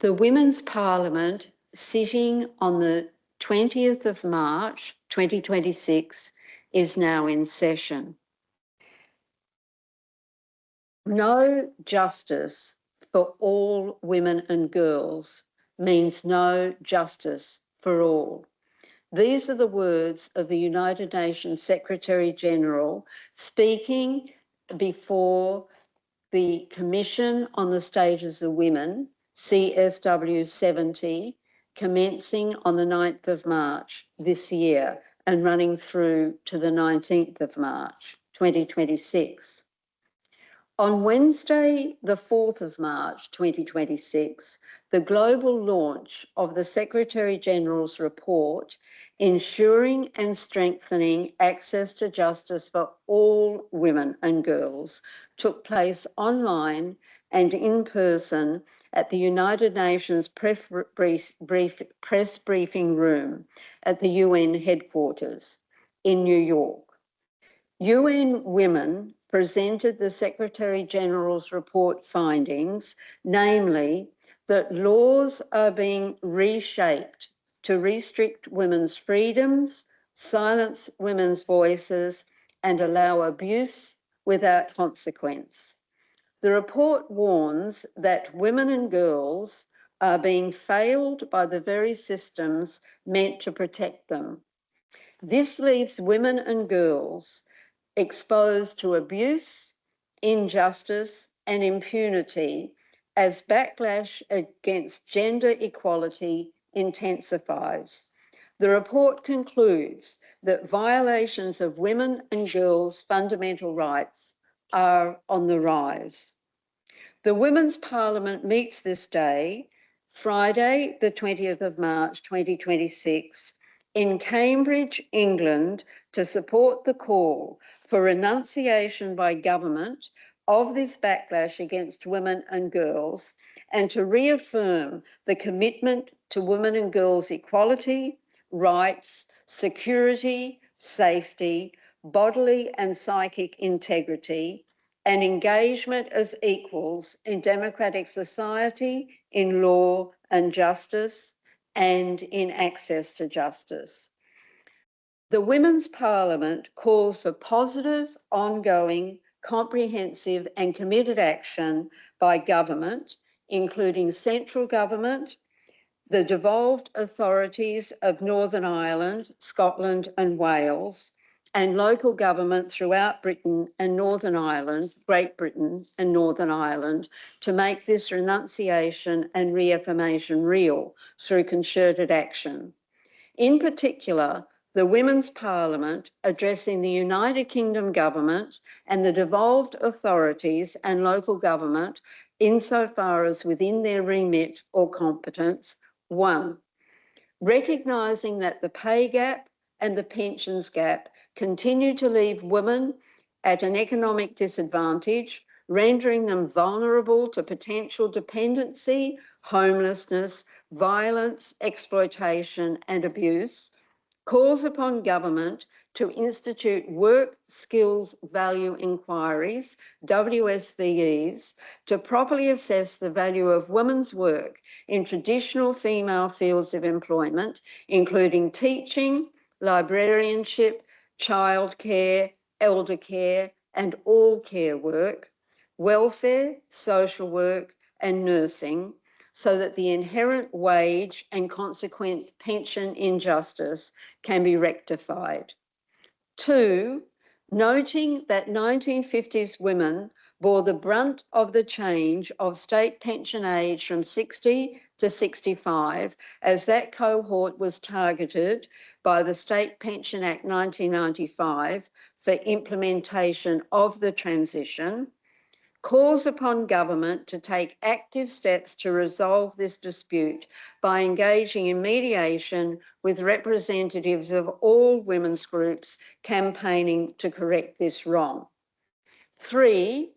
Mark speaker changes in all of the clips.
Speaker 1: The Women's Parliament, sitting on the 20th of March 2026, is now in session. No justice for all women and girls means no justice for all. These are the words of the United Nations Secretary General speaking before the Commission on the Status of Women, CSW 70, commencing on the 9th of March this year and running through to the 19th of March 2026. On Wednesday, the 4th of March 2026, the global launch of the Secretary-General's report, Ensuring and Strengthening Access to Justice for All Women and Girls, took place online and in person at the United Nations press briefing room at the UN headquarters in New York. UN Women presented the Secretary-General's report findings, namely that laws are being reshaped to restrict women's freedoms, silence women's voices, and allow abuse without consequence. The report warns that women and girls are being failed by the very systems meant to protect them. This leaves women and girls exposed to abuse, injustice, and impunity as backlash against gender equality intensifies. The report concludes that violations of women and girls' fundamental rights are on the rise. The Women's Parliament meets this day, Friday, the 20th of March, 2026, in Cambridge, England, to support the call for renunciation by government of this backlash against women and girls and to reaffirm the commitment to women and girls' equality, rights, security, safety, bodily and psychic integrity, and engagement as equals in democratic society, in law and justice, and in access to justice. The Women's Parliament calls for positive, ongoing, comprehensive and committed action by government, including central government, the devolved authorities of Northern Ireland, Scotland and Wales, and local government throughout Britain and Northern Ireland, Great Britain and Northern Ireland, to make this renunciation and reaffirmation real through concerted action. In particular, the Women's Parliament, addressing the United Kingdom Government and the devolved authorities and local government insofar as within their remit or competence. 1, recognising that the pay gap and the pensions gap continue to leave women at an economic disadvantage, rendering them vulnerable to potential dependency, homelessness, violence, exploitation and abuse, calls upon government to institute work skills value inquiries, WSVEs, to properly assess the value of women's work in traditional female fields of employment, including teaching, librarianship, childcare, elder care, and all care work, welfare, social work, and nursing, so that the inherent wage and consequent pension injustice can be rectified. 2, noting that 1950s women bore the brunt of the change of state pension age from 60 to 65, as that cohort was targeted by the State Pension Act 1995 for implementation of the transition, calls upon government to take active steps to resolve this dispute by engaging in mediation with representatives of all women's groups campaigning to correct this wrong. 3,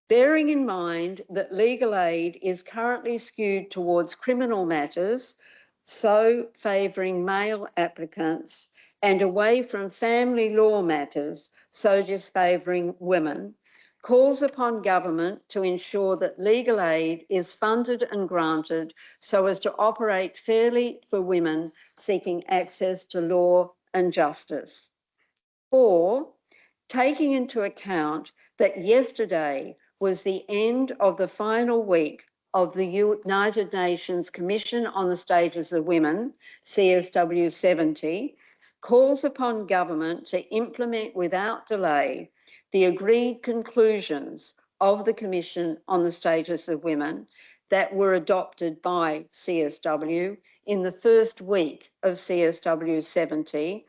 Speaker 1: bearing in mind that legal aid is currently skewed towards criminal matters, so favouring male applicants, and away from family law matters, so disfavouring women, calls upon government to ensure that legal aid is funded and granted so as to operate fairly for women seeking access to law and justice. 4, taking into account that yesterday was the end of the final week of the United Nations Commission on the Status of Women, CSW 70, calls upon government to implement without delay the agreed conclusions of the Commission on the Status of Women that were adopted by CSW in the first week of CSW 70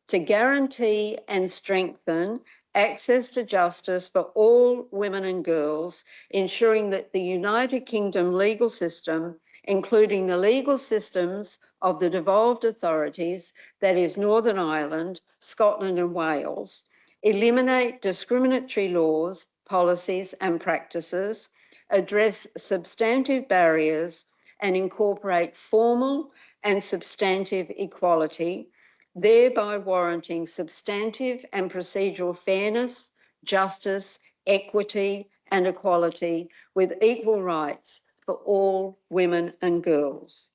Speaker 1: to guarantee and strengthen access to justice for all women and girls, ensuring that the United Kingdom legal system, including the legal systems of the devolved authorities, that is Northern Ireland, Scotland and Wales, eliminate discriminatory laws, policies and practices, address substantive barriers and incorporate formal and substantive equality, thereby warranting substantive and procedural fairness, justice, equity and equality with equal rights for all women and girls.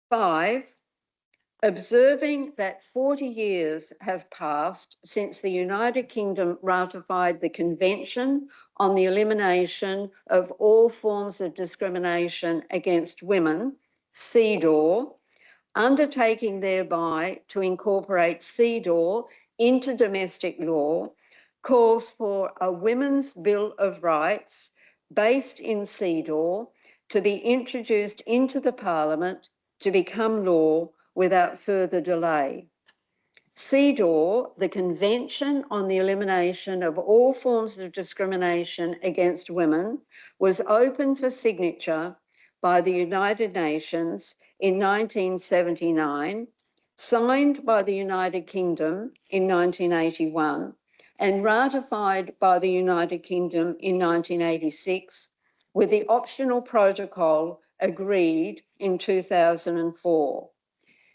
Speaker 1: 5, observing that 40 years have passed since the United Kingdom ratified the Convention on the Elimination of All Forms of Discrimination Against Women, CEDAW, undertaking thereby to incorporate CEDAW into domestic law, calls for a Women's Bill of Rights based in CEDAW to be introduced into the Parliament to become law without further delay. CEDAW, the Convention on the Elimination of All Forms of Discrimination Against Women, was open for signature by the United Nations in 1979, signed by the United Kingdom in 1981, and ratified by the United Kingdom in 1986, with the optional protocol agreed in 2004.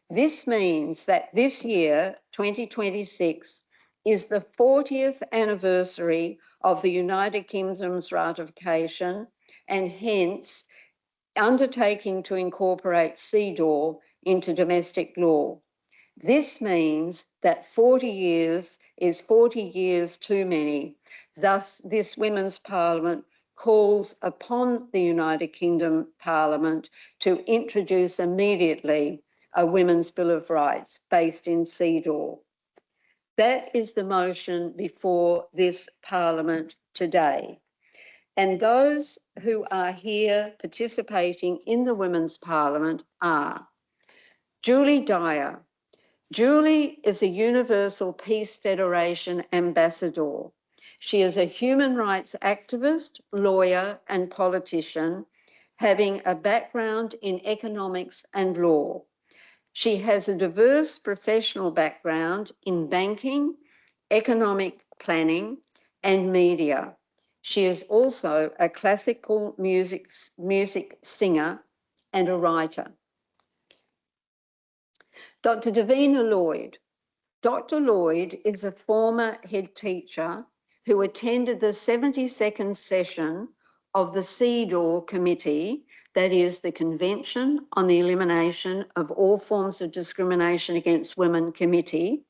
Speaker 1: This means that this year, 2026, is the 40th anniversary of the United Kingdom's ratification and hence undertaking to incorporate CEDAW into domestic law. This means that 40 years is 40 years too many. Thus, this Women's Parliament calls upon the United Kingdom Parliament to introduce immediately a Women's Bill of Rights based in CEDAW. That is the motion before this Parliament today. And those who are here participating in the Women's Parliament are Julie Dyer. Julie is a Universal Peace Federation ambassador. She is a human rights activist, lawyer, and politician, having a background in economics and law. She has a diverse professional background in banking, economic planning, and media. She is also a classical music singer and a writer. Dr. Davina Lloyd. Dr. Lloyd is a former head teacher who attended the 72nd session of the CEDAW committee, that is the Convention on the Elimination of All Forms of Discrimination Against Women Committee,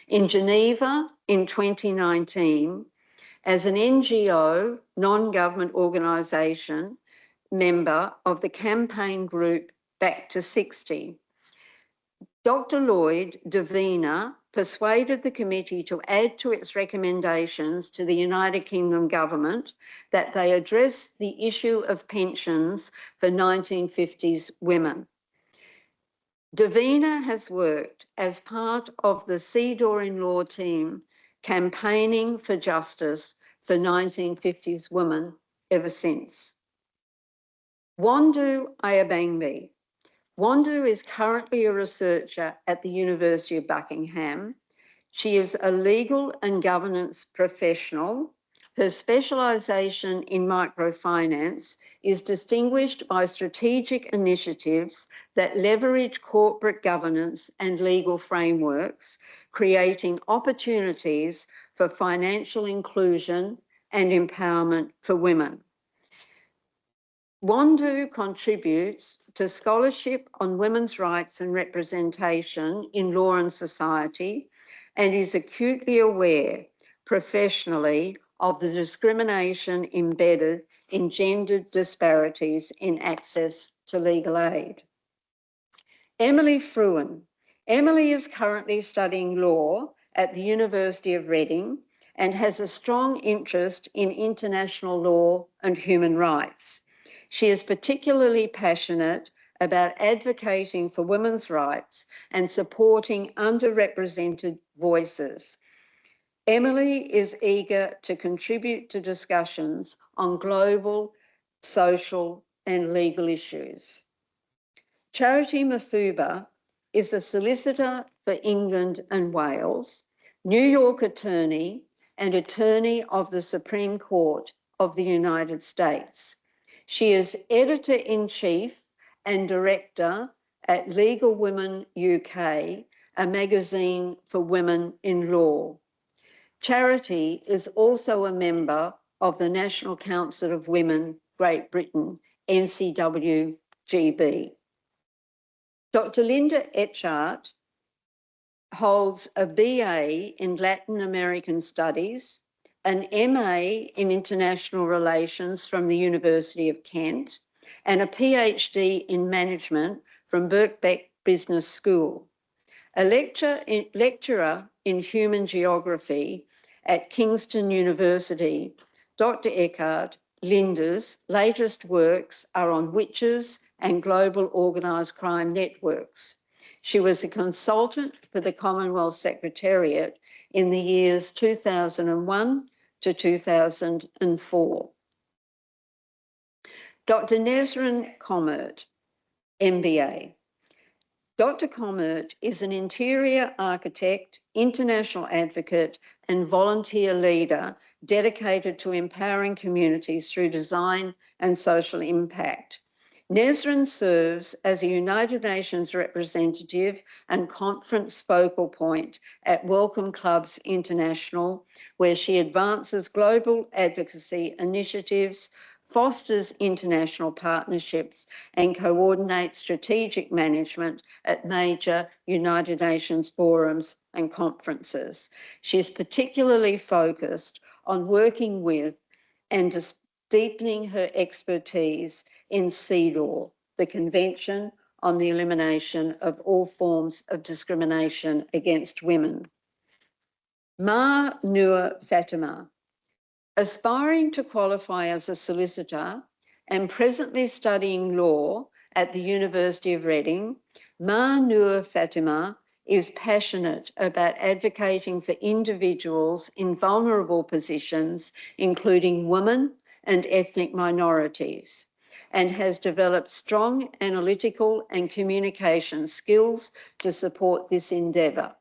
Speaker 1: in Geneva in 2019, as an NGO, non-government organisation, member of the campaign group Back to 60. Dr. Lloyd, Davina, persuaded the committee to add to its recommendations to the United Kingdom government that they address the issue of pensions for 1950s women. Davina has worked as part of the CEDAW in Law team campaigning for justice for 1950s women ever since. Wandoo Aibangbee. Wandoo is currently a researcher at the University of Buckingham. She is a legal and governance professional. Her specialisation in microfinance is distinguished by strategic initiatives that leverage corporate governance and legal frameworks, creating opportunities for financial inclusion and empowerment for women. Wandoo contributes to scholarship on women's rights and representation in law and society, and is acutely aware professionally of the discrimination embedded in gendered disparities in access to legal aid. Emily Frewin. Emily is currently studying law at the University of Reading and has a strong interest in international law and human rights. She is particularly passionate about advocating for women's rights and supporting underrepresented voices. Emily is eager to contribute to discussions on global, social, and legal issues. Charity Mafuba is a solicitor for England and Wales, New York attorney, and attorney of the Supreme Court of the United States. She is editor-in-chief and director at Legal Women UK, a magazine for women in law. Charity is also a member of the National Council of Women, Great Britain, NCWGB. Dr. Linda Etchart holds a BA in Latin American Studies, an MA in International Relations from the University of Kent, and a PhD in Management from Birkbeck Business School. A lecturer in Human Geography at Kingston University, Dr. Etchart, Linda's latest works are on witches and global organised crime networks. She was a consultant for the Commonwealth Secretariat in the years 2001 to 2004. Dr. Nesrin Comert, MBA. Dr. Comert is an interior architect, international advocate, and volunteer leader dedicated to empowering communities through design and social impact. Nesrin serves as a United Nations representative and conference focal point at Welcome Clubs International, where she advances global advocacy initiatives, fosters international partnerships, and coordinates strategic management at major United Nations forums and conferences. She is particularly focused on working with and deepening her expertise in CEDAW, the Convention on the Elimination of All Forms of Discrimination Against Women. Mah Noor Fatima. Aspiring to qualify as a solicitor and presently studying law at the University of Reading, Mah Noor Fatima is passionate about advocating for individuals in vulnerable positions, including women and ethnic minorities, and has developed strong analytical and communication skills to support this endeavour.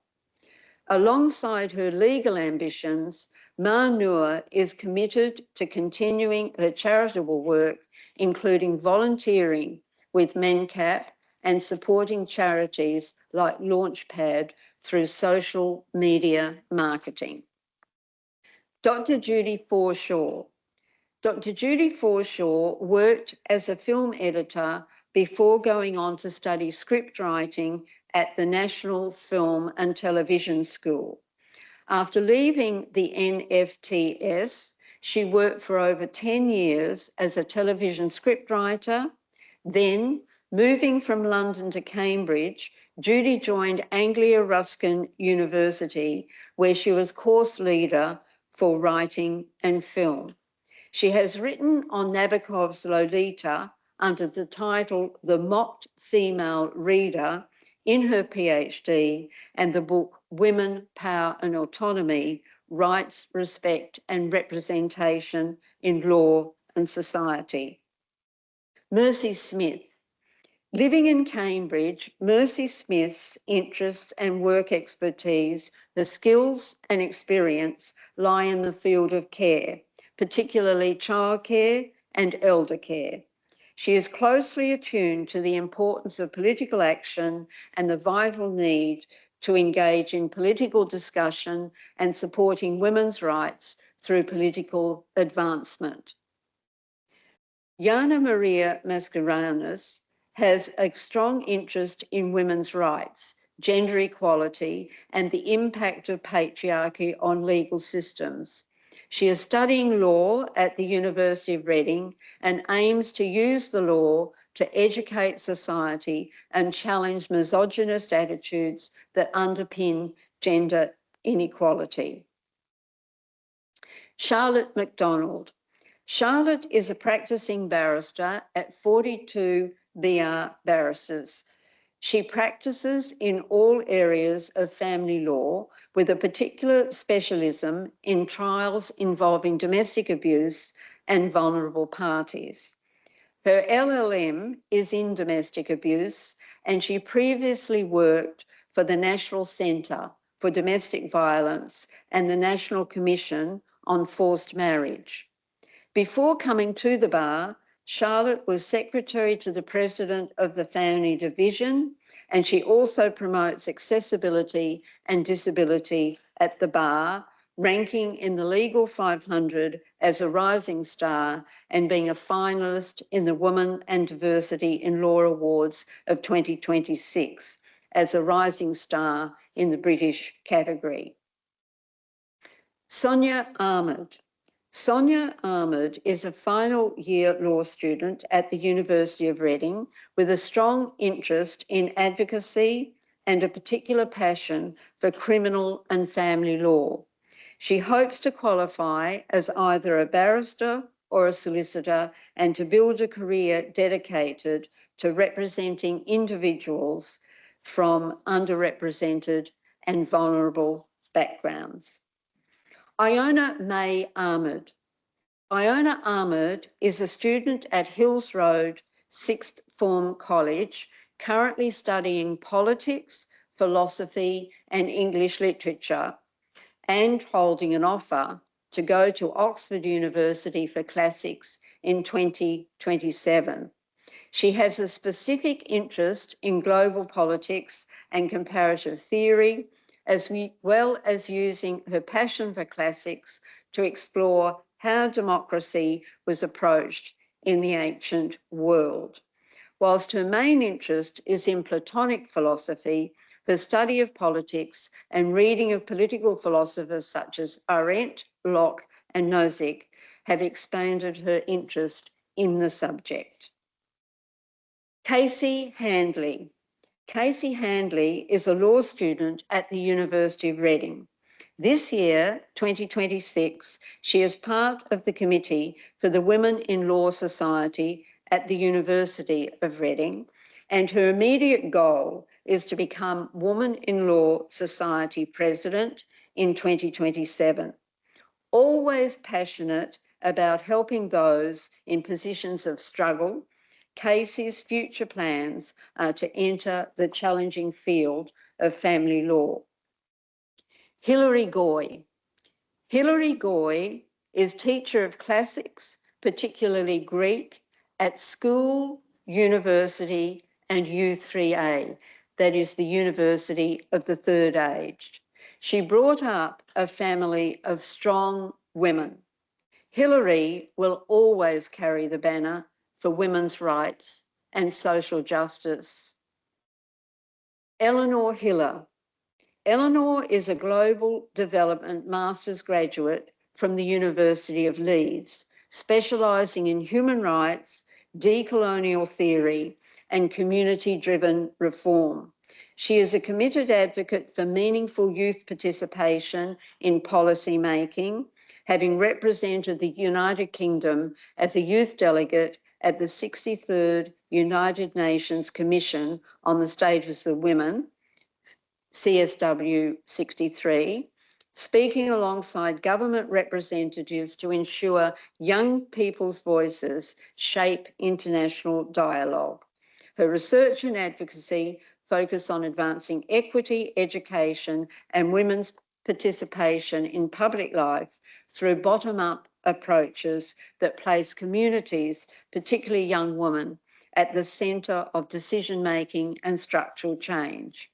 Speaker 1: Alongside her legal ambitions, Mah Noor is committed to continuing her charitable work, including volunteering with MenCap and supporting charities like Launchpad through social media marketing. Dr. Judy Forshaw. Dr. Judy Forshaw worked as a film editor before going on to study script writing at the National Film and Television School. After leaving the NFTS, she worked for over 10 years as a television scriptwriter. Then, moving from London to Cambridge, Judy joined Anglia Ruskin University, where she was course leader for writing and film. She has written on Nabokov's Lolita under the title The Mocked Female Reader in her PhD, and the book Women, Power and Autonomy, Rights, Respect and Representation in Law and Society. Mercy Smith. Living in Cambridge, Mercy Smith's interests and work expertise, the skills and experience lie in the field of care, particularly childcare and elder care. She is closely attuned to the importance of political action and the vital need to engage in political discussion and supporting women's rights through political advancement. Yana Maria Mascarenhas has a strong interest in women's rights, gender equality, and the impact of patriarchy on legal systems. She is studying law at the University of Reading and aims to use the law to educate society and challenge misogynist attitudes that underpin gender inequality. Charlotte McDonald. Charlotte is a practicing barrister at 42 BR Barristers. She practices in all areas of family law with a particular specialism in trials involving domestic abuse and vulnerable parties. Her LLM is in domestic abuse, and she previously worked for the National Centre for Domestic Violence and the National Commission on Forced Marriage. Before coming to the bar, Charlotte was secretary to the president of the Family Division, and she also promotes accessibility and disability at the bar, ranking in the Legal 500 as a rising star and being a finalist in the Women and Diversity in Law Awards of 2026 as a rising star in the British category. Sonia Ahmad. Sonia Ahmad is a final year law student at the University of Reading with a strong interest in advocacy and a particular passion for criminal and family law. She hopes to qualify as either a barrister or a solicitor and to build a career dedicated to representing individuals from underrepresented and vulnerable backgrounds. Iona Ahmed. Iona Ahmed is a student at Hills Road Sixth Form College, currently studying politics, philosophy, and English literature, and holding an offer to go to Oxford University for Classics in 2027. She has a specific interest in global politics and comparative theory, as well as using her passion for classics to explore how democracy was approached in the ancient world. Whilst her main interest is in Platonic philosophy, her study of politics and reading of political philosophers such as Arendt, Locke, and Nozick have expanded her interest in the subject. Casey Handley. Casey Handley is a law student at the University of Reading. This year, 2026, she is part of the committee for the Women in Law Society at the University of Reading, and her immediate goal is to become Women in Law Society President in 2027. Always passionate about helping those in positions of struggle, Casey's future plans are to enter the challenging field of family law. Hilary Goy. Hilary Goy is teacher of classics, particularly Greek, at school, university, and U3A, that is the University of the Third Age. She brought up a family of strong women. Hilary will always carry the banner for women's rights and social justice. Eleanor Hiller. Eleanor is a global development master's graduate from the University of Leeds, specialising in human rights, decolonial theory, and community-driven reform. She is a committed advocate for meaningful youth participation in policy making, having represented the United Kingdom as a youth delegate at the 63rd United Nations Commission on the Status of Women, CSW 63, speaking alongside government representatives to ensure young people's voices shape international dialogue. Her research and advocacy focus on advancing equity, education, and women's participation in public life through bottom-up approaches that place communities, particularly young women, at the centre of decision-making and structural change.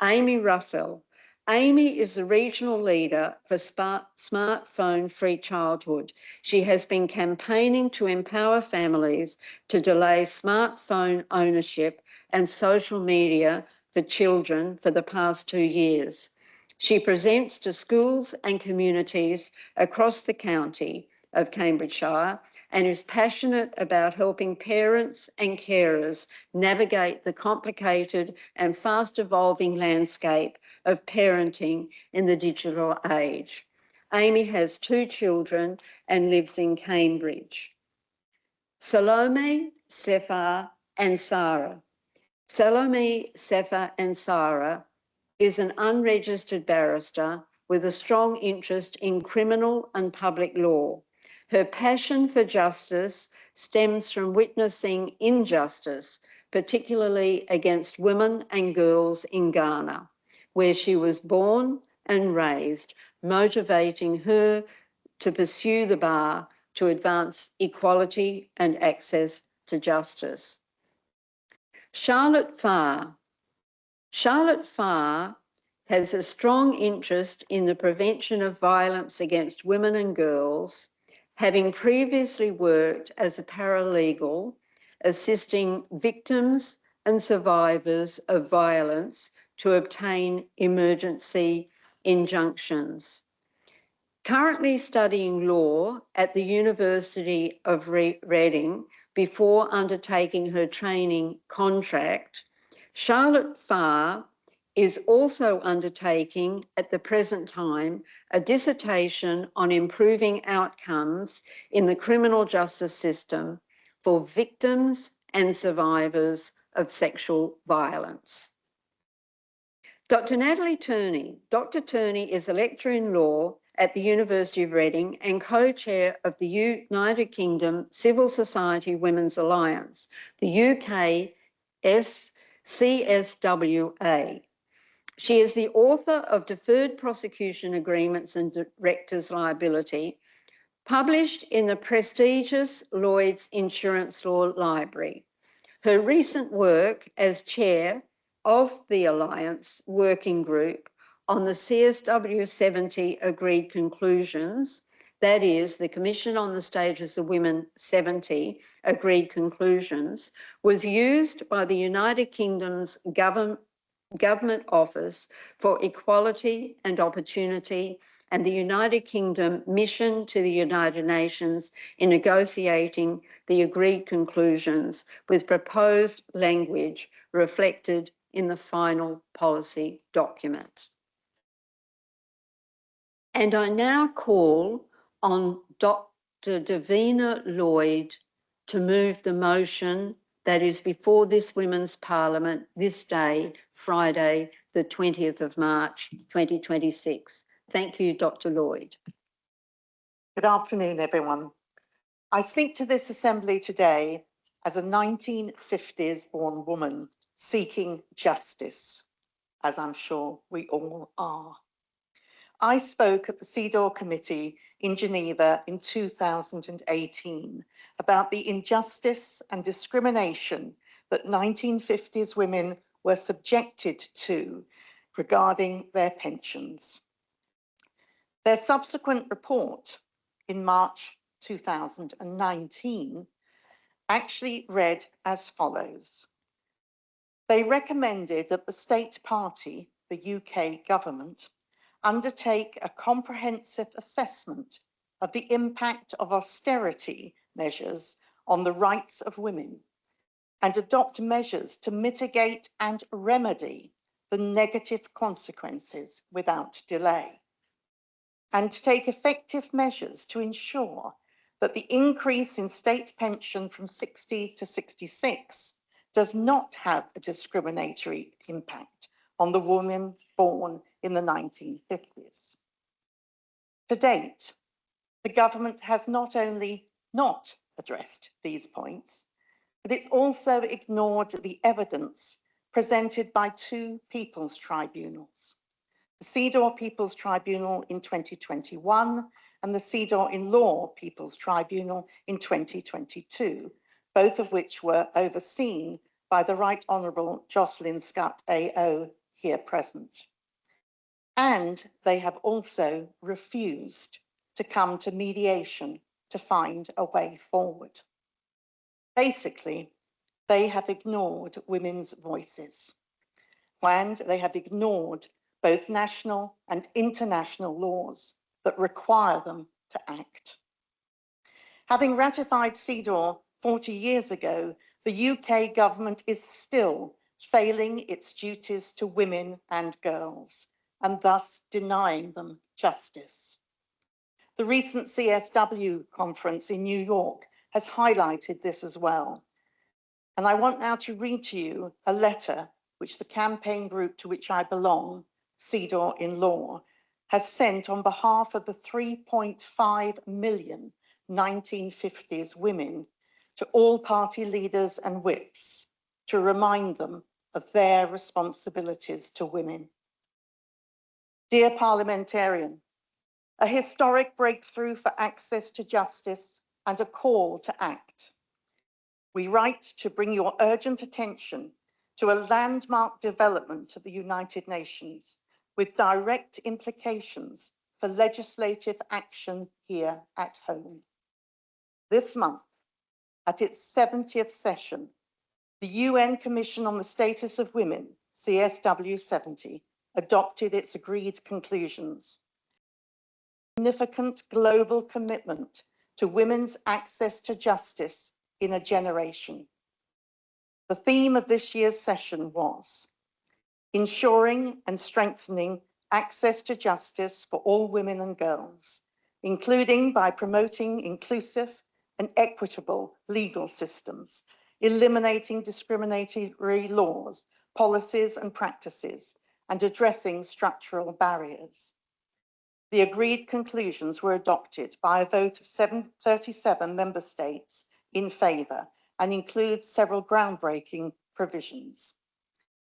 Speaker 1: Amy Ruffell. Amy is the regional leader for smartphone-free childhood. She has been campaigning to empower families to delay smartphone ownership and social media for children for the past 2 years. She presents to schools and communities across the county of Cambridgeshire and is passionate about helping parents and carers navigate the complicated and fast-evolving landscape of parenting in the digital age. Amy has 2 children and lives in Cambridge. Salomey, Sefa and Sarah. Salomey, Sefa and Sarah is an unregistered barrister with a strong interest in criminal and public law. Her passion for justice stems from witnessing injustice, particularly against women and girls in Ghana, where she was born and raised, motivating her to pursue the bar to advance equality and access to justice. Charlotte Farr. Charlotte Farr has a strong interest in the prevention of violence against women and girls, having previously worked as a paralegal, assisting victims and survivors of violence to obtain emergency injunctions. Currently studying law at the University of Reading before undertaking her training contract, Charlotte Farr is also undertaking at the present time a dissertation on improving outcomes in the criminal justice system for victims and survivors of sexual violence. Dr. Natalie Turney. Dr. Turney is a lecturer in law at the University of Reading and co-chair of the United Kingdom Civil Society Women's Alliance, the UK CSWA. She is the author of Deferred Prosecution Agreements and Directors' Liability, published in the prestigious Lloyd's Insurance Law Library. Her recent work as chair of the Alliance Working Group on the CSW 70 Agreed Conclusions, that is, the Commission on the Status of Women 70 Agreed Conclusions, was used by the United Kingdom's Government Office for Equality and Opportunity and the United Kingdom Mission to the United Nations in negotiating the agreed conclusions with proposed language reflected in the final policy document. And I now call on Dr. Davina Lloyd to move the motion that is before this Women's Parliament this day, Friday, the 20th of March, 2026. Thank you, Dr. Lloyd.
Speaker 2: Good afternoon, everyone. I speak to this assembly today as a 1950s born woman seeking justice, as I'm sure we all are. I spoke at the CEDAW committee in Geneva in 2018 about the injustice and discrimination that 1950s women were subjected to regarding their pensions. Their subsequent report in March 2019 actually read as follows. They recommended that the state party, the UK government, undertake a comprehensive assessment of the impact of austerity measures on the rights of women and adopt measures to mitigate and remedy the negative consequences without delay, and to take effective measures to ensure that the increase in state pension from 60 to 66 does not have a discriminatory impact on the women born in the 1950s. To date, the government has not only not addressed these points, but it's also ignored the evidence presented by 2 People's Tribunals, the CEDAW People's Tribunal in 2021 and the CEDAW in Law People's Tribunal in 2022, both of which were overseen by the Right Honourable Jocelyn Scott AO here present. And they have also refused to come to mediation to find a way forward. Basically, they have ignored women's voices, and they have ignored both national and international laws that require them to act. Having ratified CEDAW 40 years ago, the UK government is still failing its duties to women and girls, and thus denying them justice. The recent CSW conference in New York has highlighted this as well. And I want now to read to you a letter which the campaign group to which I belong, CEDAW in Law, has sent on behalf of the 3.5 million 1950s women to all party leaders and whips to remind them of their responsibilities to women. Dear parliamentarian, a historic breakthrough for access to justice and a call to act. We write to bring your urgent attention to a landmark development of the United Nations with direct implications for legislative action here at home. This month, at its 70th session, the UN Commission on the Status of Women, CSW 70, adopted its agreed conclusions. Significant global commitment to women's access to justice in a generation. The theme of this year's session was ensuring and strengthening access to justice for all women and girls, including by promoting inclusive and equitable legal systems, eliminating discriminatory laws, policies and practices, and addressing structural barriers. The agreed conclusions were adopted by a vote of 37 member states in favour and include several groundbreaking provisions.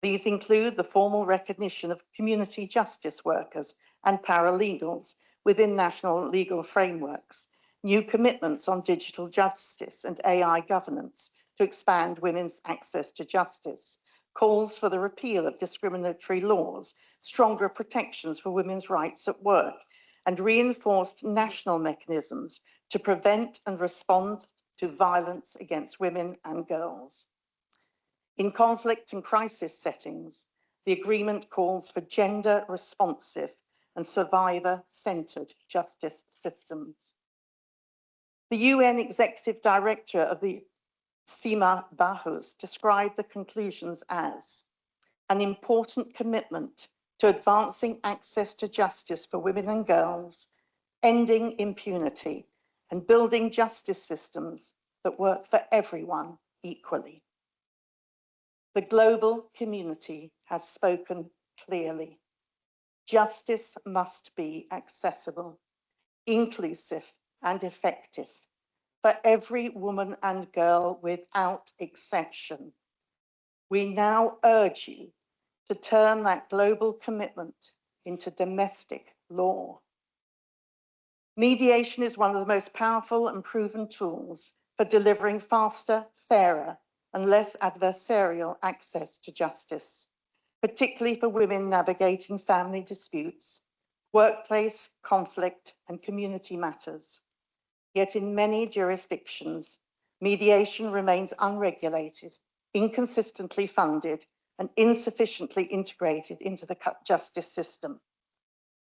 Speaker 2: These include the formal recognition of community justice workers and paralegals within national legal frameworks, new commitments on digital justice and AI governance to expand women's access to justice, calls for the repeal of discriminatory laws, stronger protections for women's rights at work, and reinforced national mechanisms to prevent and respond to violence against women and girls. In conflict and crisis settings, the agreement calls for gender-responsive and survivor-centred justice systems. The UN Executive Director of the Sima Bahus described the conclusions as an important commitment to advancing access to justice for women and girls, ending impunity, and building justice systems that work for everyone equally. The global community has spoken clearly. Justice must be accessible, inclusive, and effective for every woman and girl without exception. We now urge you to turn that global commitment into domestic law. Mediation is one of the most powerful and proven tools for delivering faster, fairer, and less adversarial access to justice, particularly for women navigating family disputes, workplace conflict, and community matters. Yet in many jurisdictions, mediation remains unregulated, inconsistently funded, and insufficiently integrated into the justice system.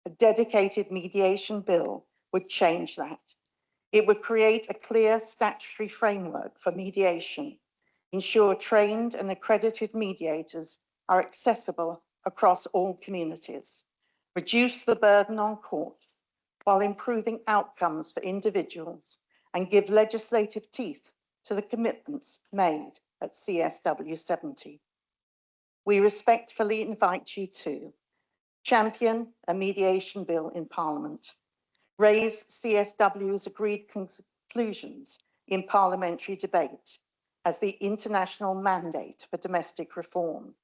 Speaker 2: A dedicated mediation bill would change that. It would create a clear statutory framework for mediation, ensure trained and accredited mediators are accessible across all communities, reduce the burden on courts while improving outcomes for individuals, and give legislative teeth to the commitments made at CSW 70. We respectfully invite you to champion a mediation bill in Parliament, raise CSW's agreed conclusions in parliamentary debate as the international mandate for domestic reform,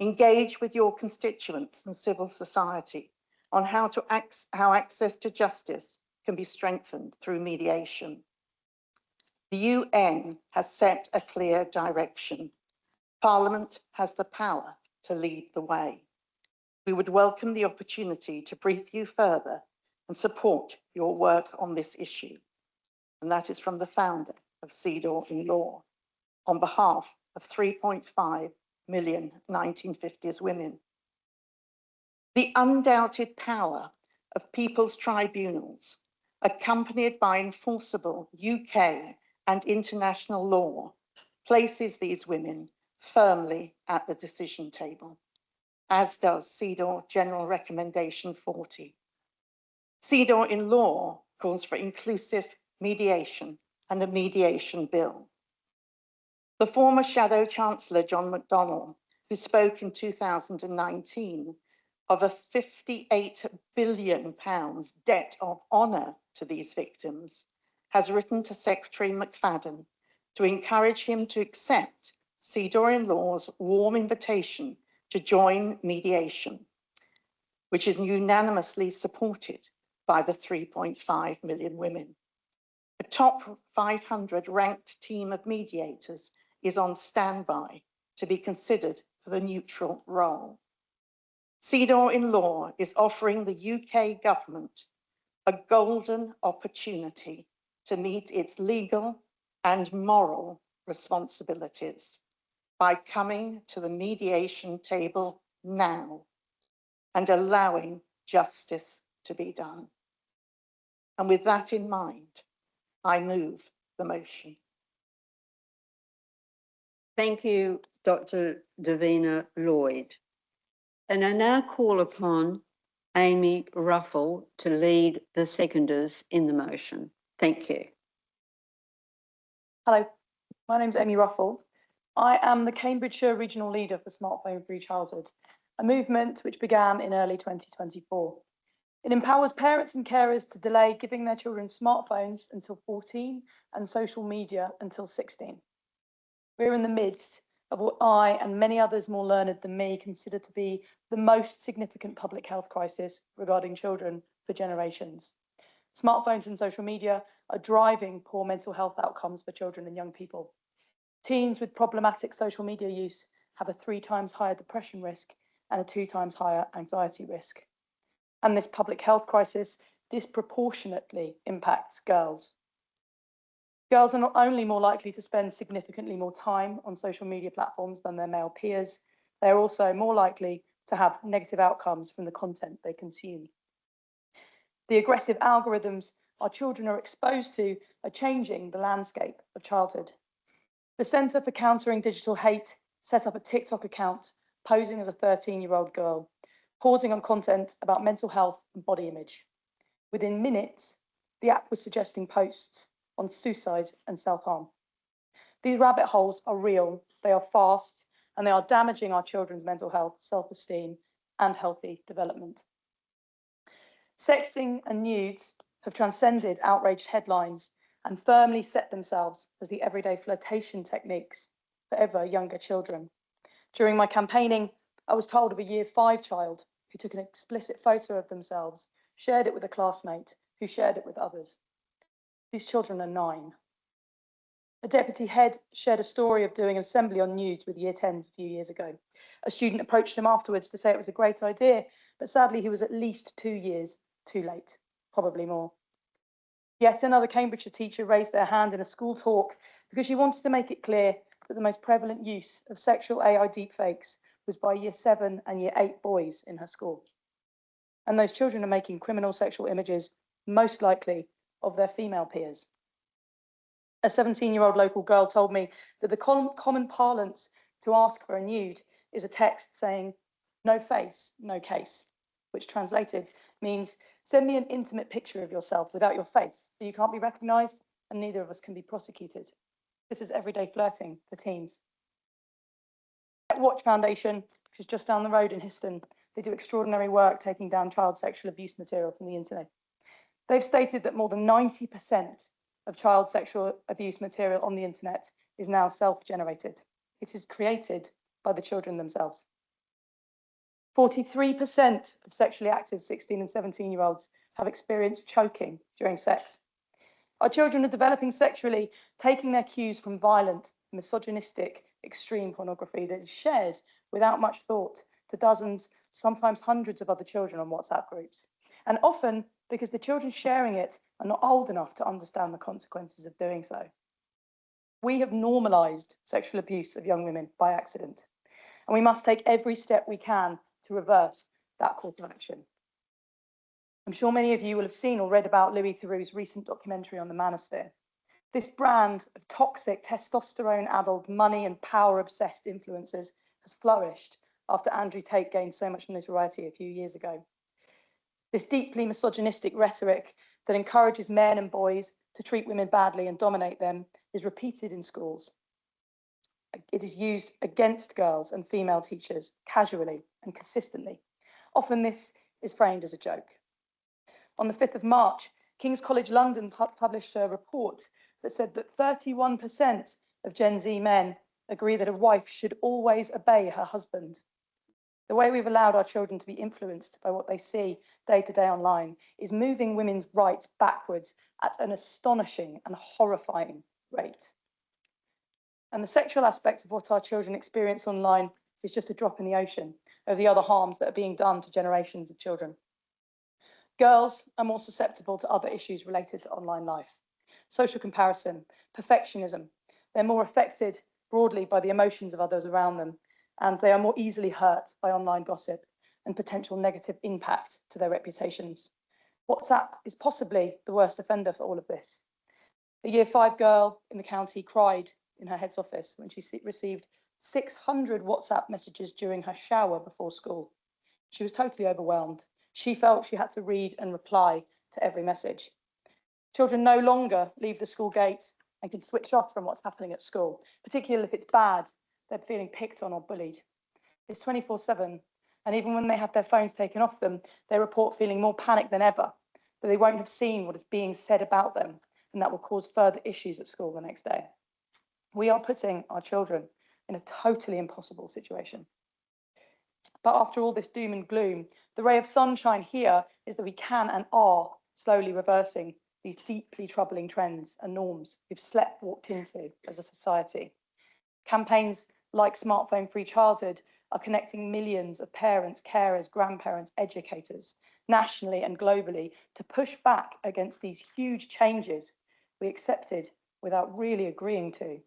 Speaker 2: engage with your constituents and civil society on how access to justice can be strengthened through mediation. The UN has set a clear direction. Parliament has the power to lead the way. We would welcome the opportunity to brief you further and support your work on this issue. And that is from the founder of CEDAW in Law, on behalf of 3.5 million 1950s women. The undoubted power of people's tribunals, accompanied by enforceable UK and international law, places these women firmly at the decision table, as does CEDAW General Recommendation 40. CEDAW in Law calls for inclusive mediation and a mediation bill. The former Shadow Chancellor, John McDonald, who spoke in 2019 of a £58 billion debt of honour to these victims, has written to Secretary McFadden to encourage him to accept CEDAW in Law's warm invitation to join mediation, which is unanimously supported by the 3.5 million women. A top 500 ranked team of mediators is on standby to be considered for the neutral role. CEDAW in Law is offering the UK government a golden opportunity to meet its legal and moral responsibilities by coming to the mediation table now and allowing justice to be done. And with that in mind, I move the motion.
Speaker 1: Thank you, Dr. Davina Lloyd. And I now call upon Amy Ruffell to lead the seconders in the motion. Thank you.
Speaker 3: Hello, my name's Amy Ruffell. I am the Cambridgeshire Regional Leader for Smartphone Free Childhood, a movement which began in early 2024. It empowers parents and carers to delay giving their children smartphones until 14 and social media until 16. We're in the midst of what I and many others more learned than me consider to be the most significant public health crisis regarding children for generations. Smartphones and social media are driving poor mental health outcomes for children and young people. Teens with problematic social media use have a 3 times higher depression risk and a 2 times higher anxiety risk. And this public health crisis disproportionately impacts girls. Girls are not only more likely to spend significantly more time on social media platforms than their male peers, they are also more likely to have negative outcomes from the content they consume. The aggressive algorithms our children are exposed to are changing the landscape of childhood. The Centre for Countering Digital Hate set up a TikTok account posing as a 13-year-old girl, pausing on content about mental health and body image. Within minutes, the app was suggesting posts on suicide and self-harm. These rabbit holes are real, they are fast, and they are damaging our children's mental health, self-esteem, and healthy development. Sexting and nudes have transcended outraged headlines and firmly set themselves as the everyday flirtation techniques for ever younger children. During my campaigning, I was told of a Year 5 child who took an explicit photo of themselves, shared it with a classmate, who shared it with others. These children are 9. A deputy head shared a story of doing an assembly on nudes with Year 10s a few years ago. A student approached him afterwards to say it was a great idea, but sadly he was at least 2 years too late, probably more. Yet another Cambridgeshire teacher raised their hand in a school talk because she wanted to make it clear that the most prevalent use of sexual AI deepfakes was by Year 7 and Year 8 boys in her school. And those children are making criminal sexual images, most likely of their female peers. A 17-year-old local girl told me that the common parlance to ask for a nude is a text saying, "No face, no case," which translated means, send me an intimate picture of yourself without your face, so you can't be recognised and neither of us can be prosecuted. This is everyday flirting for teens. Watch Foundation, which is just down the road in Histon, they do extraordinary work taking down child sexual abuse material from the internet. They've stated that more than 90% of child sexual abuse material on the internet is now self-generated. It is created by the children themselves. 43% of sexually active 16 and 17-year-olds have experienced choking during sex. Our children are developing sexually, taking their cues from violent, misogynistic, extreme pornography that is shared without much thought to dozens sometimes hundreds of other children on WhatsApp groups. And often because the children sharing it are not old enough to understand the consequences of doing so. We have normalised sexual abuse of young women by accident, and we must take every step we can to reverse that course of action. I'm sure many of you will have seen or read about Louis Theroux's recent documentary on the manosphere. This brand of toxic, testosterone-addled, money and power-obsessed influencers has flourished after Andrew Tate gained so much notoriety a few years ago. This deeply misogynistic rhetoric that encourages men and boys to treat women badly and dominate them is repeated in schools. It is used against girls and female teachers casually and consistently. Often this is framed as a joke. On the 5th of March, King's College London published a report that said that 31% of Gen Z men agree that a wife should always obey her husband. The way we've allowed our children to be influenced by what they see day to day online is moving women's rights backwards at an astonishing and horrifying rate. And the sexual aspect of what our children experience online is just a drop in the ocean of the other harms that are being done to generations of children. Girls are more susceptible to other issues related to online life. Social comparison, perfectionism. They're more affected broadly by the emotions of others around them, and they are more easily hurt by online gossip and potential negative impact to their reputations. WhatsApp is possibly the worst offender for all of this. A Year 5 girl in the county cried in her head's office when she received 600 WhatsApp messages during her shower before school. She was totally overwhelmed. She felt she had to read and reply to every message. Children no longer leave the school gate and can switch off from what's happening at school, particularly if it's bad, they're feeling picked on or bullied. It's 24/7, and even when they have their phones taken off them, they report feeling more panicked than ever, that they won't have seen what is being said about them, and that will cause further issues at school the next day. We are putting our children in a totally impossible situation. But after all this doom and gloom, the ray of sunshine here is that we can and are slowly reversing these deeply troubling trends and norms we've walked into as a society. Campaigns like Smartphone Free Childhood are connecting millions of parents, carers, grandparents, educators, nationally and globally, to push back against these huge changes we accepted without really agreeing to.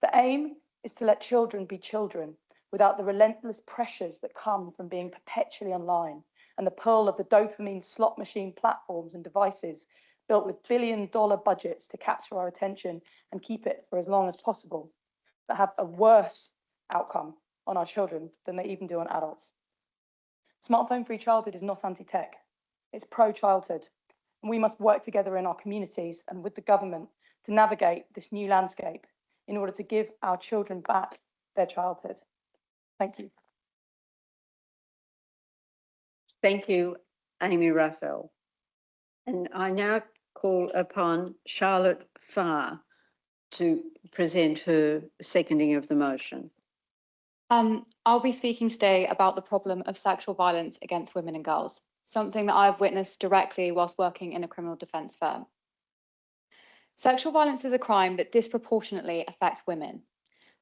Speaker 3: The aim is to let children be children without the relentless pressures that come from being perpetually online and the pull of the dopamine slot machine platforms and devices built with billion-dollar budgets to capture our attention and keep it for as long as possible, that have a worse outcome on our children than they even do on adults. Smartphone Free Childhood is not anti-tech, it's pro-childhood, and we must work together in our communities and with the government to navigate this new landscape in order to give our children back their childhood. Thank you.
Speaker 1: Thank you, Amy Ruffell. And I now call upon Charlotte Farr to present her seconding of the motion.
Speaker 4: I'll be speaking today about the problem of sexual violence against women and girls, something that I've witnessed directly whilst working in a criminal defence firm. Sexual violence is a crime that disproportionately affects women,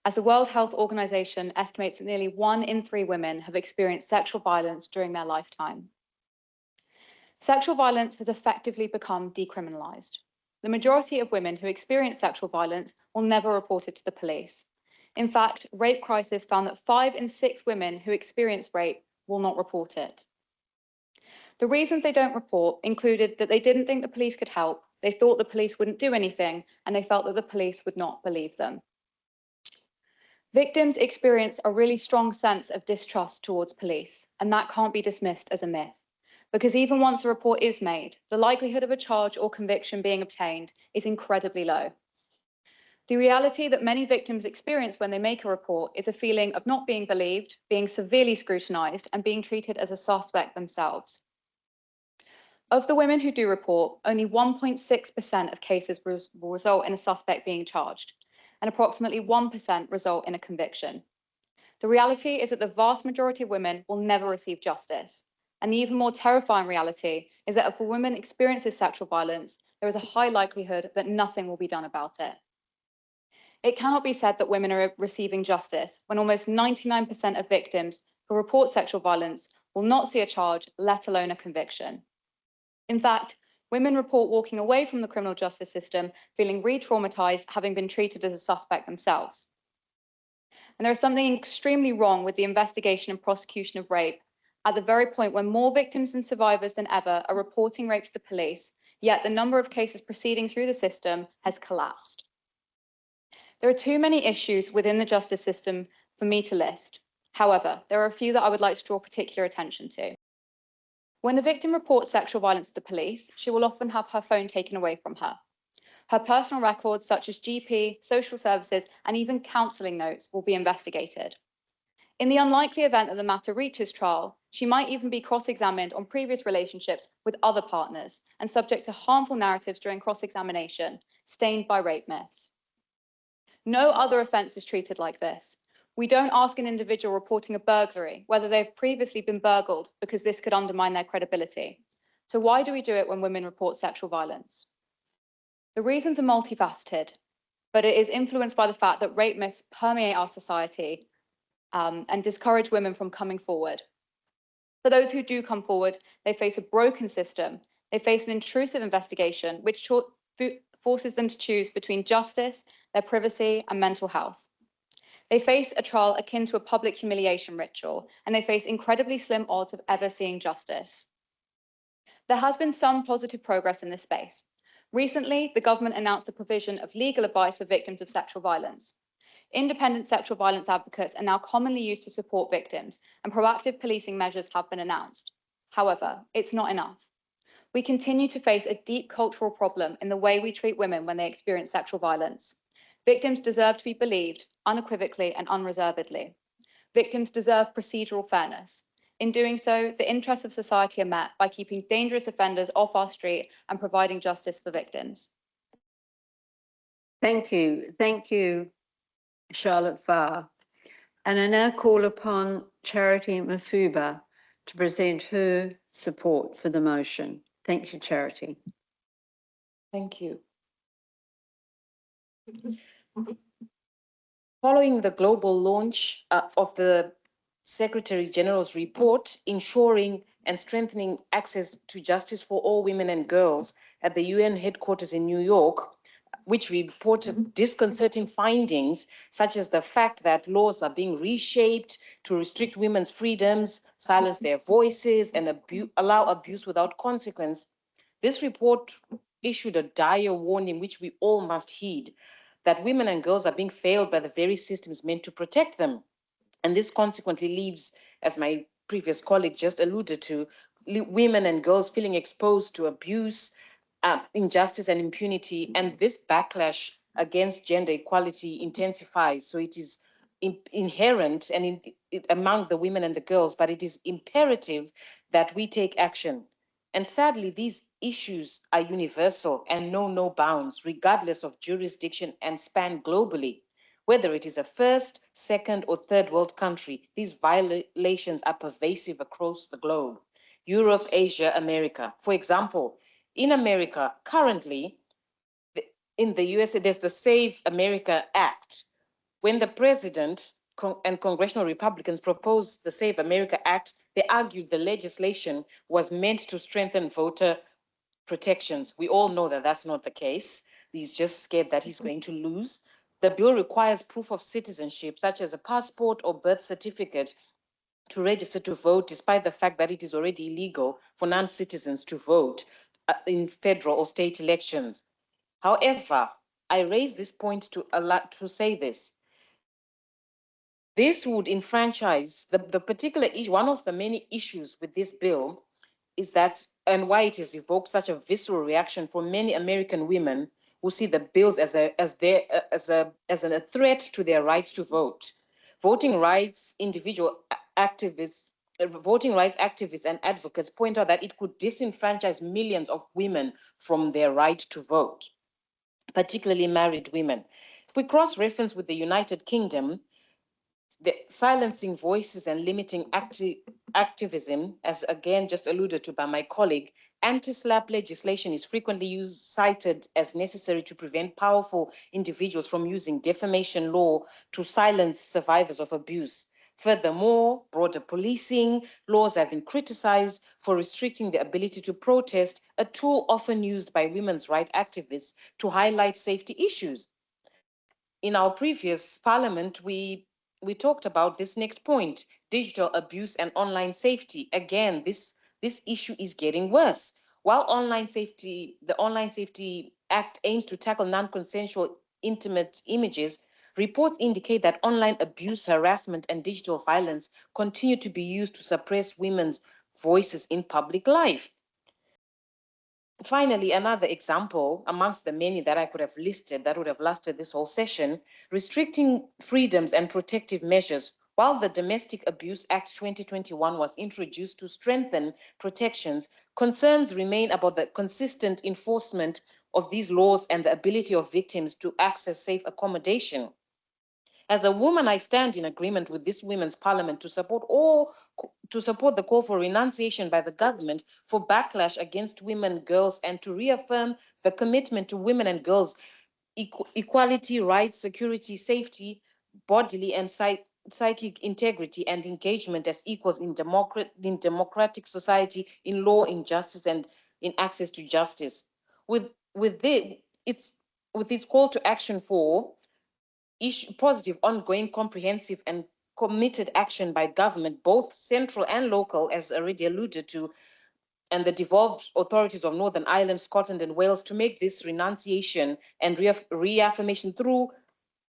Speaker 4: as the World Health Organization estimates that nearly 1 in 3 women have experienced sexual violence during their lifetime. Sexual violence has effectively become decriminalised. The majority of women who experience sexual violence will never report it to the police. In fact, Rape Crisis found that 5 in 6 women who experience rape will not report it. The reasons they don't report included that they didn't think the police could help, they thought the police wouldn't do anything, and they felt that the police would not believe them. Victims experience a really strong sense of distrust towards police, and that can't be dismissed as a myth. Because even once a report is made, the likelihood of a charge or conviction being obtained is incredibly low. The reality that many victims experience when they make a report is a feeling of not being believed, being severely scrutinised, and being treated as a suspect themselves. Of the women who do report, only 1.6% of cases will result in a suspect being charged, and approximately 1% result in a conviction. The reality is that the vast majority of women will never receive justice. And the even more terrifying reality is that if a woman experiences sexual violence, there is a high likelihood that nothing will be done about it. It cannot be said that women are receiving justice when almost 99% of victims who report sexual violence will not see a charge, let alone a conviction. In fact, women report walking away from the criminal justice system feeling re-traumatized, having been treated as a suspect themselves. And there is something extremely wrong with the investigation and prosecution of rape at the very point when more victims and survivors than ever are reporting rape to the police, yet the number of cases proceeding through the system has collapsed. There are too many issues within the justice system for me to list. However, there are a few that I would like to draw particular attention to. When the victim reports sexual violence to the police, she will often have her phone taken away from her. Her personal records, such as GP, social services, and even counselling notes, will be investigated. In the unlikely event that the matter reaches trial, she might even be cross-examined on previous relationships with other partners and subject to harmful narratives during cross-examination, stained by rape myths. No other offence is treated like this. We don't ask an individual reporting a burglary whether they've previously been burgled, because this could undermine their credibility. So why do we do it when women report sexual violence? The reasons are multifaceted, but it is influenced by the fact that rape myths permeate our society and discourage women from coming forward. For those who do come forward, they face a broken system. They face an intrusive investigation, which forces them to choose between justice, their privacy, and mental health. They face a trial akin to a public humiliation ritual, and they face incredibly slim odds of ever seeing justice. There has been some positive progress in this space. Recently, the government announced the provision of legal advice for victims of sexual violence. Independent sexual violence advocates are now commonly used to support victims, and proactive policing measures have been announced. However, it's not enough. We continue to face a deep cultural problem in the way we treat women when they experience sexual violence. Victims deserve to be believed unequivocally and unreservedly. Victims deserve procedural fairness. In doing so, the interests of society are met by keeping dangerous offenders off our street and providing justice for victims.
Speaker 1: Thank you. Thank you, Charlotte Farr. And I now call upon Charity Mafuba to present her support for the motion. Thank you, Charity.
Speaker 5: Thank you. Following the global launch of the Secretary General's report, ensuring and strengthening access to justice for all women and girls at the UN headquarters in New York, which reported disconcerting findings, such as the fact that laws are being reshaped to restrict women's freedoms, silence their voices, and allow abuse without consequence. This report issued a dire warning, which we all must heed, that women and girls are being failed by the very systems meant to protect them. And this consequently leaves, as my previous colleague just alluded to, women and girls feeling exposed to abuse, injustice, and impunity. And this backlash against gender equality intensifies. So it is inherent and among the women and the girls, but it is imperative that we take action. And sadly, these issues are universal and know no bounds, regardless of jurisdiction, and span globally. Whether it is a first, second, or third world country, these violations are pervasive across the globe. Europe, Asia, America. For example, in America, currently, in the USA, there's the Save America Act. When the president and congressional Republicans proposed the Save America Act, they argued the legislation was meant to strengthen voter protections. We all know that that's not the case. He's just scared that he's going to lose. The bill requires proof of citizenship, such as a passport or birth certificate, to register to vote, despite the fact that it is already illegal for non-citizens to vote in federal or state elections. However, I raise this point to say this. This would enfranchise the particular issue. One of the many issues with this bill is that, and why it has evoked such a visceral reaction from many American women who see the bills as a threat to their right to vote. Voting rights activists and advocates point out that it could disenfranchise millions of women from their right to vote, particularly married women. If we cross-reference with the United Kingdom, the silencing voices and limiting activism, as again just alluded to by my colleague, anti-SLAPP legislation is frequently cited as necessary to prevent powerful individuals from using defamation law to silence survivors of abuse. Furthermore, broader policing laws have been criticized for restricting the ability to protest, a tool often used by women's rights activists to highlight safety issues. In our previous parliament, we talked about this next point, digital abuse and online safety. Again, this issue is getting worse. While the Online Safety Act aims to tackle non-consensual intimate images, reports indicate that online abuse, harassment, and digital violence continue to be used to suppress women's voices in public life. Finally, another example amongst the many that I could have listed that would have lasted this whole session, restricting freedoms and protective measures. While the Domestic Abuse Act 2021 was introduced to strengthen protections, concerns remain about the consistent enforcement of these laws and the ability of victims to access safe accommodation. As a woman, I stand in agreement with this Women's Parliament to support the call for renunciation by the government for backlash against women, girls, and to reaffirm the commitment to women and girls' equality, rights, security, safety, bodily and psychic integrity, and engagement as equals in democratic society, in law, in justice, and in access to justice. With its call to action for positive, ongoing, comprehensive, and committed action by government, both central and local, as already alluded to, and the devolved authorities of Northern Ireland, Scotland, and Wales to make this renunciation and reaffirmation through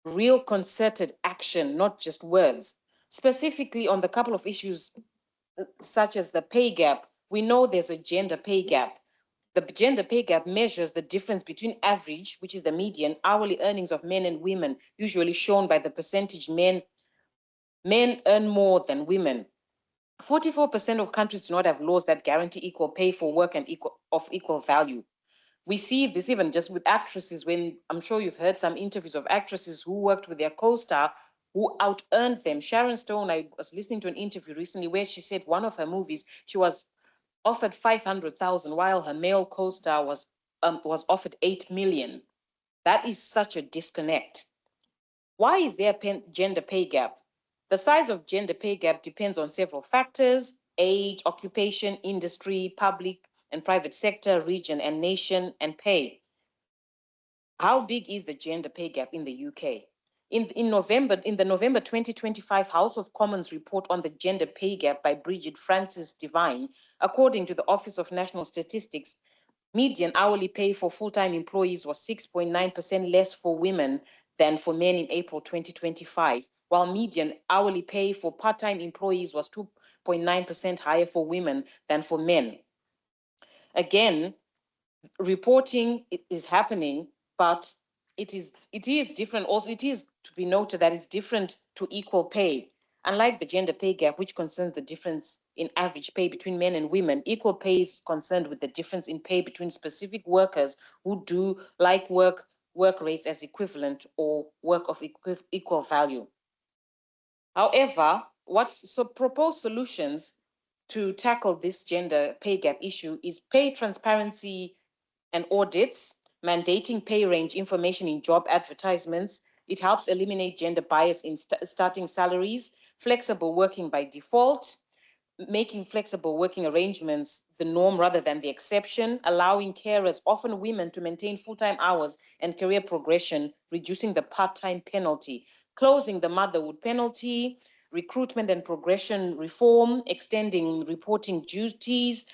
Speaker 5: real concerted action, not just words. Specifically on the couple of issues such as the pay gap, we know there's a gender pay gap. The gender pay gap measures the difference between average, which is the median, hourly earnings of men and women, usually shown by the percentage men earn more than women. 44% of countries do not have laws that guarantee equal pay for work and of equal value. We see this even just with actresses, when I'm sure you've heard some interviews of actresses who worked with their co-star who out-earned them. Sharon Stone, I was listening to an interview recently where she said one of her movies, she was offered 500,000 while her male co-star was offered 8 million. That is such a disconnect. Why is there a gender pay gap? The size of gender pay gap depends on several factors: age, occupation, industry, public and private sector, region and nation, and pay. How big is the gender pay gap in the UK? In the November 2025 House of Commons report on the gender pay gap by Bridget Francis Devine, according to the Office of National Statistics, median hourly pay for full-time employees was 6.9% less for women than for men in April 2025, while median hourly pay for part-time employees was 2.9% higher for women than for men. Again, reporting is happening, but it is different. Also, it is to be noted that it's different to equal pay. Unlike the gender pay gap, which concerns the difference in average pay between men and women, equal pay is concerned with the difference in pay between specific workers who do like work rates as equivalent or work of equal value. However, proposed solutions to tackle this gender pay gap issue is pay transparency and audits, mandating pay range information in job advertisements. It helps eliminate gender bias in starting salaries, flexible working by default, making flexible working arrangements the norm rather than the exception, allowing carers, often women, to maintain full-time hours and career progression, reducing the part-time penalty, closing the motherhood penalty, recruitment and progression reform, extending reporting duties.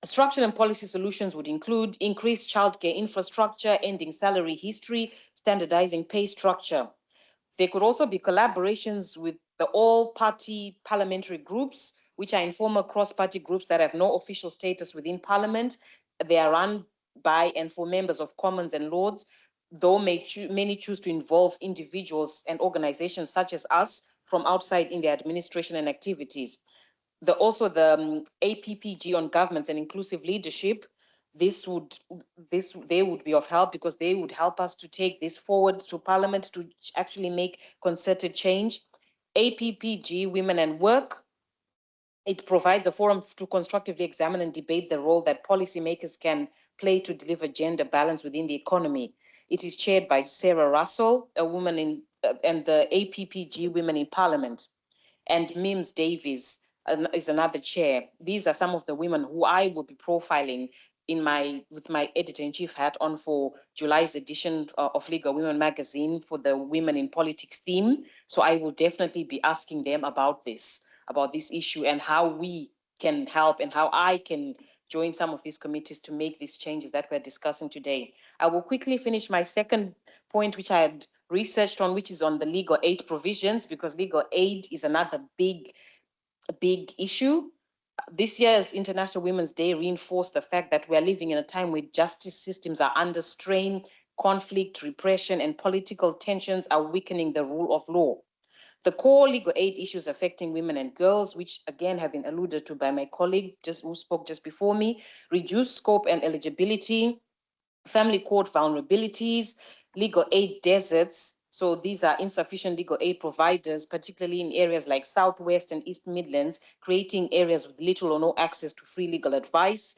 Speaker 5: Structural and policy solutions would include increased childcare infrastructure, ending salary history, standardizing pay structure. There could also be collaborations with the all-party parliamentary groups, which are informal cross-party groups that have no official status within Parliament. They are run by and for members of Commons and Lords, though many choose to involve individuals and organizations such as us from outside in their administration and activities. Also the APPG on governments and inclusive leadership, they would be of help because they would help us to take this forward to Parliament to actually make concerted change. APPG Women and Work, it provides a forum to constructively examine and debate the role that policymakers can play to deliver gender balance within the economy. It is chaired by Sarah Russell, a woman and the APPG Women in Parliament. and Mims Davies is another chair. These are some of the women who I will be profiling with my editor-in-chief hat on for July's edition of Legal Women magazine for the Women in Politics theme. So I will definitely be asking them about this issue and how we can help and how I can join some of these committees to make these changes that we're discussing today. I will quickly finish my second point, which I had researched on, which is on the legal aid provisions, because legal aid is another big issue. This year's International Women's Day reinforced the fact that we are living in a time where justice systems are under strain, conflict, repression, and political tensions are weakening the rule of law. The core legal aid issues affecting women and girls, which again have been alluded to by my colleague who spoke just before me, reduced scope and eligibility, family court vulnerabilities, legal aid deserts. So these are insufficient legal aid providers, particularly in areas like Southwest and East Midlands, creating areas with little or no access to free legal advice.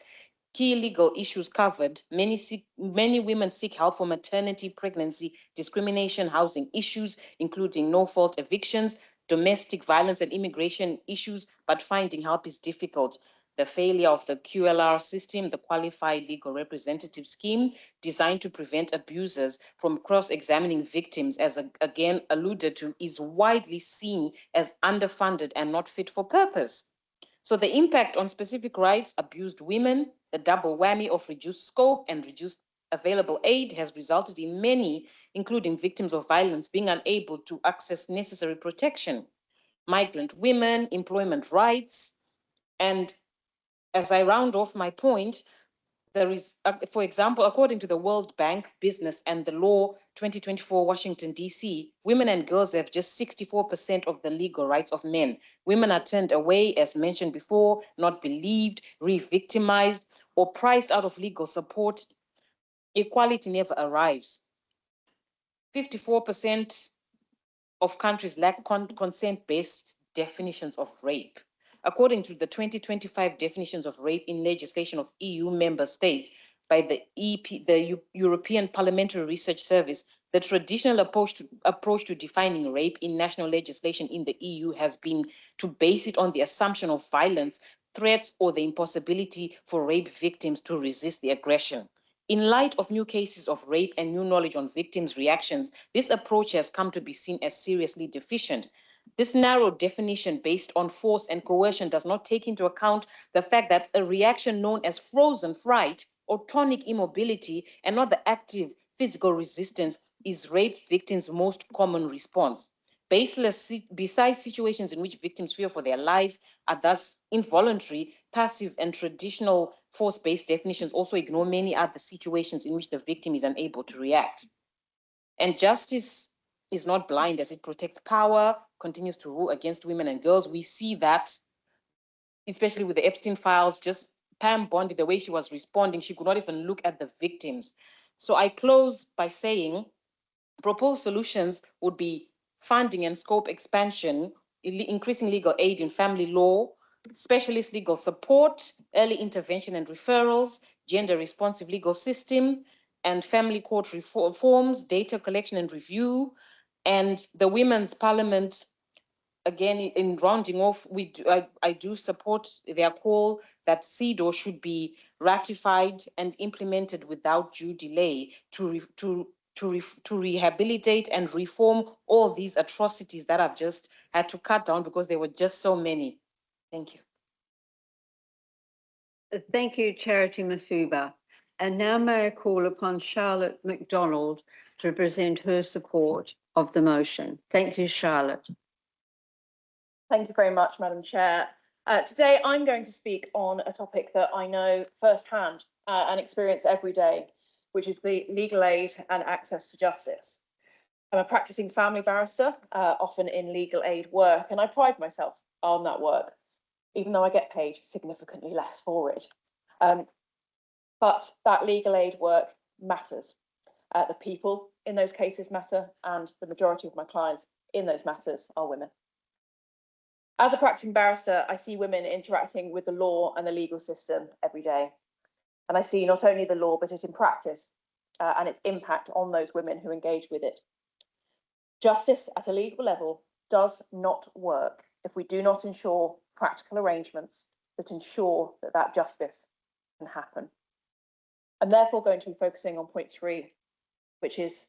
Speaker 5: Key legal issues covered. Many women seek help for maternity, pregnancy, discrimination, housing issues, including no-fault evictions, domestic violence and immigration issues, but finding help is difficult. The failure of the QLR system, the Qualified Legal Representative Scheme, designed to prevent abusers from cross-examining victims, as again alluded to, is widely seen as underfunded and not fit for purpose. So the impact on specific rights, abused women, the double whammy of reduced scope and reduced available aid has resulted in many, including victims of violence, being unable to access necessary protection. Migrant women, employment rights, and as I round off my point, there is, for example, according to the World Bank Business and the Law 2024 Washington, D.C., women and girls have just 64% of the legal rights of men. Women are turned away, as mentioned before, not believed, re-victimized, or priced out of legal support. Equality never arrives. 54% of countries lack consent-based definitions of rape. According to the 2025 definitions of rape in legislation of EU member states by the European Parliamentary Research Service, the traditional approach to defining rape in national legislation in the EU has been to base it on the assumption of violence, threats, or the impossibility for rape victims to resist the aggression. In light of new cases of rape and new knowledge on victims' reactions, this approach has come to be seen as seriously deficient. This narrow definition based on force and coercion does not take into account the fact that a reaction known as frozen fright or tonic immobility and not the active physical resistance is rape victims' most common response. Besides situations in which victims fear for their life are thus involuntary, passive, and traditional force-based definitions also ignore many other situations in which the victim is unable to react. And justice is not blind as it protects power, continues to rule against women and girls. We see that, especially with the Epstein files, just Pam Bondi, the way she was responding, she could not even look at the victims. So I close by saying proposed solutions would be funding and scope expansion, increasing legal aid in family law, specialist legal support, early intervention and referrals, gender responsive legal system, and family court reforms, data collection and review, and the Women's Parliament. Again, in rounding off, I do support their call that CEDAW should be ratified and implemented without due delay to rehabilitate and reform all these atrocities that I've just had to cut down because there were just so many. Thank you.
Speaker 1: Thank you, Charity Mafuba. And now may I call upon Charlotte McDonald to present her support of the motion. Thank you, Charlotte.
Speaker 3: Thank you very much, Madam Chair. Today, I'm going to speak on a topic that I know firsthand and experience every day, which is the legal aid and access to justice. I'm a practicing family barrister, often in legal aid work, and I pride myself on that work, even though I get paid significantly less for it. But that legal aid work matters. The people in those cases matter, and the majority of my clients in those matters are women. As a practicing barrister, I see women interacting with the law and the legal system every day. And I see not only the law, but it in practice and its impact on those women who engage with it. Justice at a legal level does not work if we do not ensure practical arrangements that ensure that that justice can happen. I'm therefore going to be focusing on point 3, which is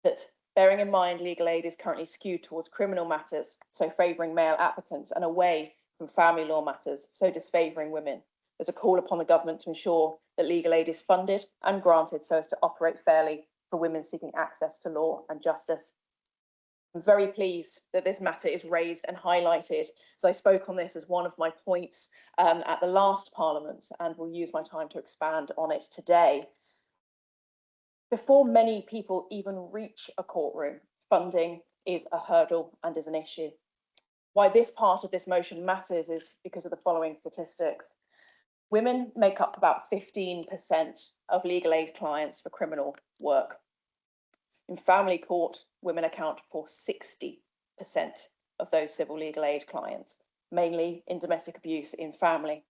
Speaker 3: that bearing in mind legal aid is currently skewed towards criminal matters, so favouring male applicants, and away from family law matters, so disfavouring women. There's a call upon the government to ensure that legal aid is funded and granted so as to operate fairly for women seeking access to law and justice. I'm very pleased that this matter is raised and highlighted, as I spoke on this as one of my points at the last Parliament, and will use my time to expand on it today. Before many people even reach a courtroom, funding is a hurdle and is an issue. Why this part of this motion matters is because of the following statistics. Women make up about 15% of legal aid clients for criminal work. In family court, women account for 60% of those civil legal aid clients, mainly in domestic abuse in family.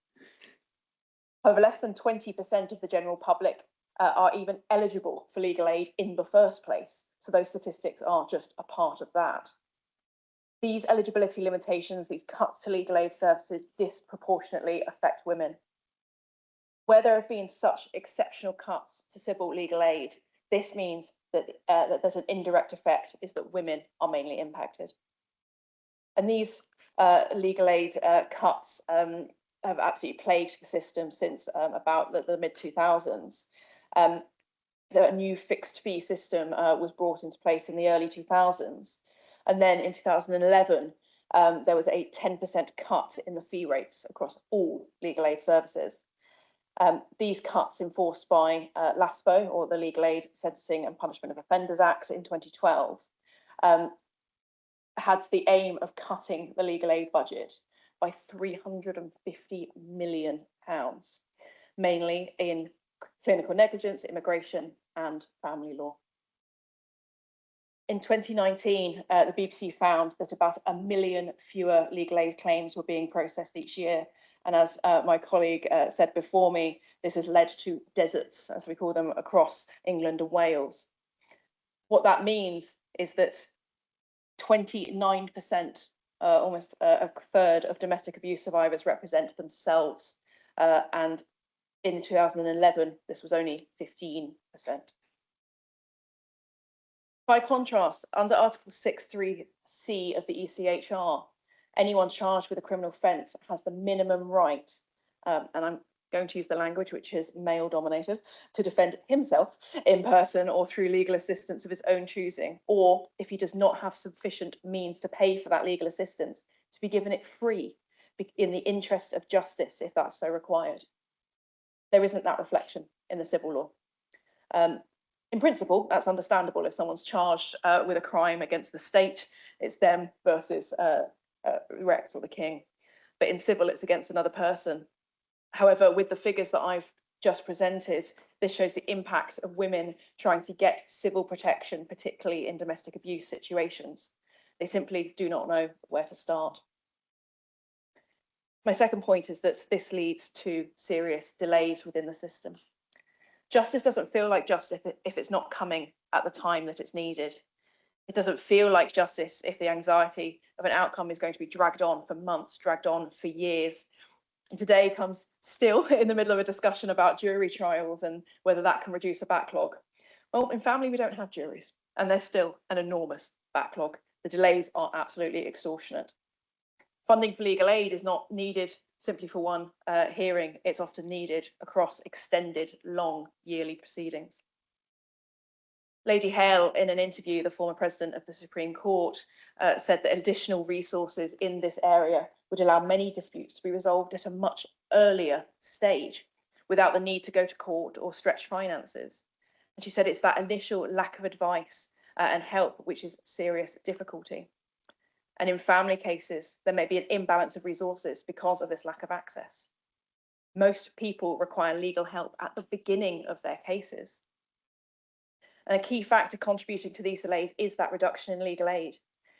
Speaker 3: However, less than 20% of the general public are even eligible for legal aid in the first place. So those statistics are just a part of that. These eligibility limitations, these cuts to legal aid services disproportionately affect women. Where there have been such exceptional cuts to civil legal aid, this means that there's an indirect effect is that women are mainly impacted. And these legal aid cuts have absolutely plagued the system since about the mid-2000s. The new fixed fee system was brought into place in the early 2000s. And then in 2011, there was a 10% cut in the fee rates across all legal aid services. These cuts enforced by LASPO, or the Legal Aid Sentencing and Punishment of Offenders Act in 2012, had the aim of cutting the legal aid budget by £350 million, mainly in clinical negligence, immigration and family law. In 2019, the BBC found that about 1 million fewer legal aid claims were being processed each year. And as my colleague said before me, this has led to deserts, as we call them, across England and Wales. What that means is that 29%, almost a third of domestic abuse survivors represent themselves. And in 2011, this was only 15%. By contrast, under Article 6.3c of the ECHR, anyone charged with a criminal offence has the minimum right, and I'm going to use the language which is male dominated, to defend himself in person or through legal assistance of his own choosing, or if he does not have sufficient means to pay for that legal assistance, to be given it free in the interest of justice if that's so required. There isn't that reflection in the civil law. In principle, that's understandable. If someone's charged with a crime against the state, it's them versus Rex or the king. But in civil, it's against another person. However, with the figures that I've just presented, this shows the impact of women trying to get civil protection, particularly in domestic abuse situations. They simply do not know where to start. My second point is that this leads to serious delays within the system. Justice doesn't feel like justice if it's not coming at the time that it's needed. It doesn't feel like justice if the anxiety of an outcome is going to be dragged on for months, dragged on for years. And today comes still in the middle of a discussion about jury trials and whether that can reduce a backlog. Well, in family, we don't have juries, and there's still an enormous backlog. The delays are absolutely extortionate. Funding for legal aid is not needed simply for one hearing. It's often needed across extended, long yearly proceedings. Lady Hale, in an interview, the former president of the Supreme Court, said that additional resources in this area would allow many disputes to be resolved at a much earlier stage without the need to go to court or stretch finances. And she said it's that initial lack of advice and help which is serious difficulty. And in family cases, there may be an imbalance of resources because of this lack of access. Most people require legal help at the beginning of their cases. And a key factor contributing to these delays is that reduction in legal aid.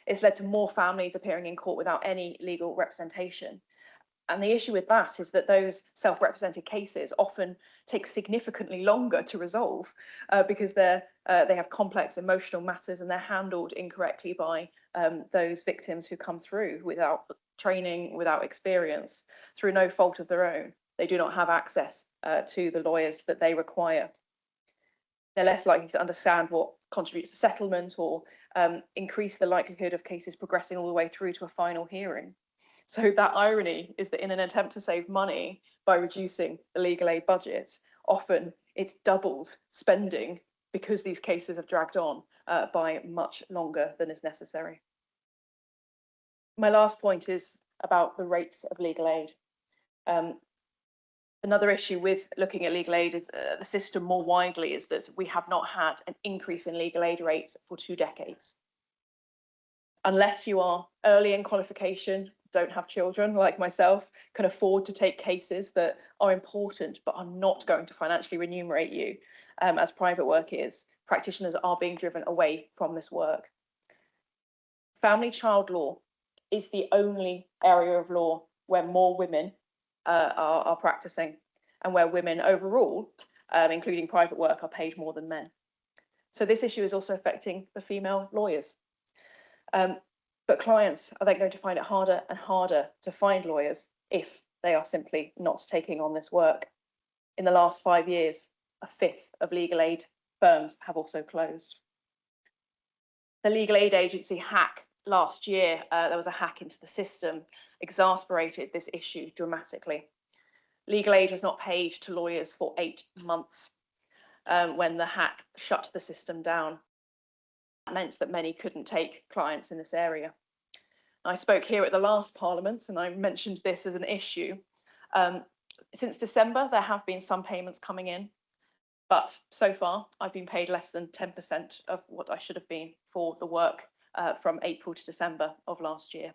Speaker 3: It's led to more families appearing in court without any legal representation. And the issue with that is that those self-represented cases often take significantly longer to resolve because they have complex emotional matters and they're handled incorrectly by those victims who come through without training, without experience, through no fault of their own, they do not have access to the lawyers that they require. They're less likely to understand what contributes to settlement or increase the likelihood of cases progressing all the way through to a final hearing. So that irony is that in an attempt to save money by reducing the legal aid budget, often it's doubled spending because these cases have dragged on by much longer than is necessary. My last point is about the rates of legal aid. Another issue with looking at legal aid is the system more widely is that we have not had an increase in legal aid rates for 2 decades. Unless you are early in qualification, don't have children like myself, can afford to take cases that are important but are not going to financially remunerate you as private work is, practitioners are being driven away from this work. Family child law is the only area of law where more women are practicing and where women overall, including private work, are paid more than men. So this issue is also affecting the female lawyers. But clients are then going to find it harder and harder to find lawyers if they are simply not taking on this work. In the last 5 years, 1/5 of legal aid firms have also closed. The legal aid agency hack last year, there was a hack into the system, exasperated this issue dramatically. Legal aid was not paid to lawyers for 8 months when the hack shut the system down. That meant that many couldn't take clients in this area. I spoke here at the last Parliament and I mentioned this as an issue. Since December, there have been some payments coming in, but so far I've been paid less than 10% of what I should have been for the work from April to December of last year.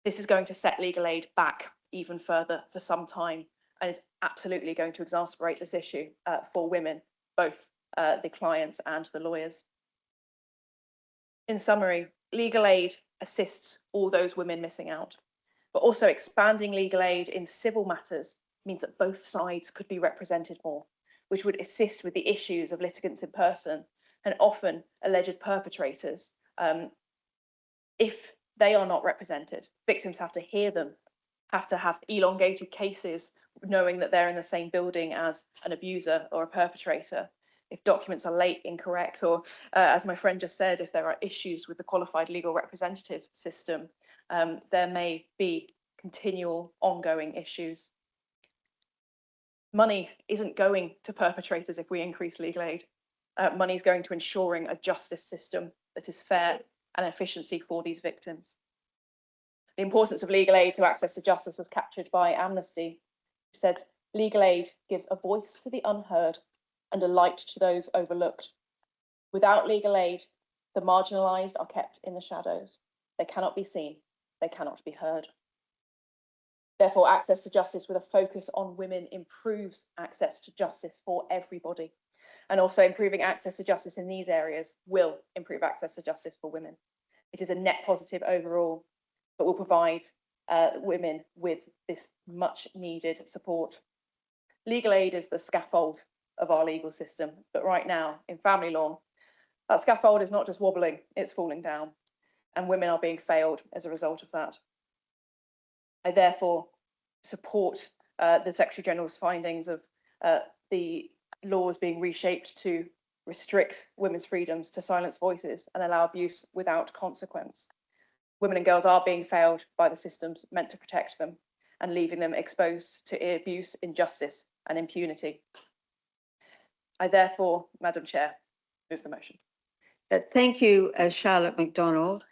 Speaker 3: This is going to set legal aid back even further for some time and is absolutely going to exasperate this issue for women, both the clients and the lawyers. In summary, legal aid assists all those women missing out, but also expanding legal aid in civil matters means that both sides could be represented more, which would assist with the issues of litigants in person and often alleged perpetrators. If they are not represented, victims have to hear them, have to have elongated cases, knowing that they're in the same building as an abuser or a perpetrator. If documents are late, incorrect, or as my friend just said, if there are issues with the qualified legal representative system, there may be continual ongoing issues. Money isn't going to perpetrators if we increase legal aid. Money is going to ensuring a justice system that is fair and efficiency for these victims. The importance of legal aid to access to justice was captured by Amnesty, who said, legal aid gives a voice to the unheard and a light to those overlooked. Without legal aid, the marginalised are kept in the shadows. They cannot be seen, they cannot be heard. Therefore, access to justice with a focus on women improves access to justice for everybody. And also improving access to justice in these areas will improve access to justice for women. It is a net positive overall, but will provide women with this much needed support. Legal aid is the scaffold of our legal system, but right now in family law, that scaffold is not just wobbling, it's falling down, and women are being failed as a result of that. I therefore support the Secretary General's findings of the laws being reshaped to restrict women's freedoms, to silence voices and allow abuse without consequence. Women and girls are being failed by the systems meant to protect them and leaving them exposed to abuse, injustice and impunity. I therefore, Madam Chair, move the motion.
Speaker 1: Thank you, Charlotte McDonald.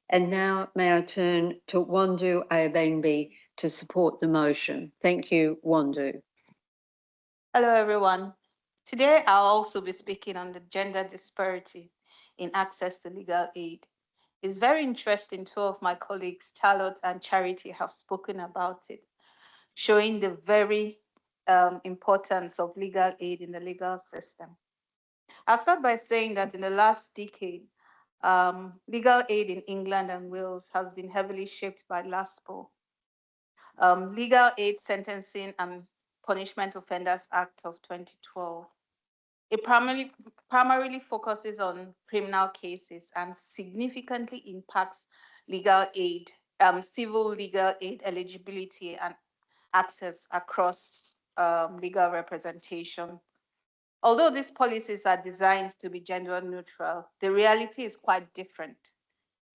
Speaker 1: And now may I turn to Wandoo Aibangbee to support the motion. Thank you, Wandoo.
Speaker 6: Hello, everyone. Today, I'll also be speaking on the gender disparity in access to legal aid. It's very interesting. 2 of my colleagues, Charlotte and Charity, have spoken about it, showing the very importance of legal aid in the legal system. I'll start by saying that in the last decade, legal aid in England and Wales has been heavily shaped by LASPO. Legal Aid Sentencing and Punishment Offenders Act of 2012. It primarily focuses on criminal cases and significantly impacts legal aid civil legal aid eligibility and access across legal representation. Although these policies are designed to be gender neutral, the reality is quite different.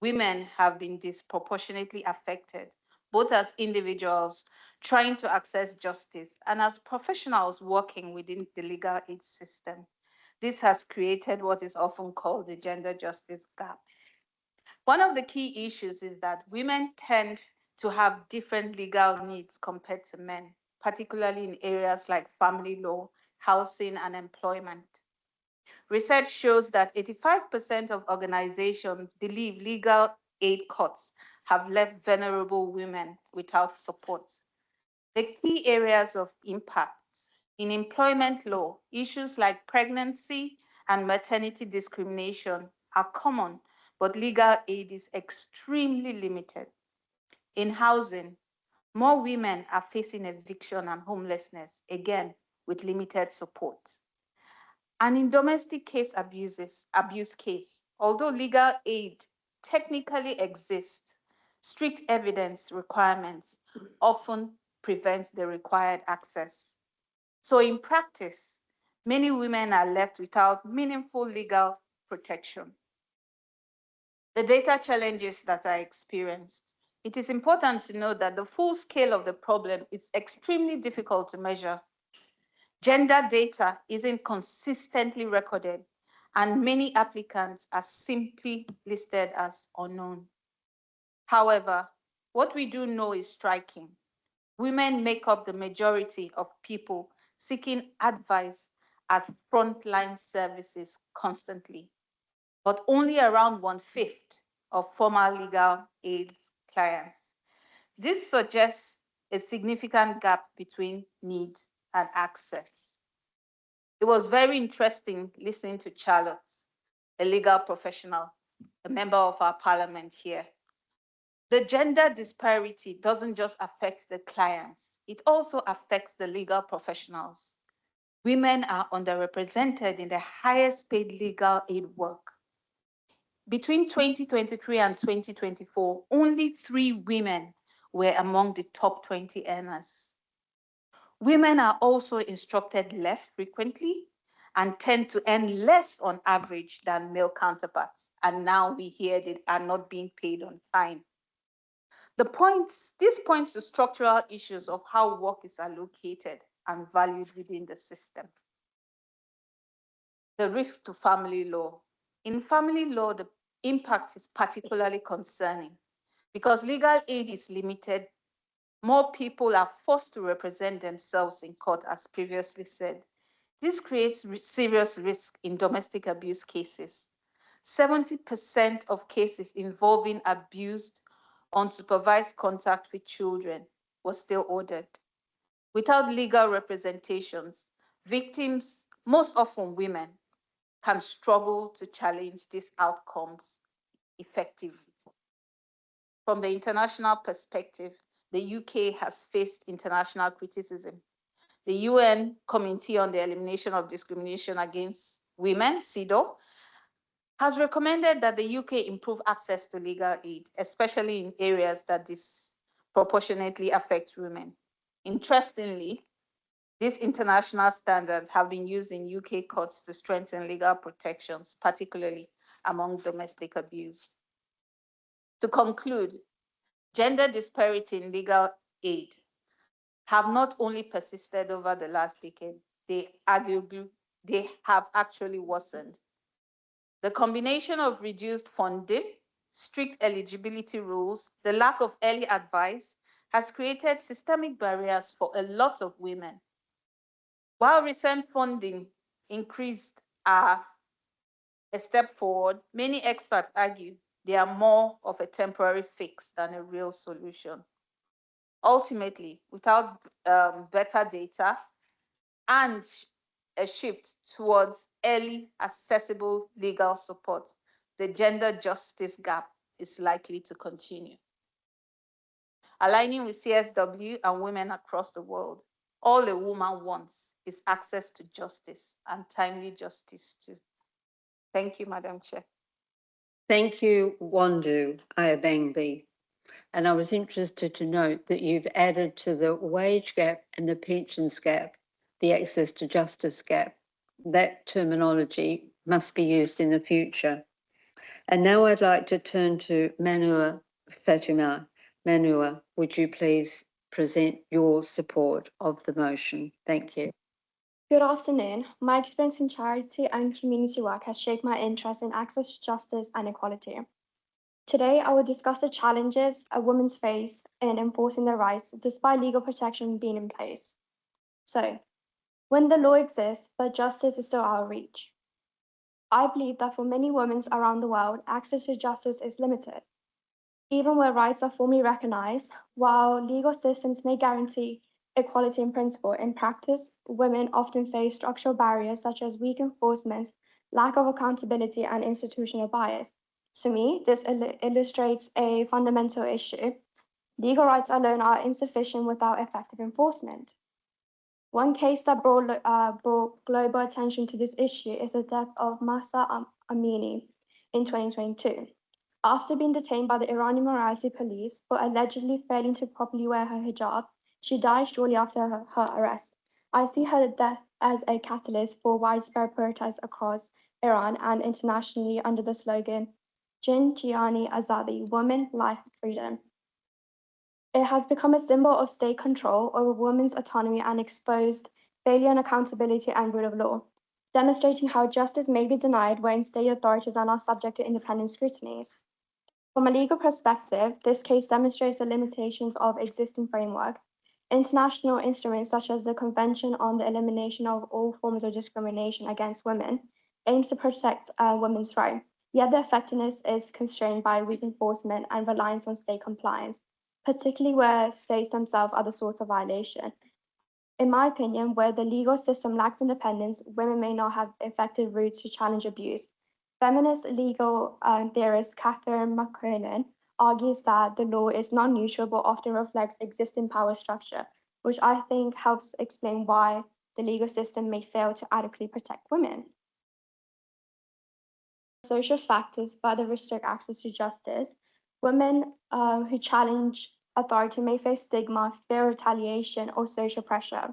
Speaker 6: Women have been disproportionately affected, both as individuals trying to access justice and as professionals working within the legal aid system. This has created what is often called the gender justice gap. One of the key issues is that women tend to have different legal needs compared to men, particularly in areas like family law, housing, and employment. Research shows that 85% of organizations believe legal aid courts have left vulnerable women without support. The key areas of impact in employment law, issues like pregnancy and maternity discrimination are common, but legal aid is extremely limited. In housing, more women are facing eviction and homelessness, again, with limited support. And in domestic abuse case, although legal aid technically exists, strict evidence requirements often prevent the required access. So in practice, many women are left without meaningful legal protection. The data challenges that are experienced. It is important to note that the full scale of the problem is extremely difficult to measure. Gender data isn't consistently recorded, and many applicants are simply listed as unknown. However, what we do know is striking. Women make up the majority of people seeking advice at frontline services constantly, but only around 1/5 of formal legal aid clients. This suggests a significant gap between needs and access. It was very interesting listening to Charlotte, a legal professional, a member of our parliament here. The gender disparity doesn't just affect the clients, it also affects the legal professionals. Women are underrepresented in the highest paid legal aid work. Between 2023 and 2024, only 3 women were among the top 20 earners. Women are also instructed less frequently and tend to earn less on average than male counterparts. And now we hear they are not being paid on time. This points to structural issues of how work is allocated and valued within the system. The risk to family law. In family law, the impact is particularly concerning because legal aid is limited. More people are forced to represent themselves in court, as previously said. This creates serious risk in domestic abuse cases. 70% of cases involving abused, unsupervised contact with children was still ordered. Without legal representations, victims, most often women, can struggle to challenge these outcomes effectively. From the international perspective, the UK has faced international criticism. The UN Committee on the Elimination of Discrimination Against Women, CEDAW, has recommended that the UK improve access to legal aid, especially in areas that disproportionately affect women. Interestingly, these international standards have been used in UK courts to strengthen legal protections, particularly among domestic abuse. To conclude, gender disparity in legal aid have not only persisted over the last decade, they have actually worsened. The combination of reduced funding, strict eligibility rules, the lack of early advice has created systemic barriers for a lot of women. While recent funding increased are a step forward, many experts argue they are more of a temporary fix than a real solution. Ultimately, without better data and a shift towards early, accessible legal support, the gender justice gap is likely to continue. Aligning with CSW and women across the world, all a woman wants is access to justice and timely justice too. Thank you, Madam Chair.
Speaker 1: Thank you, Wandoo Aibangbee. And I was interested to note that you've added to the wage gap and the pensions gap, the access to justice gap. That terminology must be used in the future. And now I'd like to turn to Mah Noor Fatima. Mah Noor, would you please present your support of the motion? Thank you.
Speaker 7: Good afternoon. My experience in charity and community work has shaped my interest in access to justice and equality. Today, I will discuss the challenges a woman face in enforcing their rights despite legal protection being in place. So, when the law exists, but justice is still out of reach. I believe that for many women around the world, access to justice is limited. Even where rights are formally recognized, while legal systems may guarantee equality in principle, in practice, women often face structural barriers such as weak enforcement, lack of accountability, and institutional bias. To me, this illustrates a fundamental issue. Legal rights alone are insufficient without effective enforcement. One case that brought global attention to this issue is the death of Mahsa Amini in 2022. After being detained by the Iranian morality police for allegedly failing to properly wear her hijab, she died shortly after her arrest. I see her death as a catalyst for widespread protests across Iran and internationally under the slogan, Jin Jiani Azadi, Women, Life, Freedom. It has become a symbol of state control over women's autonomy and exposed failure in accountability and rule of law, demonstrating how justice may be denied when state authorities are not subject to independent scrutinies. From a legal perspective, this case demonstrates the limitations of existing framework. International instruments such as the Convention on the Elimination of All Forms of Discrimination Against Women aims to protect women's rights, yet the effectiveness is constrained by weak enforcement and reliance on state compliance, particularly where states themselves are the source of violation. In my opinion, where the legal system lacks independence, women may not have effective routes to challenge abuse. Feminist legal theorist Catherine McKernan argues that the law is non-neutral but often reflects existing power structure, which I think helps explain why the legal system may fail to adequately protect women. Social factors further restrict access to justice. Women who challenge authority may face stigma, fear of retaliation, or social pressure,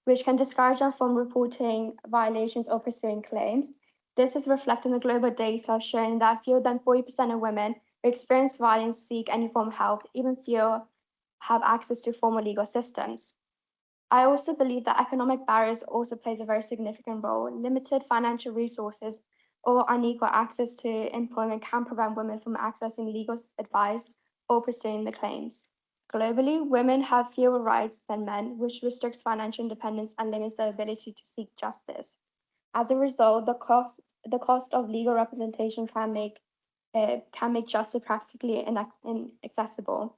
Speaker 7: which can discourage them from reporting violations or pursuing claims. This is reflected in the global data showing that fewer than 40% of women who experience violence seek any form of help, even fewer have access to formal legal systems. I also believe that economic barriers also plays a very significant role. Limited financial resources or unequal access to employment can prevent women from accessing legal advice or pursuing the claims. Globally, women have fewer rights than men, which restricts financial independence and limits their ability to seek justice. As a result, the cost of legal representation can make justice practically inaccessible.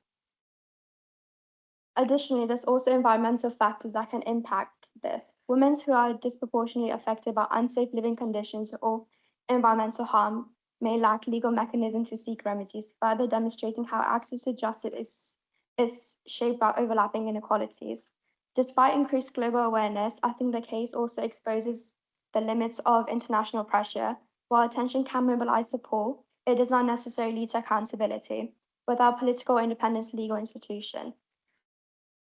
Speaker 7: Additionally, there's also environmental factors that can impact this. Women who are disproportionately affected by unsafe living conditions or environmental harm may lack legal mechanisms to seek remedies, further demonstrating how access to justice is shaped by overlapping inequalities. Despite increased global awareness, I think the case also exposes the limits of international pressure. While attention can mobilize support, it does not necessarily lead to accountability without political independence legal institution.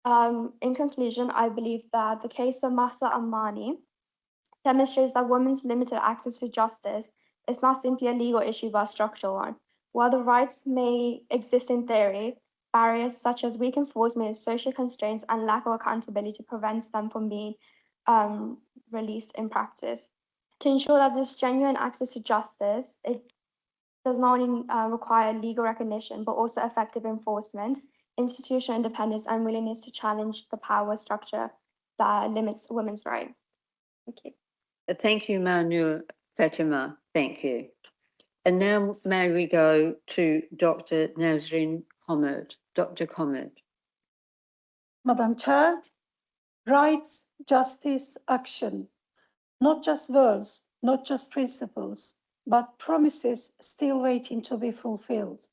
Speaker 7: In conclusion, I believe that the case of Mahsa Amini demonstrates that women's limited access to justice is not simply a legal issue but a structural one. While the rights may exist in theory, barriers such as weak enforcement, social constraints, and lack of accountability prevents them from being released in practice. To ensure that there's genuine access to justice, it does not only require legal recognition, but also effective enforcement, institutional independence, and willingness to challenge the power structure that limits women's rights. Thank you.
Speaker 1: Thank you, Mah Noor Fatima. Thank you. And now may we go to Dr. Nesrin Comert. Dr. Comert.
Speaker 8: Madam Chair, rights, justice, action. Not just words, not just principles, but promises still waiting to be fulfilled.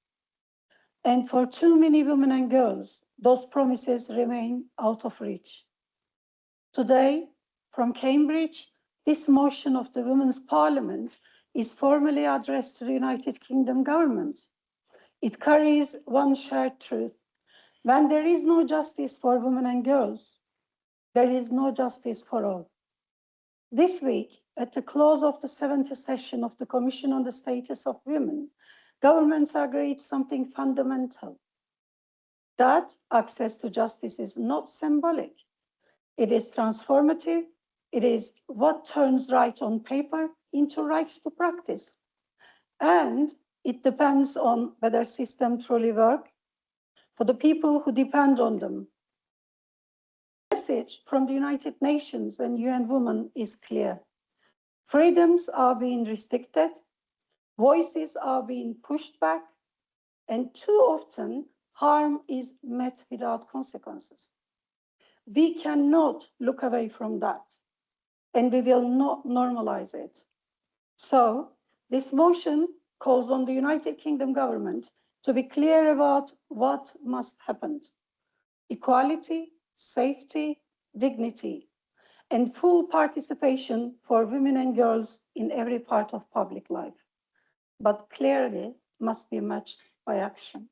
Speaker 8: And for too many women and girls, those promises remain out of reach. Today, from Cambridge, this motion of the Women's Parliament is formally addressed to the United Kingdom government. It carries one shared truth. When there is no justice for women and girls, there is no justice for all. This week, at the close of the 70th session of the Commission on the Status of Women, governments agreed something fundamental, that access to justice is not symbolic. It is transformative. It is what turns right on paper into rights to practice. And it depends on whether systems truly work for the people who depend on them. The message from the United Nations and UN Women is clear. Freedoms are being restricted, voices are being pushed back, and too often harm is met without consequences. We cannot look away from that, and we will not normalize it. So this motion calls on the United Kingdom government to be clear about what must happen. Equality, safety, dignity, and full participation for women and girls in every part of public life, but clearly must be matched by action.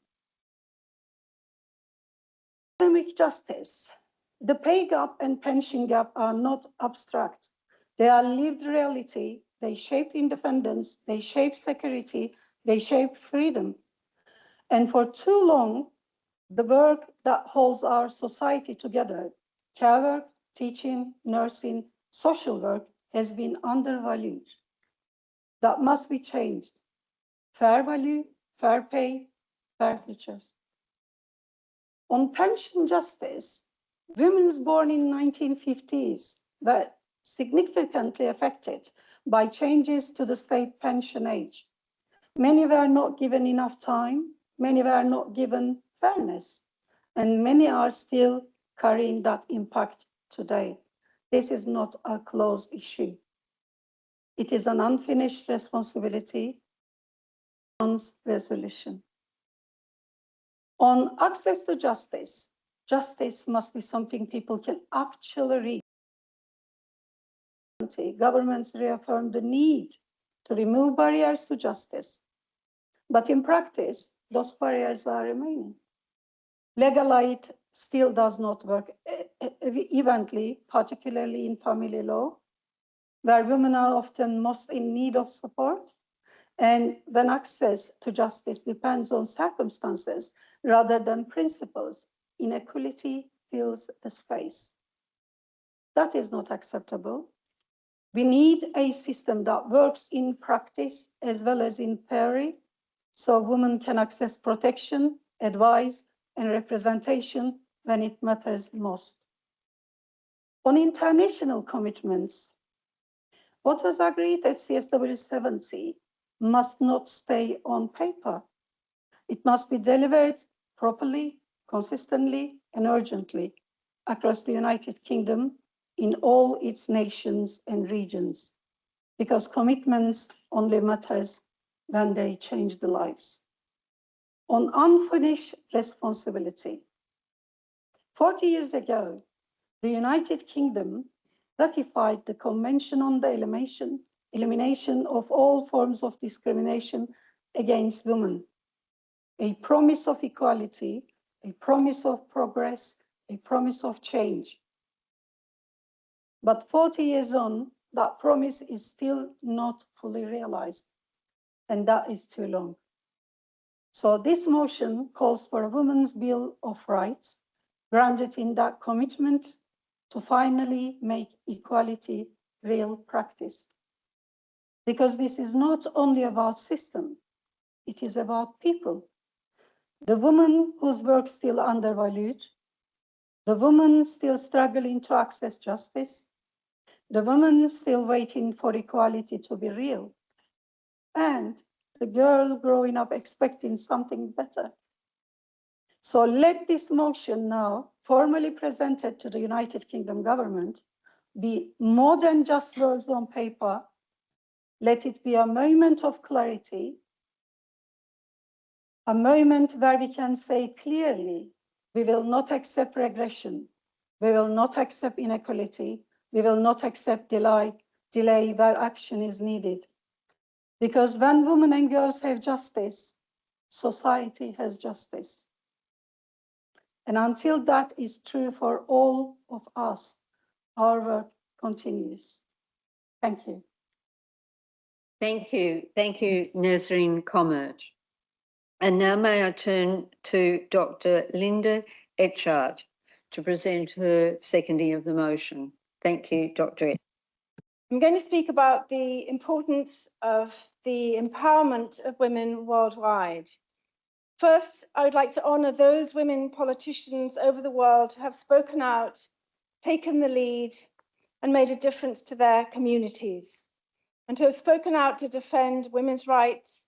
Speaker 8: Economic justice. The pay gap and pension gap are not abstract. They are lived reality. They shape independence, they shape security, they shape freedom. And for too long, the work that holds our society together, care work, teaching, nursing, social work, has been undervalued. That must be changed. Fair value, fair pay, fair futures. On pension justice, women born in 1950s were significantly affected by changes to the state pension age. Many were not given enough time, many were not given fairness, and many are still carrying that impact today. This is not a closed issue. It is an unfinished responsibility on resolution. On access to justice, justice must be something people can actually reach. Governments reaffirm the need to remove barriers to justice. But in practice, those barriers are remaining. Legal aid still does not work evenly, particularly in family law, where women are often most in need of support, and when access to justice depends on circumstances rather than principles, inequality fills the space. That is not acceptable. We need a system that works in practice as well as in theory, so women can access protection, advice, and representation when it matters most. On international commitments, what was agreed at CSW 70 must not stay on paper. It must be delivered properly, consistently, and urgently across the United Kingdom in all its nations and regions, because commitments only matters when they change the lives. On unfinished responsibility. 40 years ago, the United Kingdom ratified the Convention on the Elimination of all forms of discrimination against women, a promise of equality, a promise of progress, a promise of change. But 40 years on, that promise is still not fully realized, and that is too long. So this motion calls for a Women's Bill of Rights, grounded in that commitment to finally make equality real practice. Because this is not only about system, it is about people. The woman whose work still undervalued, the woman still struggling to access justice, the woman still waiting for equality to be real, and the girl growing up expecting something better. So let this motion now, formally presented to the United Kingdom government, be more than just words on paper. Let it be a moment of clarity, a moment where we can say clearly, we will not accept regression, we will not accept inequality, we will not accept delay where action is needed. Because when women and girls have justice, society has justice. And until that is true for all of us, our work continues. Thank you.
Speaker 1: Thank you. Thank you, Nesrin Comert. And now may I turn to Dr. Linda Etchart to present her seconding of the motion. Thank you, Dr. Etchart.
Speaker 9: I'm going to speak about the importance of the empowerment of women worldwide. First, I would like to honor those women politicians over the world who have spoken out, taken the lead, and made a difference to their communities, and who have spoken out to defend women's rights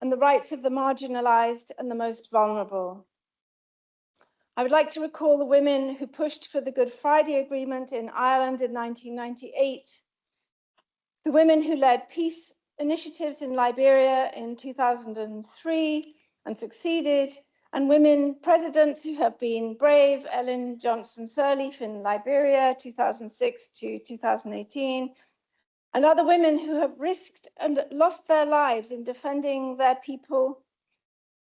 Speaker 9: and the rights of the marginalized and the most vulnerable. I would like to recall the women who pushed for the Good Friday Agreement in Ireland in 1998, the women who led peace initiatives in Liberia in 2003 and succeeded, and women presidents who have been brave, Ellen Johnson Sirleaf in Liberia, 2006 to 2018, and other women who have risked and lost their lives in defending their people,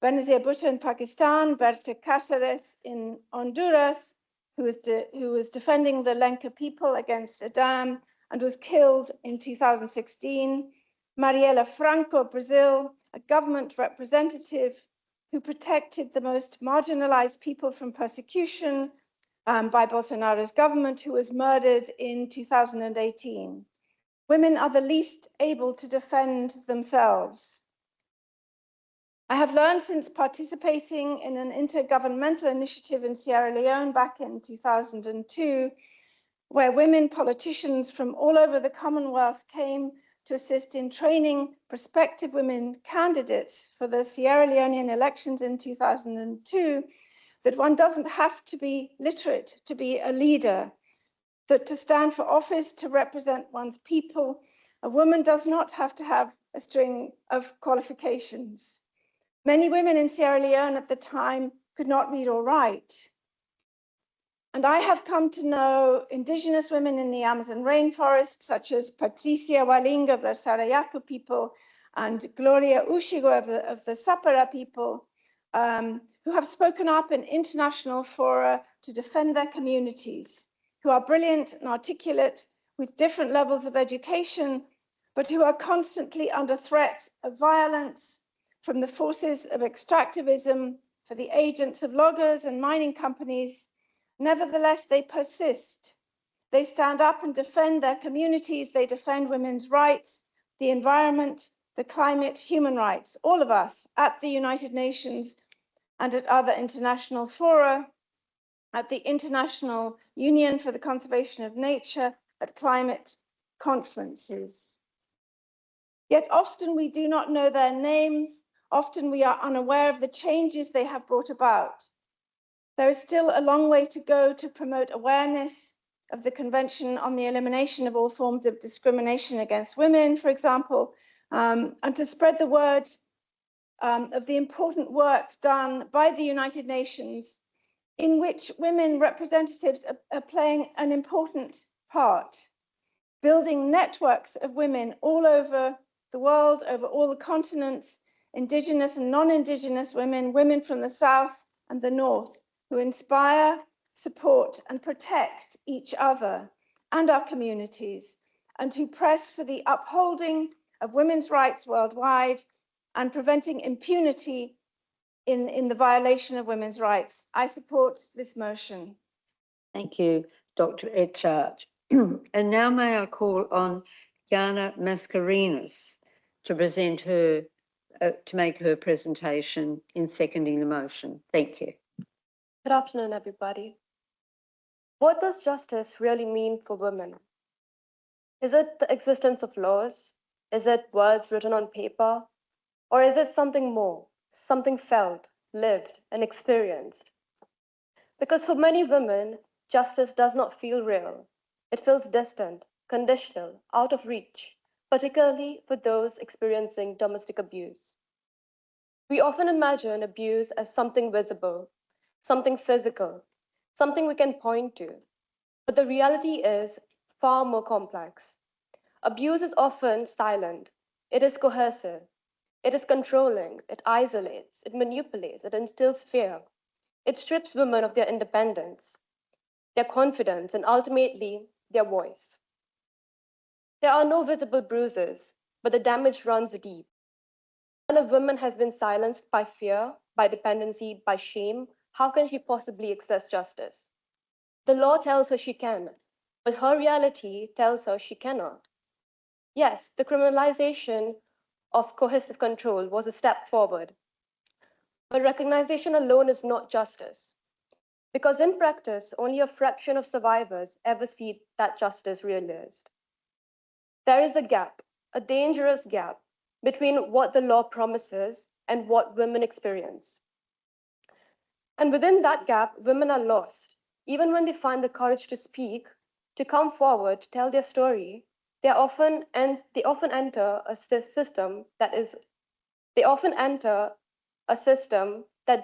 Speaker 9: Benazir Bhutto in Pakistan, Berta Cáceres in Honduras, who was defending the Lenca people against a dam and was killed in 2016, Marielle Franco, Brazil, a government representative who protected the most marginalized people from persecution by Bolsonaro's government, who was murdered in 2018. Women are the least able to defend themselves. I have learned since participating in an intergovernmental initiative in Sierra Leone back in 2002, where women politicians from all over the Commonwealth came to assist in training prospective women candidates for the Sierra Leonean elections in 2002, that one doesn't have to be literate to be a leader, that to stand for office, to represent one's people, a woman does not have to have a string of qualifications. Many women in Sierra Leone at the time could not read or write. And I have come to know indigenous women in the Amazon rainforest, such as Patricia Waling of the Sarayaku people and Gloria Ushigo of the Sapara people, who have spoken up in international fora to defend their communities, who are brilliant and articulate with different levels of education, but who are constantly under threat of violence from the forces of extractivism, for the agents of loggers and mining companies. Nevertheless, they persist. They stand up and defend their communities. They defend women's rights, the environment, the climate, human rights, all of us at the United Nations and at other international fora, at the International Union for the Conservation of Nature, at climate conferences. Yet often we do not know their names. Often we are unaware of the changes they have brought about. There is still a long way to go to promote awareness of the Convention on the Elimination of All Forms of Discrimination Against Women, for example, and to spread the word of the important work done by the United Nations, in which women representatives are playing an important part, building networks of women all over the world, over all the continents, indigenous and non-indigenous women, women from the South and the North, who inspire, support, and protect each other and our communities, and who press for the upholding of women's rights worldwide and preventing impunity in the violation of women's rights. I support this motion.
Speaker 1: Thank you, Dr. Etchart. And now may I call on Yana Mascarenhas to present her, to make her presentation in seconding the motion. Thank you.
Speaker 10: Good afternoon, everybody. What does justice really mean for women? Is it the existence of laws? Is it words written on paper? Or is it something more, something felt, lived, and experienced? Because for many women, justice does not feel real. It feels distant, conditional, out of reach, particularly for those experiencing domestic abuse. We often imagine abuse as something visible, something physical, something we can point to. But the reality is far more complex. Abuse is often silent. It is coercive. It is controlling, it isolates, it manipulates, it instills fear. It strips women of their independence, their confidence, and ultimately their voice. There are no visible bruises, but the damage runs deep. When a woman has been silenced by fear, by dependency, by shame, how can she possibly access justice? The law tells her she can, but her reality tells her she cannot. Yes, the criminalization of coercive control was a step forward, but recognition alone is not justice. Because in practice, only a fraction of survivors ever see that justice realized. There is a gap, a dangerous gap, between what the law promises and what women experience. And within that gap, women are lost. Even when they find the courage to speak, to come forward, to tell their story, they often enter a system that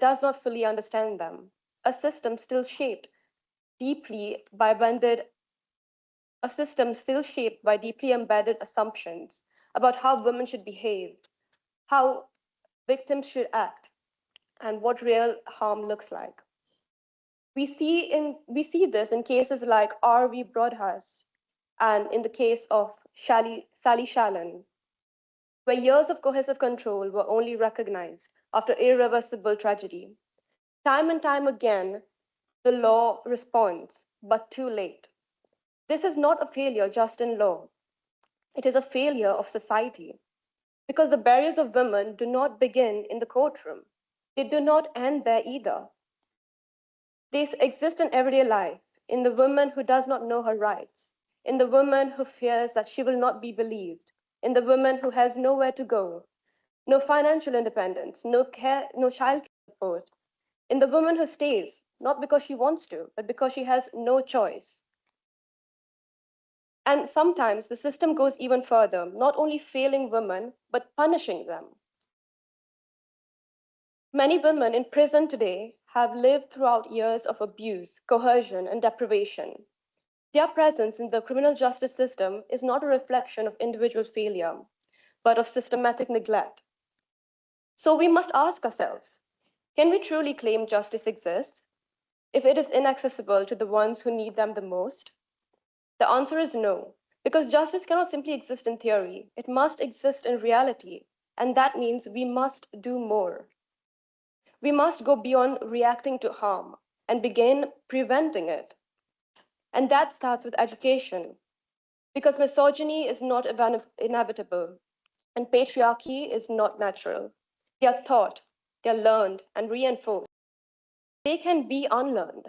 Speaker 10: does not fully understand them. A system still shaped by deeply embedded assumptions about how women should behave, how victims should act, and what real harm looks like. We see this in cases like R.V. Broadhurst and in the case of Sally Shalin, where years of cohesive control were only recognized after irreversible tragedy. Time and time again, the law responds, but too late. This is not a failure just in law. It is a failure of society, because the barriers of women do not begin in the courtroom. They do not end there either. They exist in everyday life, in the woman who does not know her rights, in the woman who fears that she will not be believed, in the woman who has nowhere to go, no financial independence, no child support, in the woman who stays, not because she wants to, but because she has no choice. And sometimes the system goes even further, not only failing women, but punishing them. Many women in prison today have lived throughout years of abuse, coercion, and deprivation. Their presence in the criminal justice system is not a reflection of individual failure, but of systematic neglect. So we must ask ourselves, can we truly claim justice exists if it is inaccessible to the ones who need them the most? The answer is no, because justice cannot simply exist in theory. It must exist in reality, and that means we must do more. We must go beyond reacting to harm and begin preventing it. And that starts with education, because misogyny is not inevitable, and patriarchy is not natural. They are taught, they are learned, and reinforced. They can be unlearned.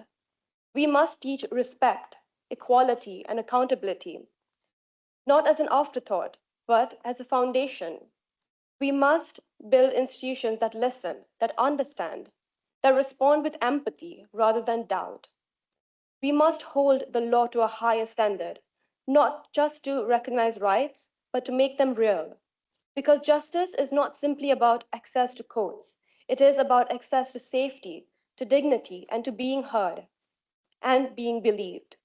Speaker 10: We must teach respect, equality, and accountability, not as an afterthought, but as a foundation. We must build institutions that listen, that understand, that respond with empathy rather than doubt. We must hold the law to a higher standard, not just to recognize rights, but to make them real. Because justice is not simply about access to courts, it is about access to safety, to dignity, and to being heard and being believed.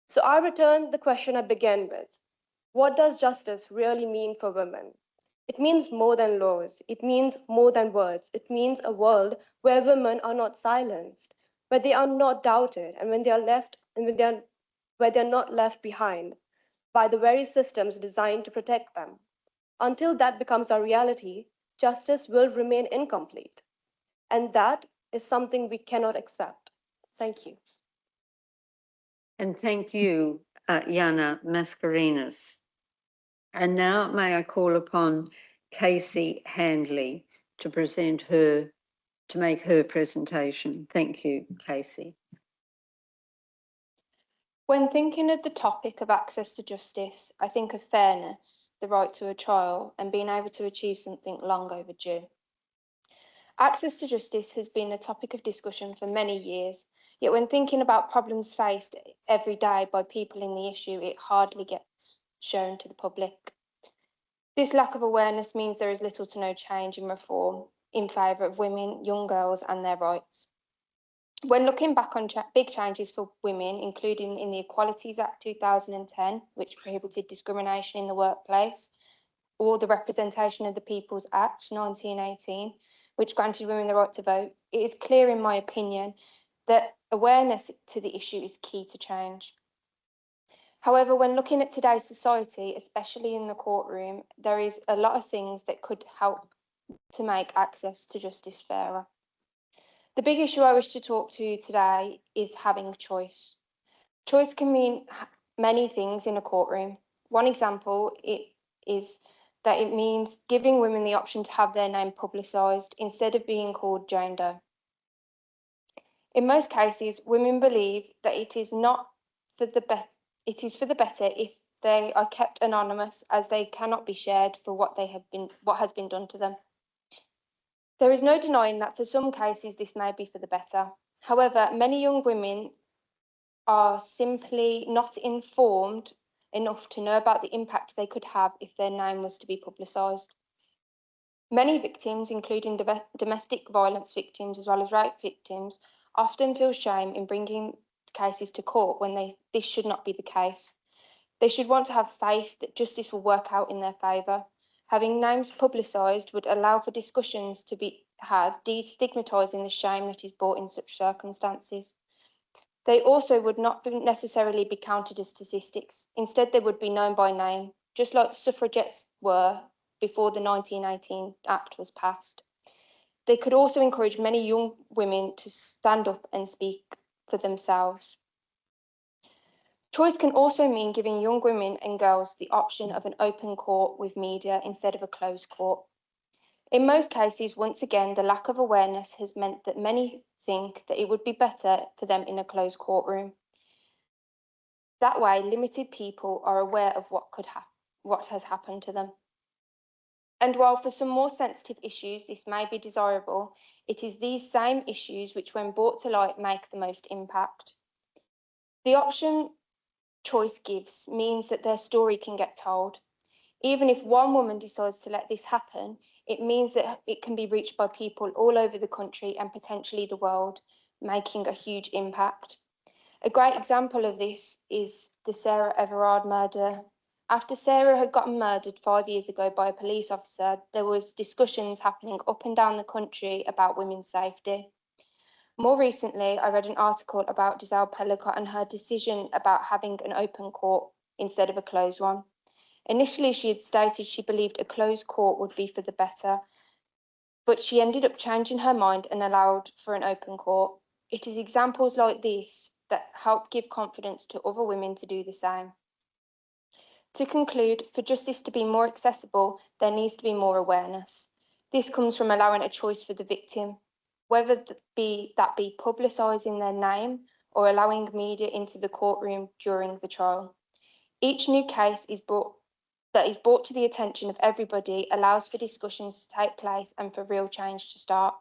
Speaker 10: So I return the question I began with. What does justice really mean for women? It means more than laws. It means more than words. It means a world where women are not silenced, where they are not doubted, and where they're not left behind by the very systems designed to protect them. Until that becomes our reality, justice will remain incomplete. And that is something we cannot accept. Thank you.
Speaker 1: And thank you, Yana Mascarenhas. And now may I call upon Casey Handley to make her presentation. Thank you, Casey.
Speaker 11: When thinking of the topic of access to justice, I think of fairness, the right to a trial, and being able to achieve something long overdue. Access to justice has been a topic of discussion for many years, yet when thinking about problems faced every day by people in the issue, it hardly gets shown to the public. This lack of awareness means there is little to no change in reform in favour of women, young girls and their rights. When looking back on big changes for women, including in the Equalities Act 2010, which prohibited discrimination in the workplace, or the Representation of the People's Act 1918, which granted women the right to vote, it is clear, in my opinion, that awareness to the issue is key to change. However, when looking at today's society, especially in the courtroom, there is a lot of things that could help to make access to justice fairer. The big issue I wish to talk to today is having choice. Choice can mean many things in a courtroom. One example is that it means giving women the option to have their name publicised instead of being called Jane Doe. In most cases, women believe that it is for the better if they are kept anonymous, as they cannot be shared for what has been done to them. There is no denying that for some cases this may be for the better. However, many young women are simply not informed enough to know about the impact they could have if their name was to be publicised. Many victims, including domestic violence victims as well as rape victims, often feel shame in bringing cases to court when this should not be the case. They should want to have faith that justice will work out in their favour. Having names publicised would allow for discussions to be had, destigmatising the shame that is brought in such circumstances. They also would not necessarily be counted as statistics. Instead, they would be known by name, just like suffragettes were before the 1918 Act was passed. They could also encourage many young women to stand up and speak for themselves. Choice can also mean giving young women and girls the option of an open court with media instead of a closed court. In most cases, once again, the lack of awareness has meant that many think that it would be better for them in a closed courtroom. That way, limited people are aware of what has happened to them. And while for some more sensitive issues this may be desirable, it is these same issues which, when brought to light, make the most impact. The option choice gives means that their story can get told. Even if one woman decides to let this happen, it means that it can be reached by people all over the country and potentially the world, making a huge impact. A great example of this is the Sarah Everard murder. After Sarah had gotten murdered 5 years ago by a police officer, there was discussions happening up and down the country about women's safety. More recently, I read an article about Giselle Pellicott and her decision about having an open court instead of a closed one. Initially, she had stated she believed a closed court would be for the better, but she ended up changing her mind and allowed for an open court. It is examples like this that help give confidence to other women to do the same. To conclude, for justice to be more accessible, there needs to be more awareness. This comes from allowing a choice for the victim, whether that be publicising their name or allowing media into the courtroom during the trial. Each new case that is brought to the attention of everybody allows for discussions to take place and for real change to start.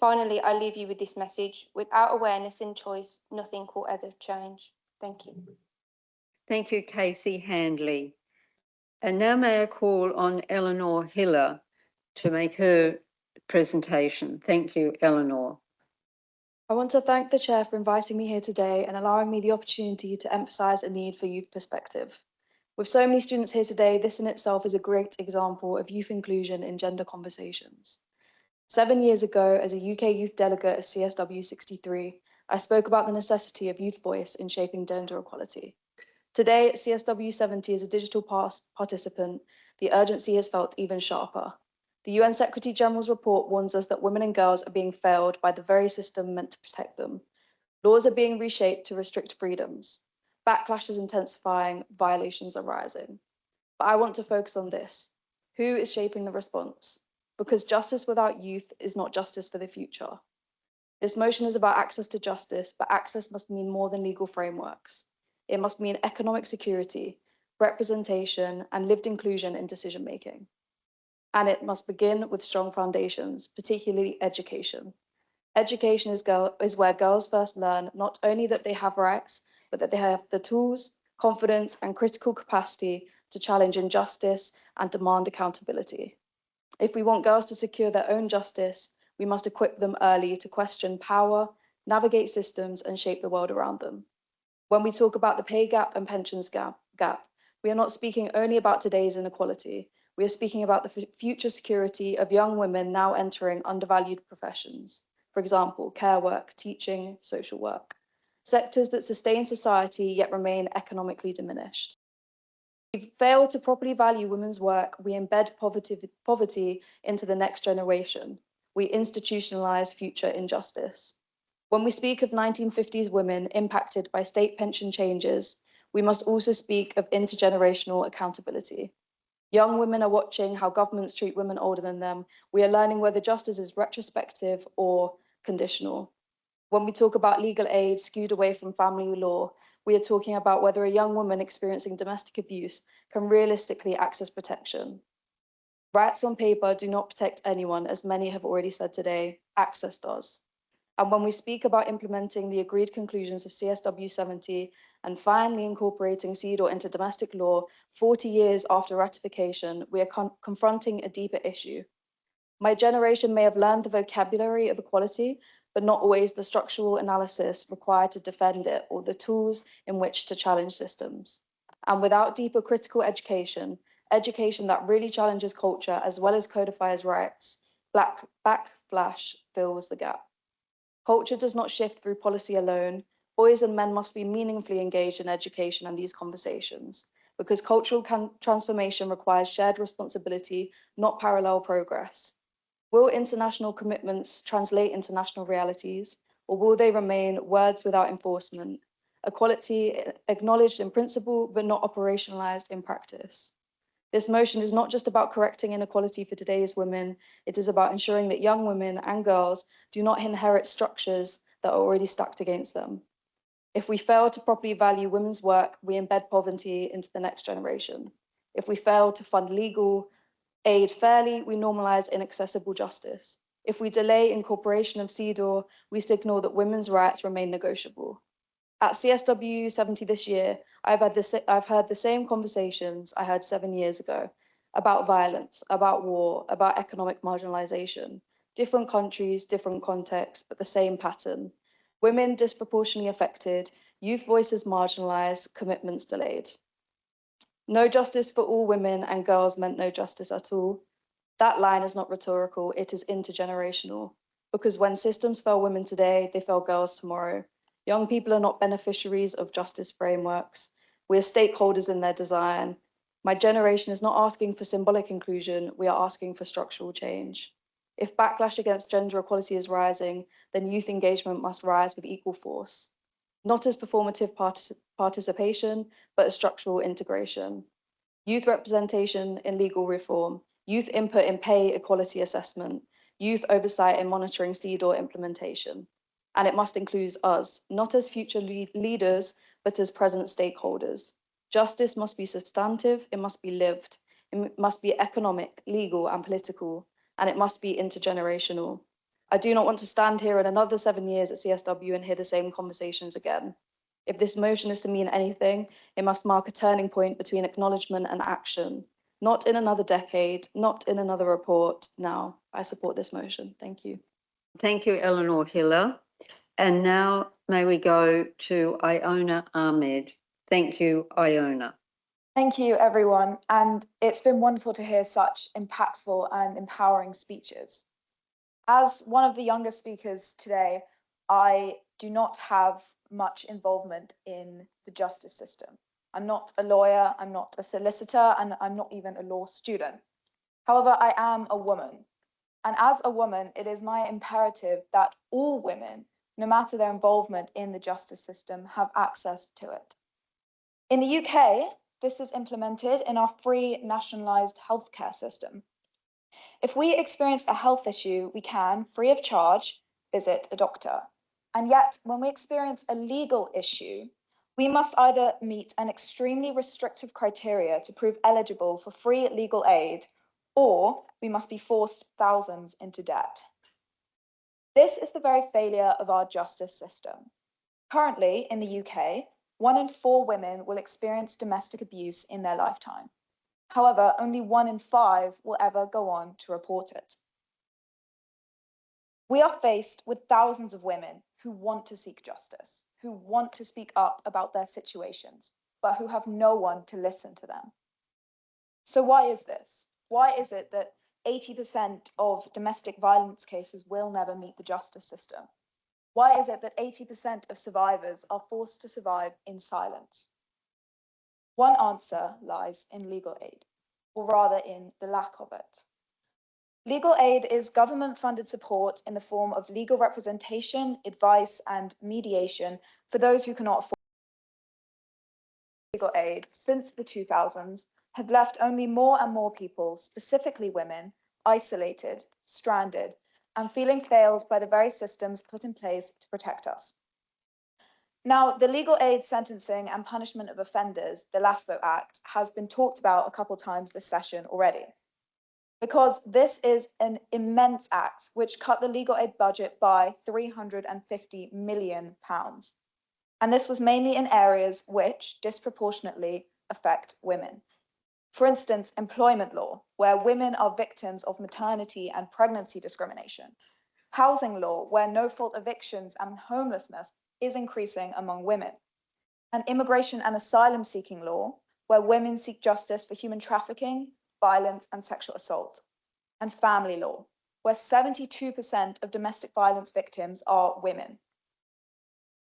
Speaker 11: Finally, I leave you with this message: without awareness and choice, nothing will ever change. Thank you.
Speaker 1: Thank you, Casey Handley. And now may I call on Eleanor Hiller to make her presentation. Thank you, Eleanor.
Speaker 12: I want to thank the Chair for inviting me here today and allowing me the opportunity to emphasise a need for youth perspective. With so many students here today, this in itself is a great example of youth inclusion in gender conversations. 7 years ago, as a UK youth delegate at CSW 63, I spoke about the necessity of youth voice in shaping gender equality. Today, at CSW 70 as a digital participant, the urgency is felt even sharper. The UN Secretary General's report warns us that women and girls are being failed by the very system meant to protect them. Laws are being reshaped to restrict freedoms. Backlash is intensifying, violations are rising. But I want to focus on this. Who is shaping the response? Because justice without youth is not justice for the future. This motion is about access to justice, but access must mean more than legal frameworks. It must mean economic security, representation, and lived inclusion in decision-making. And it must begin with strong foundations, particularly education. Education is where girls first learn not only that they have rights, but that they have the tools, confidence, and critical capacity to challenge injustice and demand accountability. If we want girls to secure their own justice, we must equip them early to question power, navigate systems, and shape the world around them. When we talk about the pay gap and pensions gap, we are not speaking only about today's inequality. We are speaking about the future security of young women now entering undervalued professions. For example, care work, teaching, social work. Sectors that sustain society yet remain economically diminished. If we fail to properly value women's work, we embed poverty into the next generation. We institutionalize future injustice. When we speak of 1950s women impacted by state pension changes, we must also speak of intergenerational accountability. Young women are watching how governments treat women older than them. We are learning whether justice is retrospective or conditional. When we talk about legal aid skewed away from family law, we are talking about whether a young woman experiencing domestic abuse can realistically access protection. Rights on paper do not protect anyone, as many have already said today. Access does. And when we speak about implementing the agreed conclusions of CSW 70 and finally incorporating CEDAW into domestic law 40 years after ratification, we are confronting a deeper issue. My generation may have learned the vocabulary of equality, but not always the structural analysis required to defend it or the tools in which to challenge systems. And without deeper critical education, education that really challenges culture as well as codifies rights, backlash fills the gap. Culture does not shift through policy alone. Boys and men must be meaningfully engaged in education and these conversations, because cultural transformation requires shared responsibility, not parallel progress. Will international commitments translate into national realities, or will they remain words without enforcement? Equality acknowledged in principle, but not operationalized in practice. This motion is not just about correcting inequality for today's women, it is about ensuring that young women and girls do not inherit structures that are already stacked against them. If we fail to properly value women's work, we embed poverty into the next generation. If we fail to fund legal aid fairly, we normalize inaccessible justice. If we delay incorporation of CEDAW, we signal that women's rights remain negotiable. At CSW 70 this year, I've heard the same conversations I heard 7 years ago about violence, about war, about economic marginalization. Different countries, different contexts, but the same pattern. Women disproportionately affected, youth voices marginalized, commitments delayed. No justice for all women and girls meant no justice at all. That line is not rhetorical, it is intergenerational. Because when systems fail women today, they fail girls tomorrow. Young people are not beneficiaries of justice frameworks. We are stakeholders in their design. My generation is not asking for symbolic inclusion, we are asking for structural change. If backlash against gender equality is rising, then youth engagement must rise with equal force. Not as performative participation, but as structural integration. Youth representation in legal reform, youth input in pay equality assessment, youth oversight in monitoring CEDAW implementation. And it must include us, not as future leaders, but as present stakeholders. Justice must be substantive, it must be lived, it must be economic, legal, and political, and it must be intergenerational. I do not want to stand here in another 7 years at CSW and hear the same conversations again. If this motion is to mean anything, it must mark a turning point between acknowledgement and action. Not in another decade, not in another report. Now, I support this motion. Thank you.
Speaker 1: Thank you, Eleanor Hiller. And now may we go to Iona Ahmed. Thank you, Iona.
Speaker 12: Thank you, everyone. And it's been wonderful to hear such impactful and empowering speeches. As one of the younger speakers today, I do not have much involvement in the justice system. I'm not a lawyer, I'm not a solicitor, and I'm not even a law student. However, I am a woman. And as a woman, it is my imperative that all women, no matter their involvement in the justice system, have access to it. In the UK, this is implemented in our free nationalised healthcare system. If we experience a health issue, we can, free of charge, visit a doctor. And yet, when we experience a legal issue, we must either meet an extremely restrictive criteria to prove eligible for free legal aid, or we must be forced thousands into debt. This is the very failure of our justice system. Currently, in the UK, 1 in 4 women will experience domestic abuse in their lifetime. However, only 1 in 5 will ever go on to report it. We are faced with thousands of women who want to seek justice, who want to speak up about their situations, but who have no one to listen to them. So why is this? Why is it that 80% of domestic violence cases will never meet the justice system? Why is it that 80% of survivors are forced to survive in silence? One answer lies in legal aid, or rather in the lack of it. Legal aid is government-funded support in the form of legal representation, advice, and mediation for those who cannot afford legal aid since the 2000s have left only more and more people, specifically women, isolated, stranded, and feeling failed by the very systems put in place to protect us. Now, the Legal Aid Sentencing and Punishment of Offenders, the LASPO Act, has been talked about a couple times this session already, because this is an immense act which cut the legal aid budget by £350 million. And this was mainly in areas which disproportionately affect women. For instance, employment law, where women are victims of maternity and pregnancy discrimination. Housing law, where no-fault evictions and homelessness is increasing among women. And immigration and asylum-seeking law, where women seek justice for human trafficking, violence, and sexual assault. And family law, where 72% of domestic violence victims are women.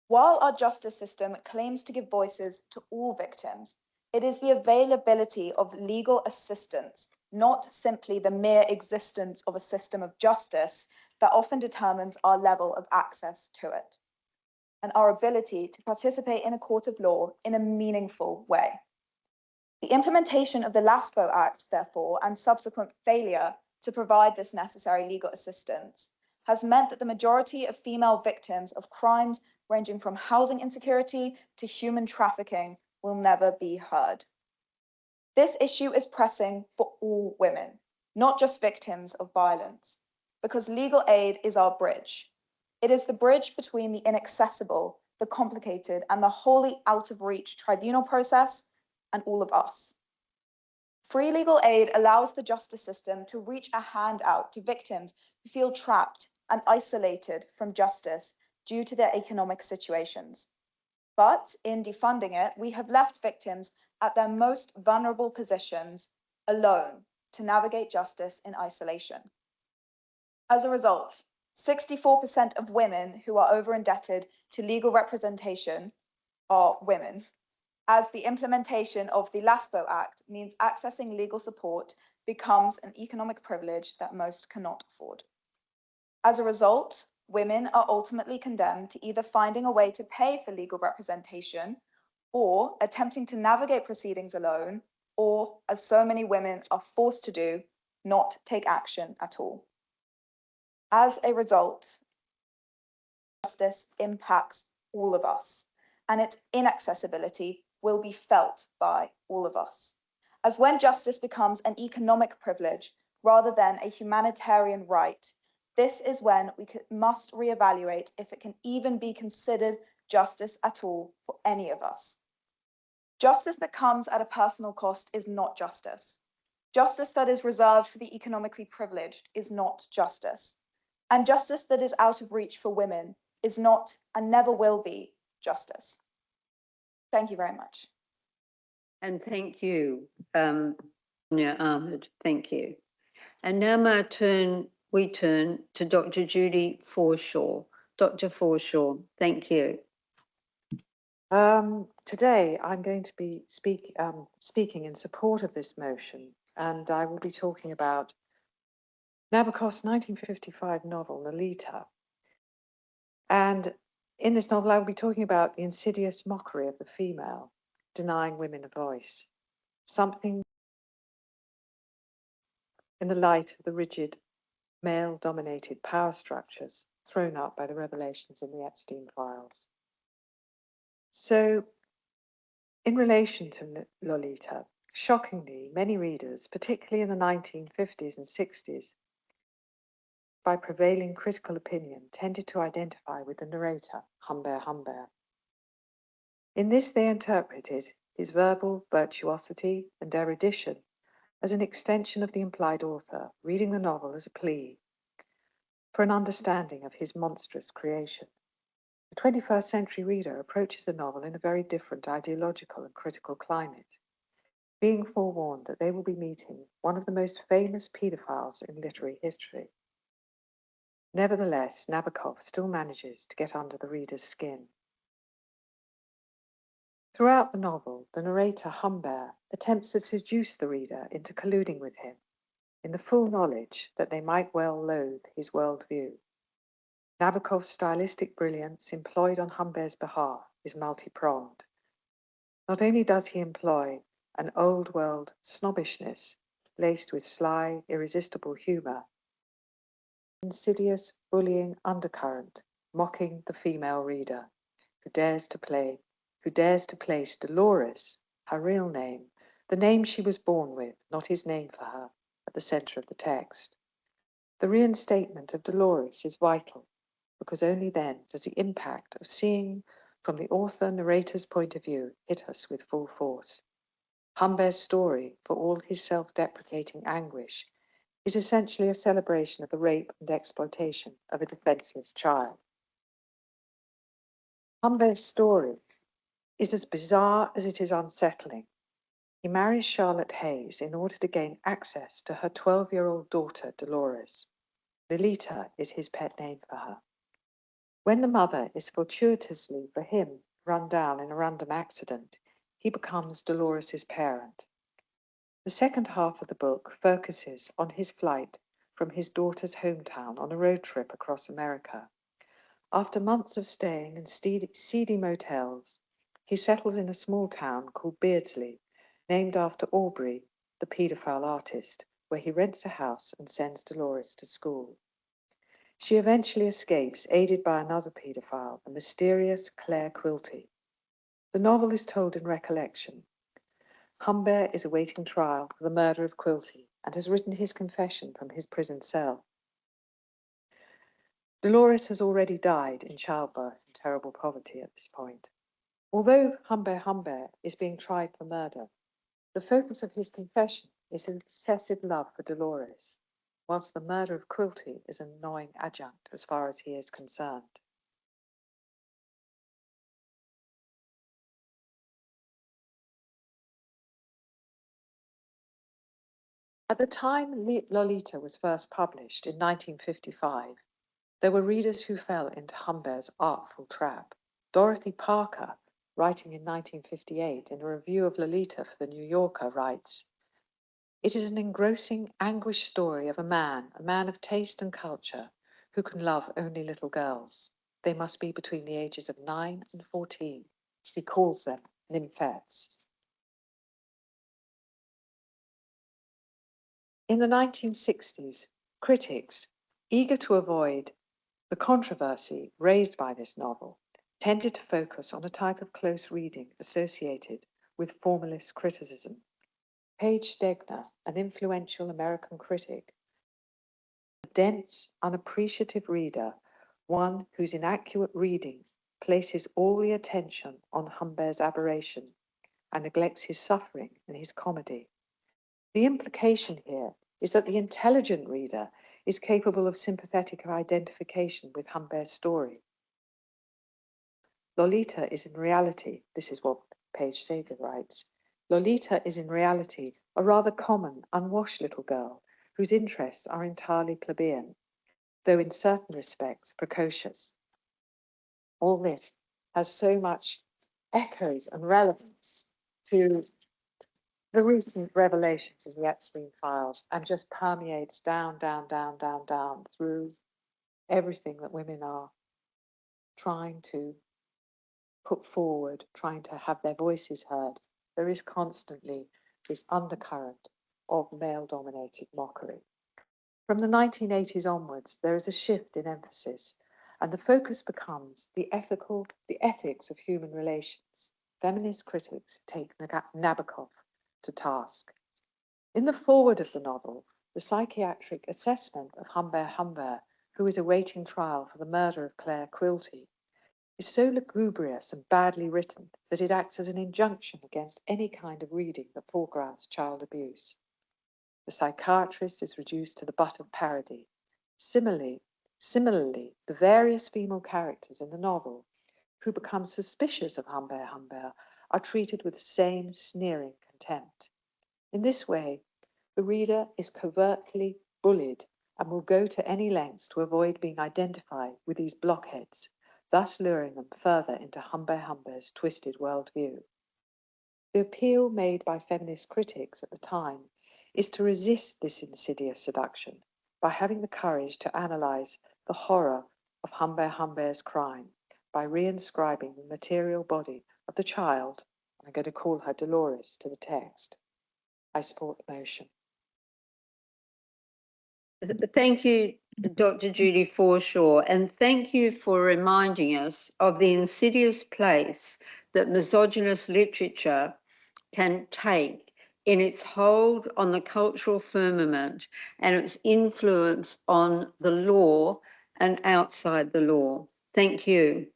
Speaker 12: While our justice system claims to give voices to all victims, it is the availability of legal assistance, not simply the mere existence of a system of justice, that often determines our level of access to it, and our ability to participate in a court of law in a meaningful way. The implementation of the LASPO Act, therefore, and subsequent failure to provide this necessary legal assistance has meant that the majority of female victims of crimes ranging from housing insecurity to human trafficking will never be heard. This issue is pressing for all women, not just victims of violence, because legal aid is our bridge. It is the bridge between the inaccessible, the complicated, and the wholly out of reach tribunal process and all of us. Free legal aid allows the justice system to reach a hand out to victims who feel trapped and isolated from justice due to their economic situations. But in defunding it, we have left victims at their most vulnerable positions alone to navigate justice in isolation. As a result, 64% of women who are over-indebted to legal representation are women, as the implementation of the LASPO Act means accessing legal support becomes an economic privilege that most cannot afford. As a result, women are ultimately condemned to either finding a way to pay for legal representation or attempting to navigate proceedings alone, or, as so many women are forced to do, not take action at all. As a result, justice impacts all of us, and its inaccessibility will be felt by all of us. As when justice becomes an economic privilege rather than a humanitarian right, this is when we must reevaluate if it can even be considered justice at all for any of us. Justice that comes at a personal cost is not justice. Justice that is reserved for the economically privileged is not justice. And justice that is out of reach for women is not and never will be justice. Thank you very much.
Speaker 1: And thank you, Sonia Ahmad. Thank you. And now we turn to Dr. Judy Forshaw. Dr. Forshaw, thank you.
Speaker 13: Today, I'm going to be speaking in support of this motion, and I will be talking about Nabokov's 1955 novel, Lolita. And in this novel, I will be talking about the insidious mockery of the female, denying women a voice, something in the light of the rigid, male-dominated power structures thrown up by the revelations in the Epstein files. So, in relation to Lolita, shockingly, many readers, particularly in the 1950s and 60s, by prevailing critical opinion, tended to identify with the narrator, Humbert. In this, they interpreted his verbal virtuosity and erudition as an extension of the implied author, reading the novel as a plea for an understanding of his monstrous creation. The 21st century reader approaches the novel in a very different ideological and critical climate. being forewarned that they will be meeting one of the most famous paedophiles in literary history. Nevertheless, Nabokov still manages to get under the reader's skin. Throughout the novel, the narrator Humbert attempts to seduce the reader into colluding with him, in the full knowledge that they might well loathe his worldview. Nabokov's stylistic brilliance employed on Humbert's behalf is multi-pronged. Not only does he employ an old-world snobbishness laced with sly, irresistible humour, insidious, bullying undercurrent, mocking the female reader, who dares to place Dolores, her real name, the name she was born with, not his name for her, at the centre of the text. The reinstatement of Dolores is vital, because only then does the impact of seeing from the author-narrator's point of view hit us with full force. Humbert's story, for all his self-deprecating anguish, is essentially a celebration of the rape and exploitation of a defenseless child. Humbert's story is as bizarre as it is unsettling. He marries Charlotte Hayes in order to gain access to her 12-year-old daughter, Dolores. Lolita is his pet name for her. When the mother is fortuitously, for him, run down in a random accident, he becomes Dolores's parent. The second half of the book focuses on his flight from his daughter's hometown on a road trip across America. After months of staying in seedy motels, he settles in a small town called Beardsley, named after Aubrey, the paedophile artist, where he rents a house and sends Dolores to school. She eventually escapes, aided by another paedophile, the mysterious Claire Quilty. The novel is told in recollection. Humbert is awaiting trial for the murder of Quilty and has written his confession from his prison cell. Dolores has already died in childbirth and terrible poverty at this point. Although Humbert is being tried for murder, the focus of his confession is an obsessive love for Dolores, whilst the murder of Quilty is an annoying adjunct as far as he is concerned. At the time Lolita was first published in 1955, there were readers who fell into Humbert's artful trap. Dorothy Parker, writing in 1958 in a review of Lolita for The New Yorker, writes, "It is an engrossing, anguished story of a man of taste and culture, who can love only little girls. They must be between the ages of 9 and 14. He calls them nymphettes." In the 1960s, critics, eager to avoid the controversy raised by this novel, tended to focus on a type of close reading associated with formalist criticism. Paige Stegner, an influential American critic, a dense, unappreciative reader, one whose inaccurate reading places all the attention on Humbert's aberration and neglects his suffering and his comedy. The implication here is that the intelligent reader is capable of sympathetic identification with Humbert's story. Lolita is in reality, this is what Paige Sager writes, Lolita is in reality a rather common, unwashed little girl whose interests are entirely plebeian, though in certain respects precocious. All this has so much echoes and relevance to the recent revelations in the Epstein files and just permeates down through everything that women are trying to put forward, trying to have their voices heard. There is constantly this undercurrent of male-dominated mockery. From the 1980s onwards, there is a shift in emphasis, and the focus becomes the ethics of human relations. Feminist critics take Nabokov to task. In the foreword of the novel, the psychiatric assessment of Humbert, who is awaiting trial for the murder of Claire Quilty, is so lugubrious and badly written that it acts as an injunction against any kind of reading that foregrounds child abuse. The psychiatrist is reduced to the butt of parody. Similarly, the various female characters in the novel who become suspicious of Humbert are treated with the same sneering contempt. In this way, the reader is covertly bullied and will go to any lengths to avoid being identified with these blockheads, thus luring them further into Humbe's twisted worldview. The appeal made by feminist critics at the time is to resist this insidious seduction by having the courage to analyse the horror of Humbe's crime by reinscribing the material body of the child, I'm going to call her Dolores, to the text. I support the motion.
Speaker 1: Thank you, Dr. Judy Forshaw, and thank you for reminding us of the insidious place that misogynist literature can take in its hold on the cultural firmament and its influence on the law and outside the law. Thank you.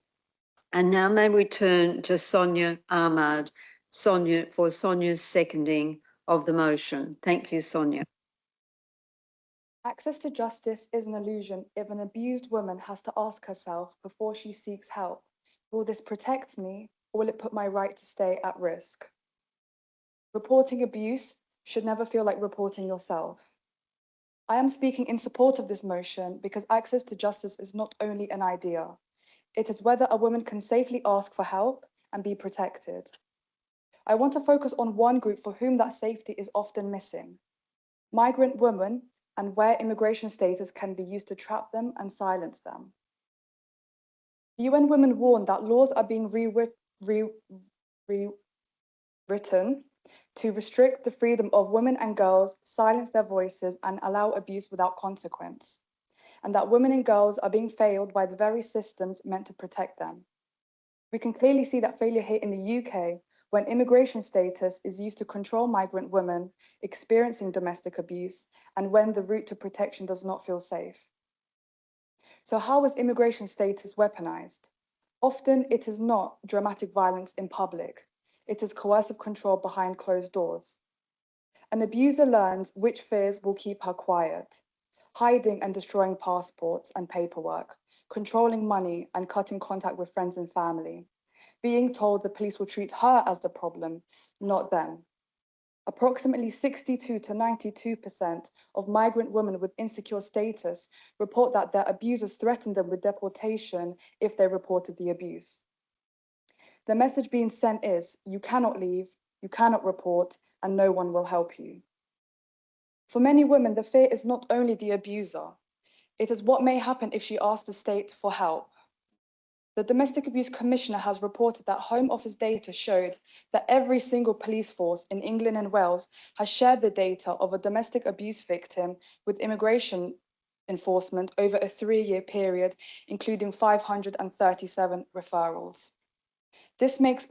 Speaker 1: And now may we turn to Sonia Ahmad, for Sonia's seconding of the motion. Thank you, Sonia.
Speaker 12: Access to justice is an illusion if an abused woman has to ask herself before she seeks help, will this protect me or will it put my right to stay at risk? Reporting abuse should never feel like reporting yourself. I am speaking in support of this motion because access to justice is not only an idea, it is whether a woman can safely ask for help and be protected. I want to focus on one group for whom that safety is often missing: migrant women, and where immigration status can be used to trap them and silence them. The UN Women warn that laws are being rewritten to restrict the freedom of women and girls, silence their voices, and allow abuse without consequence, and that women and girls are being failed by the very systems meant to protect them. We can clearly see that failure here in the UK when immigration status is used to control migrant women experiencing domestic abuse and when the route to protection does not feel safe. So how is immigration status weaponized? Often it is not dramatic violence in public. It is coercive control behind closed doors. An abuser learns which fears will keep her quiet, hiding and destroying passports and paperwork, controlling money and cutting contact with friends and family, being told the police will treat her as the problem, not them. Approximately 62 to 92% of migrant women with insecure status report that their abusers threatened them with deportation if they reported the abuse. The message being sent is, you cannot leave, you cannot report, and no one will help you. For many women, the fear is not only the abuser, it is what may happen if she asks the state for help. The Domestic Abuse Commissioner has reported that Home Office data showed that every single police force in England and Wales has shared the data of a domestic abuse victim with immigration enforcement over a 3-year period, including 537 referrals. This makes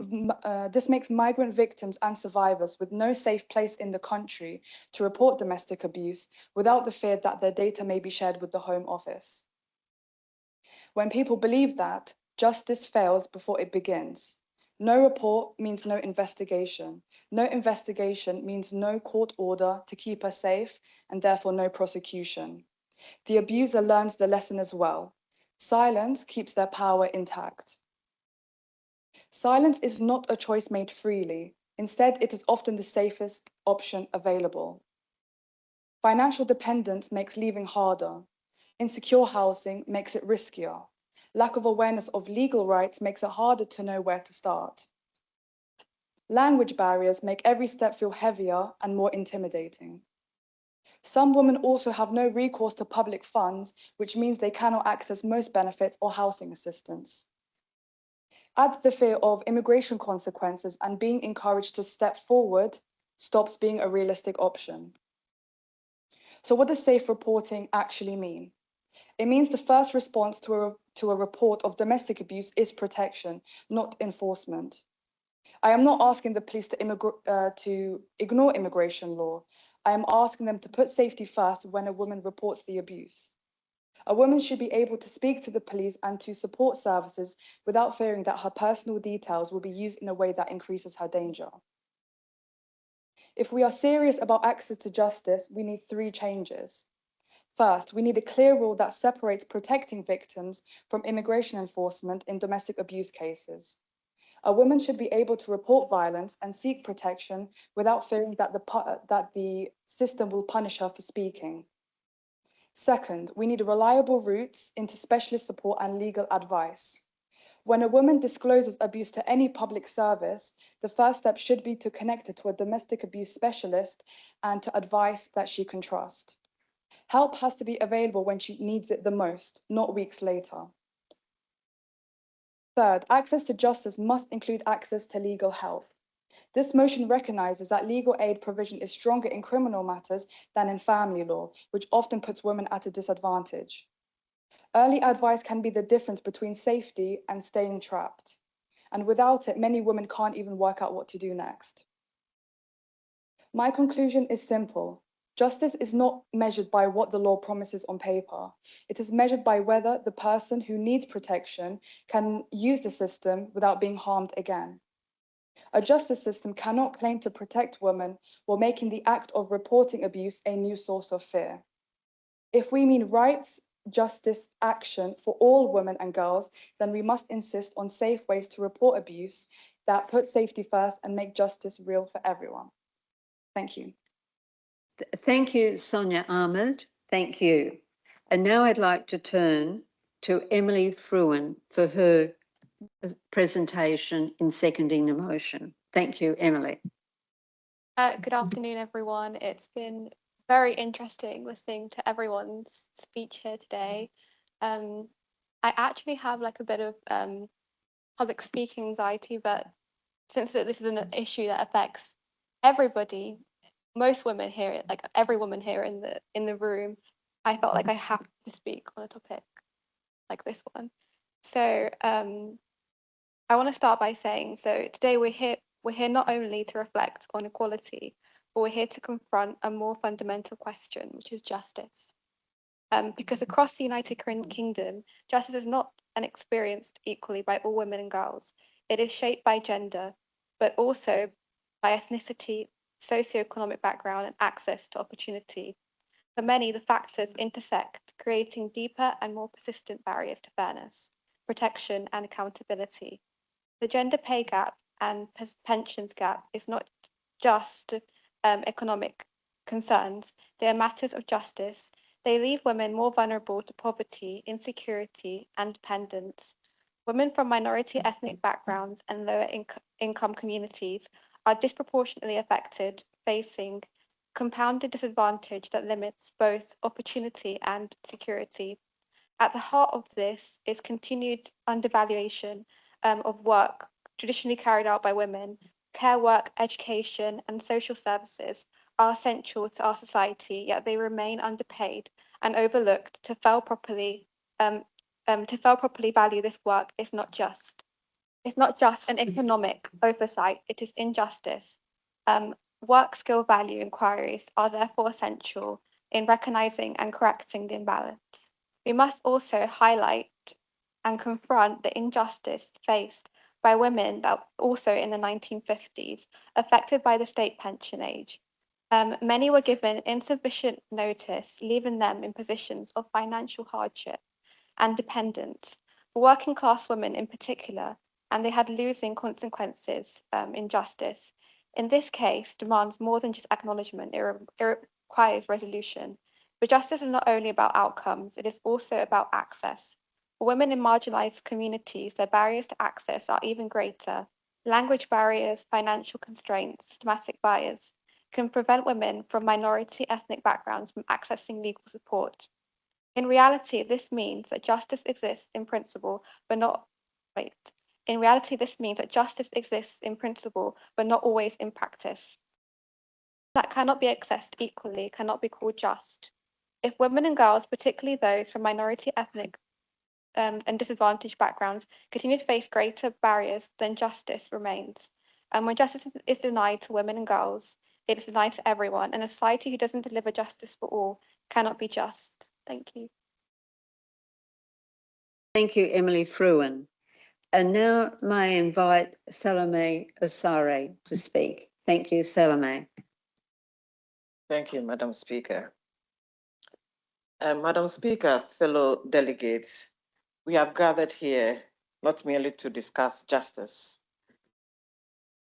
Speaker 12: migrant victims and survivors with no safe place in the country to report domestic abuse without the fear that their data may be shared with the Home Office. When people believe that, justice fails before it begins. No report means no investigation. No investigation means no court order to keep her safe and therefore no prosecution. The abuser learns the lesson as well. Silence keeps their power intact. Silence is not a choice made freely. Instead, it is often the safest option available. Financial dependence makes leaving harder. Insecure housing makes it riskier. Lack of awareness of legal rights makes it harder to know where to start. Language barriers make every step feel heavier and more intimidating. Some women also have no recourse to public funds, which means they cannot access most benefits or housing assistance. Add the fear of immigration consequences and being encouraged to step forward stops being a realistic option. So what does safe reporting actually mean? It means the first response to a report of domestic abuse is protection, not enforcement. I am not asking the police to ignore immigration law. I am asking them to put safety first when a woman reports the abuse. A woman should be able to speak to the police and to support services without fearing that her personal details will be used in a way that increases her danger. If we are serious about access to justice, we need 3 changes. First, we need a clear rule that separates protecting victims from immigration enforcement in domestic abuse cases. A woman should be able to report violence and seek protection without fearing that the system will punish her for speaking. Second, we need reliable routes into specialist support and legal advice. When a woman discloses abuse to any public service, the first step should be to connect her to a domestic abuse specialist and to advice that she can trust. Help has to be available when she needs it the most, not weeks later. Third, access to justice must include access to legal help. This motion recognises that legal aid provision is stronger in criminal matters than in family law, which often puts women at a disadvantage. Early advice can be the difference between safety and staying trapped. And without it, many women can't even work out what to do next. My conclusion is simple. Justice is not measured by what the law promises on paper. It is measured by whether the person who needs protection can use the system without being harmed again. A justice system cannot claim to protect women while making the act of reporting abuse a new source of fear. If we mean rights, justice, action for all women and girls, then we must insist on safe ways to report abuse that put safety first and make justice real for everyone. Thank you.
Speaker 1: Thank you, Sonia Ahmad. Thank you. And now I'd like to turn to Emily Frewin for her presentation in seconding the motion. Thank you, Emily.
Speaker 11: Good afternoon, everyone. It's been very interesting listening to everyone's speech here today. I actually have like a bit of public speaking anxiety, but since this is an issue that affects everybody, most women here, like every woman here in the room, I felt like I have to speak on a topic like this one. So I want to start by saying, so today we're here not only to reflect on equality, but we're here to confront a more fundamental question, which is justice. Because across the United Kingdom, justice is not experienced equally by all women and girls. It is shaped by gender, but also by ethnicity, socioeconomic background, and access to opportunity. For many, the factors intersect, creating deeper and more persistent barriers to fairness, protection, and accountability. The gender pay gap and pensions gap is not just economic concerns, they are matters of justice. They leave women more vulnerable to poverty, insecurity, and dependence. Women from minority ethnic backgrounds and lower income communities are disproportionately affected, facing compounded disadvantage that limits both opportunity and security. At the heart of this is continued undervaluation of work traditionally carried out by women. Care work, education, and social services are essential to our society, yet they remain underpaid and overlooked. To fail properly value this work is not just. It's not just an economic oversight, it is injustice. Work skill value inquiries are therefore essential in recognizing and correcting the imbalance. We must also highlight and confront the injustice faced by women that also in the 1950s, affected by the state pension age. Many were given insufficient notice, leaving them in positions of financial hardship and dependence. For working class women in particular, and they had losing consequences in justice. In this case, demands more than just acknowledgement, it requires resolution. But justice is not only about outcomes, it is also about access. For women in marginalized communities, their barriers to access are even greater. Language barriers, financial constraints, systematic bias can prevent women from minority ethnic backgrounds from accessing legal support. In reality, this means that justice exists in principle, but not always in practice. That cannot be accessed equally, cannot be called just. If women and girls, particularly those from minority ethnic and disadvantaged backgrounds, continue to face greater barriers, then justice remains. And when justice is denied to women and girls, it is denied to everyone, and a society who doesn't deliver justice for all cannot be just. Thank you.
Speaker 1: Thank you, Emily Frewin. And now may I invite Salomey Asare to speak. Thank you, Salomey.
Speaker 14: Thank you, Madam Speaker. Madam Speaker, fellow delegates, we have gathered here not merely to discuss justice,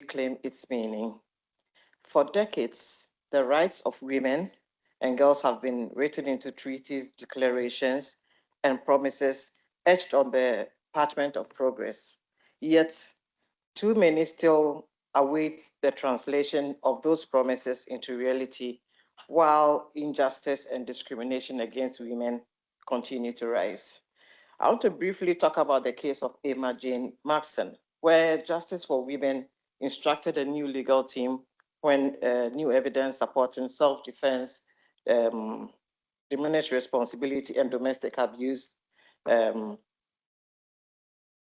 Speaker 14: claim its meaning. For decades, the rights of women and girls have been written into treaties, declarations, and promises etched on the parchment of progress. Yet, too many still await the translation of those promises into reality, while injustice and discrimination against women continue to rise. I want to briefly talk about the case of Emma Jane Maxson, where Justice for Women instructed a new legal team when new evidence supporting self-defense, diminished responsibility, and domestic abuse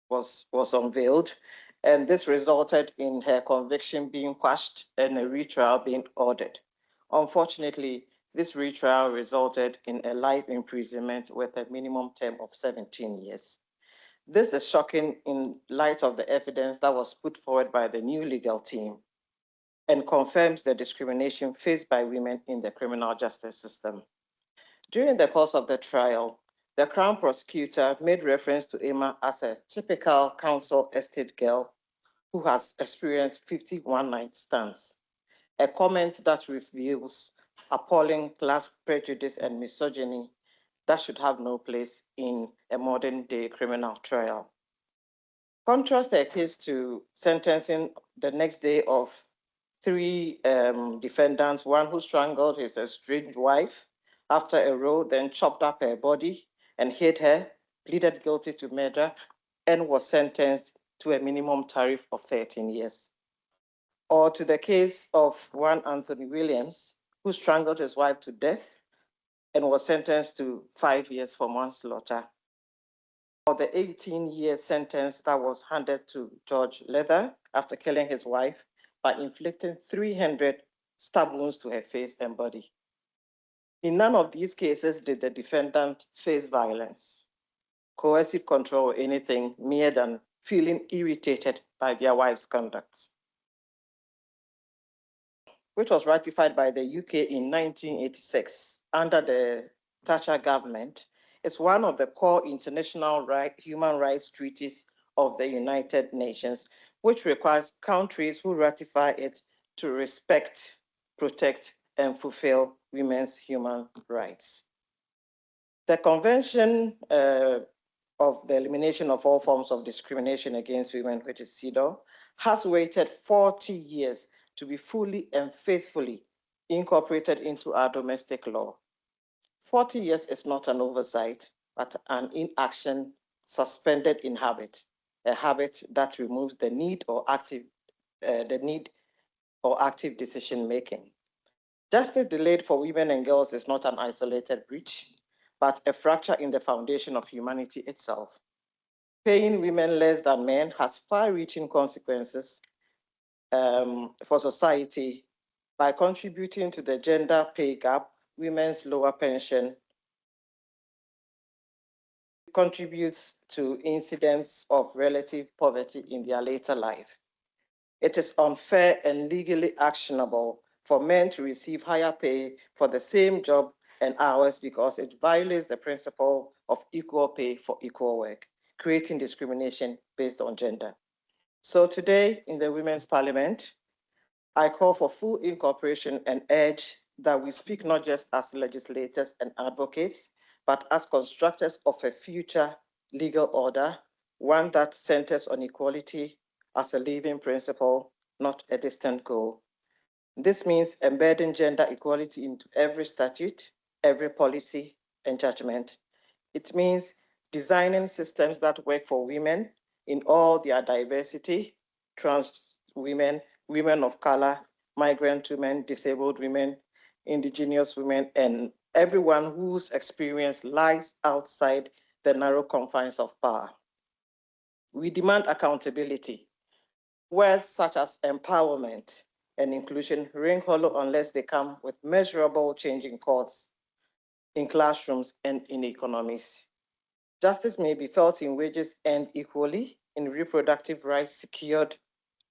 Speaker 14: was unveiled. And this resulted in her conviction being quashed and a retrial being ordered. Unfortunately, this retrial resulted in a life imprisonment with a minimum term of 17 years. This is shocking in light of the evidence that was put forward by the new legal team and confirms the discrimination faced by women in the criminal justice system. During the course of the trial, the Crown prosecutor made reference to Emma as a typical council estate girl who has experienced 51 night stands, a comment that reveals appalling class prejudice and misogyny that should have no place in a modern day criminal trial. Contrast the case to sentencing the next day of three defendants, one who strangled his estranged wife after a row, then chopped up her body and hid her, pleaded guilty to murder, and was sentenced to a minimum tariff of 13 years. Or to the case of one Anthony Williams, who strangled his wife to death and was sentenced to 5 years for manslaughter. Or the 18-year sentence that was handed to George Leather after killing his wife by inflicting 300 stab wounds to her face and body. In none of these cases did the defendant face violence, coercive control, or anything mere than feeling irritated by their wife's conduct, which was ratified by the UK in 1986 under the Thatcher government. It's one of the core international human rights treaties of the United Nations, which requires countries who ratify it to respect, protect, and fulfill women's human rights. The Convention of the Elimination of All Forms of Discrimination Against Women, which is CEDAW, has waited 40 years to be fully and faithfully incorporated into our domestic law. 40 years is not an oversight, but an inaction suspended in habit, a habit that removes the need or active decision-making. Justice delayed for women and girls is not an isolated breach, but a fracture in the foundation of humanity itself. Paying women less than men has far-reaching consequences for society by contributing to the gender pay gap. Women's lower pension contributes to incidents of relative poverty in their later life. It is unfair and legally actionable for men to receive higher pay for the same job and hours because it violates the principle of equal pay for equal work, creating discrimination based on gender. So today in the Women's Parliament, I call for full incorporation and urge that we speak not just as legislators and advocates, but as constructors of a future legal order, one that centers on equality as a living principle, not a distant goal. This means embedding gender equality into every statute, every policy, and judgment. It means designing systems that work for women in all their diversity, trans women, women of color, migrant women, disabled women, indigenous women, and everyone whose experience lies outside the narrow confines of power. We demand accountability. Words such as empowerment and inclusion ring hollow unless they come with measurable change in costs, in classrooms, and in economies. Justice may be felt in wages earned equally, in reproductive rights secured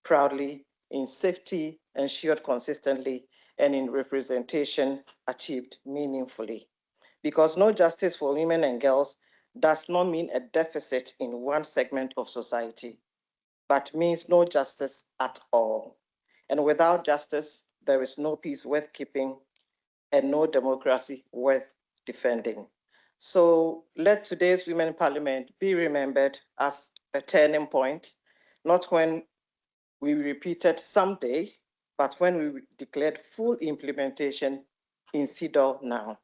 Speaker 14: proudly, in safety ensured consistently, and in representation achieved meaningfully. Because no justice for women and girls does not mean a deficit in one segment of society. but means no justice at all. And without justice, there is no peace worth keeping and no democracy worth defending. So let today's Women in Parliament be remembered as a turning point, not when we repeated someday, but when we declared full implementation in CEDAW now.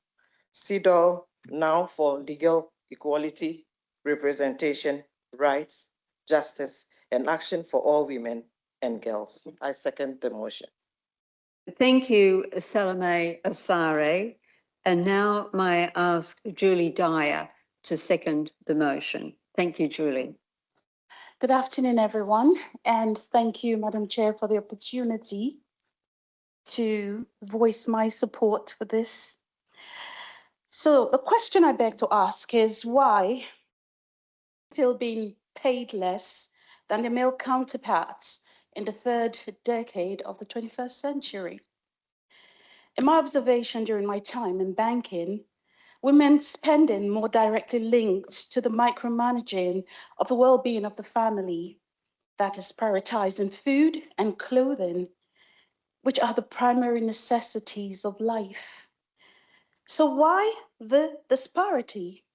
Speaker 14: CEDAW now for legal equality, representation, rights, justice, and action for all women and girls. I second the motion.
Speaker 1: Thank you, Salomey Asare. And now may I ask Julie Dyer to second the motion. Thank you, Julie.
Speaker 15: Good afternoon, everyone, and thank you, Madam Chair, for the opportunity to voice my support for this. So the question I beg to ask is why still being paid less than their male counterparts in the third decade of the 21st century? In my observation during my time in banking, women's spending more directly linked to the micromanaging of the well-being of the family, that is prioritizing food and clothing, which are the primary necessities of life. So why the disparity?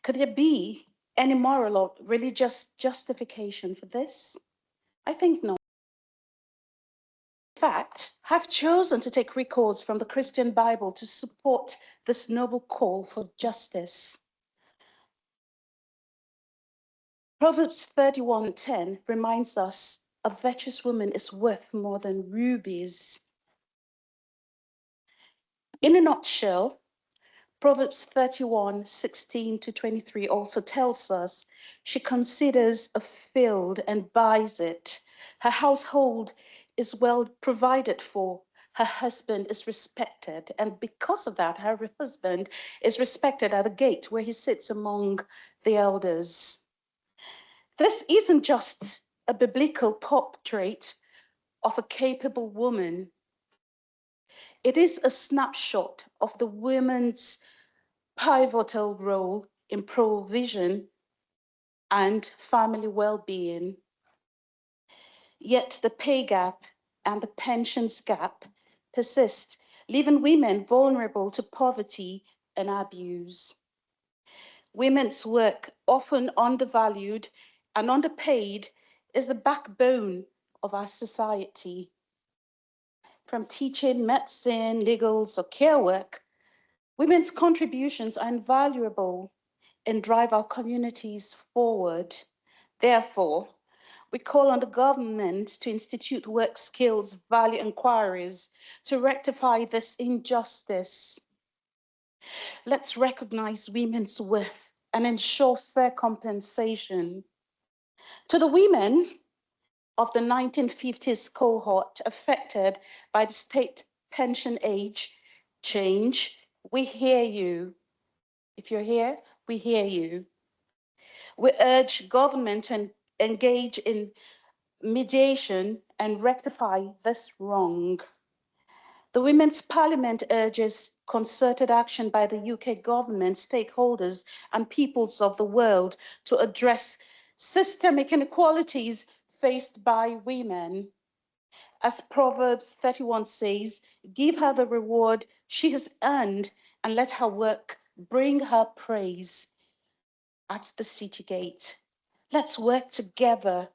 Speaker 15: Could there be any moral or religious justification for this? I think not. In fact, I've chosen to take recourse from the Christian Bible to support this noble call for justice. Proverbs 31:10 reminds us a virtuous woman is worth more than rubies. In a nutshell, Proverbs 31:16-23 also tells us she considers a field and buys it. Her household is well provided for. Her husband is respected. And because of that, her husband is respected at the gate where he sits among the elders. This isn't just a biblical portrait of a capable woman. It is a snapshot of the women's pivotal role in provision and family well-being. Yet the pay gap and the pensions gap persist, leaving women vulnerable to poverty and abuse. Women's work, often undervalued and underpaid, is the backbone of our society. From teaching, medicine, legals, or care work, women's contributions are invaluable and drive our communities forward. Therefore, we call on the government to institute work skills value inquiries to rectify this injustice. Let's recognize women's worth and ensure fair compensation. To the women of the 1950s cohort affected by the state pension age change, we hear you. If you're here, we hear you. We urge government to engage in mediation and rectify this wrong. The Women's Parliament urges concerted action by the UK government, stakeholders, and peoples of the world to address systemic inequalities faced by women. As Proverbs 31 says, give her the reward she has earned and let her work bring her praise at the city gate. Let's work together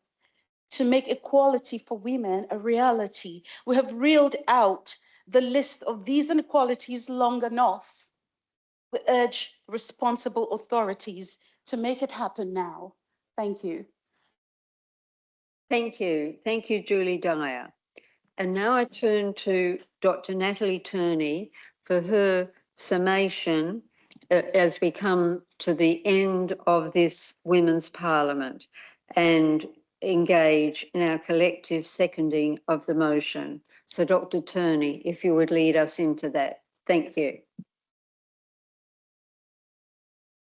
Speaker 15: to make equality for women a reality. We have reeled out the list of these inequalities long enough. We urge responsible authorities to make it happen now. Thank you.
Speaker 1: Thank you. Thank you, Julie Dyer. And now I turn to Dr. Natalie Turney for her summation as we come to the end of this Women's Parliament and engage in our collective seconding of the motion. So Dr. Turney, if you would lead us into that. Thank you.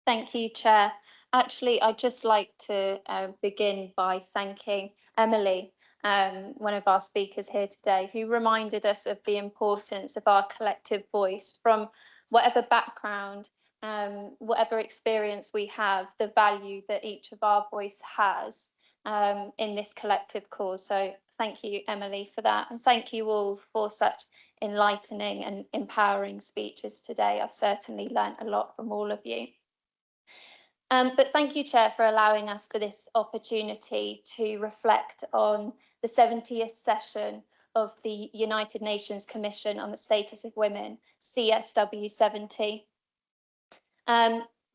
Speaker 11: Thank you, Chair. Actually, I'd just like to begin by thanking Emily, one of our speakers here today, who reminded us of the importance of our collective voice from whatever background, whatever experience we have, the value that each of our voice has. in this collective cause. So thank you, Emily, for that. And thank you all for such enlightening and empowering speeches today. I've certainly learnt a lot from all of you. But thank you, Chair, for allowing us for this opportunity to reflect on the 70th session of the United Nations Commission on the Status of Women, CSW 70.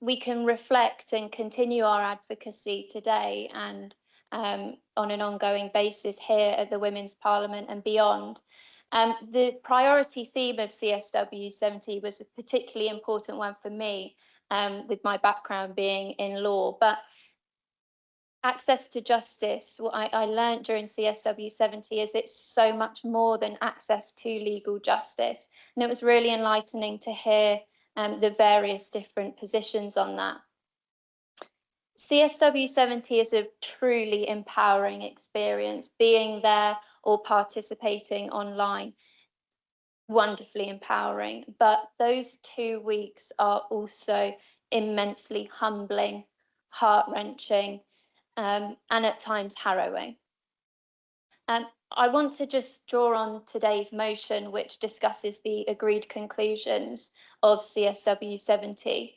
Speaker 11: We can reflect and continue our advocacy today and on an ongoing basis here at the Women's Parliament and beyond. The priority theme of CSW 70 was a particularly important one for me, with my background being in law. But access to justice, what I learned during CSW 70 is it's so much more than access to legal justice. And it was really enlightening to hear the various different positions on that. CSW 70 is a truly empowering experience, being there or participating online. Wonderfully empowering, but those 2 weeks are also immensely humbling, heart-wrenching, and at times harrowing. I want to just draw on today's motion, which discusses the agreed conclusions of CSW 70,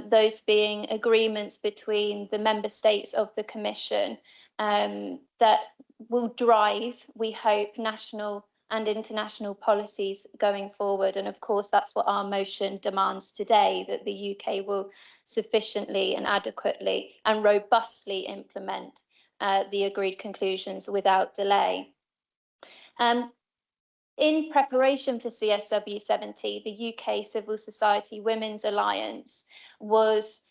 Speaker 11: those being agreements between the member states of the Commission that will drive, we hope, national and international policies going forward. And of course, that's what our motion demands today, that the UK will sufficiently and adequately and robustly implement the agreed conclusions without delay. In preparation for CSW 70, the UK Civil Society Women's Alliance was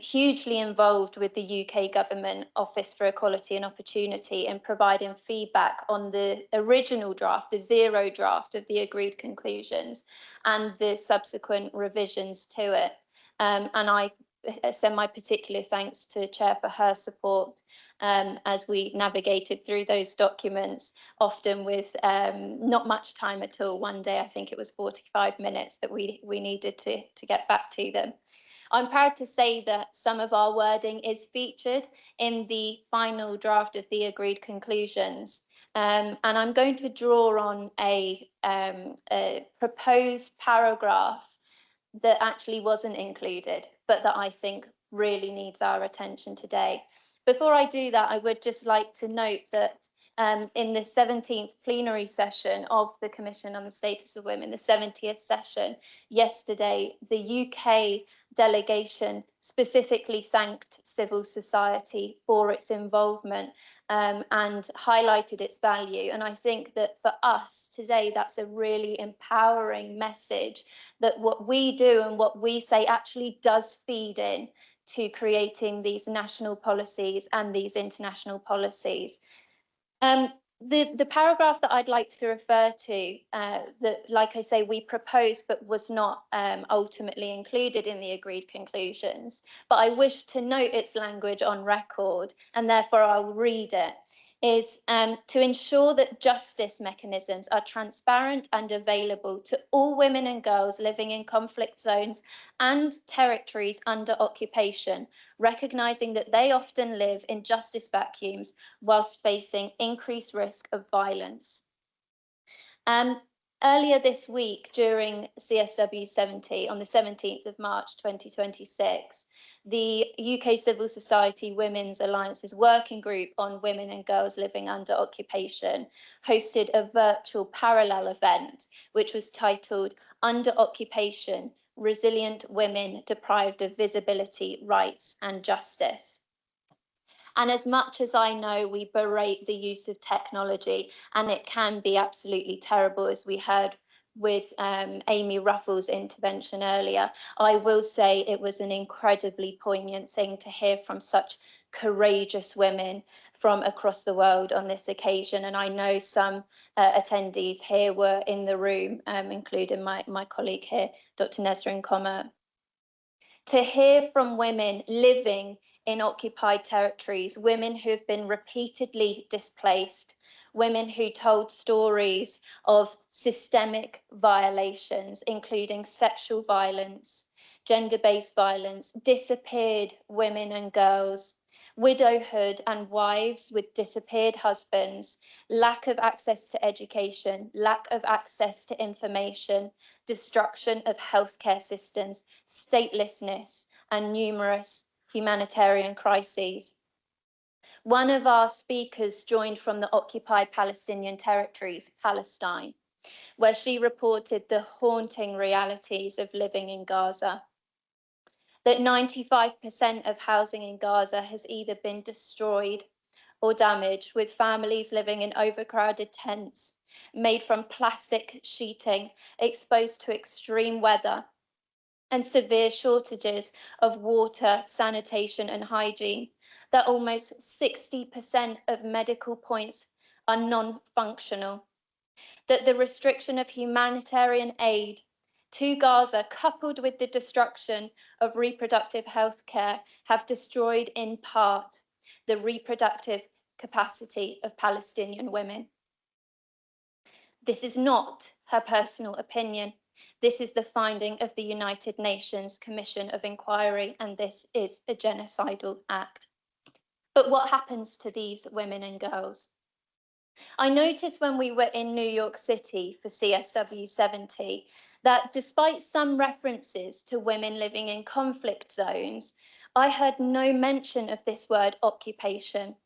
Speaker 11: hugely involved with the UK Government Office for Equality and Opportunity in providing feedback on the original draft, the zero draft of the agreed conclusions and the subsequent revisions to it. And I send my particular thanks to Chair for her support as we navigated through those documents, often with not much time at all. One day, I think it was 45 minutes that we needed to get back to them. I'm proud to say that some of our wording is featured in the final draft of the agreed conclusions. And I'm going to draw on a proposed paragraph that actually wasn't included, but that I think really needs our attention today. Before I do that, I would just like to note that in the 17th plenary session of the Commission on the Status of Women, the 70th session, yesterday, the UK delegation specifically thanked civil society for its involvement and highlighted its value. And I think that for us today, that's a really empowering message, that what we do and what we say actually does feed in to creating these national policies and these international policies. The paragraph that I'd like to refer to, that, like I say, we proposed but was not ultimately included in the agreed conclusions, but I wish to note its language on record, and therefore I'll read it, is to ensure that justice mechanisms are transparent and available to all women and girls living in conflict zones and territories under occupation, recognising that they often live in justice vacuums whilst facing increased risk of violence. Earlier this week, during CSW 70, on the 17th of March 2026, the UK Civil Society Women's Alliance's working group on women and girls living under occupation hosted a virtual parallel event, which was titled Under Occupation, Resilient Women Deprived of Visibility, Rights and Justice. And as much as I know we berate the use of technology, and it can be absolutely terrible, as we heard with Amy Ruffell's intervention earlier, I will say it was an incredibly poignant thing to hear from such courageous women from across the world on this occasion. And I know some attendees here were in the room, including my colleague here, Dr. Nesrin Comert. To hear from women living in occupied territories, women who have been repeatedly displaced, women who told stories of systemic violations, including sexual violence, gender-based violence, disappeared women and girls, widowhood and wives with disappeared husbands, lack of access to education, lack of access to information, destruction of healthcare systems, statelessness, and numerous humanitarian crises. One of our speakers joined from the occupied Palestinian territories, Palestine, where she reported the haunting realities of living in Gaza. That 95% of housing in Gaza has either been destroyed or damaged, with families living in overcrowded tents made from plastic sheeting, exposed to extreme weather and severe shortages of water, sanitation and hygiene. That almost 60% of medical points are non-functional. That the restriction of humanitarian aid to Gaza, coupled with the destruction of reproductive health care, have destroyed in part the reproductive capacity of Palestinian women. This is not her personal opinion. This is the finding of the United Nations Commission of Inquiry, and this is a genocidal act. But what happens to these women and girls? I noticed when we were in New York City for CSW 70 that despite some references to women living in conflict zones, I heard no mention of this word occupation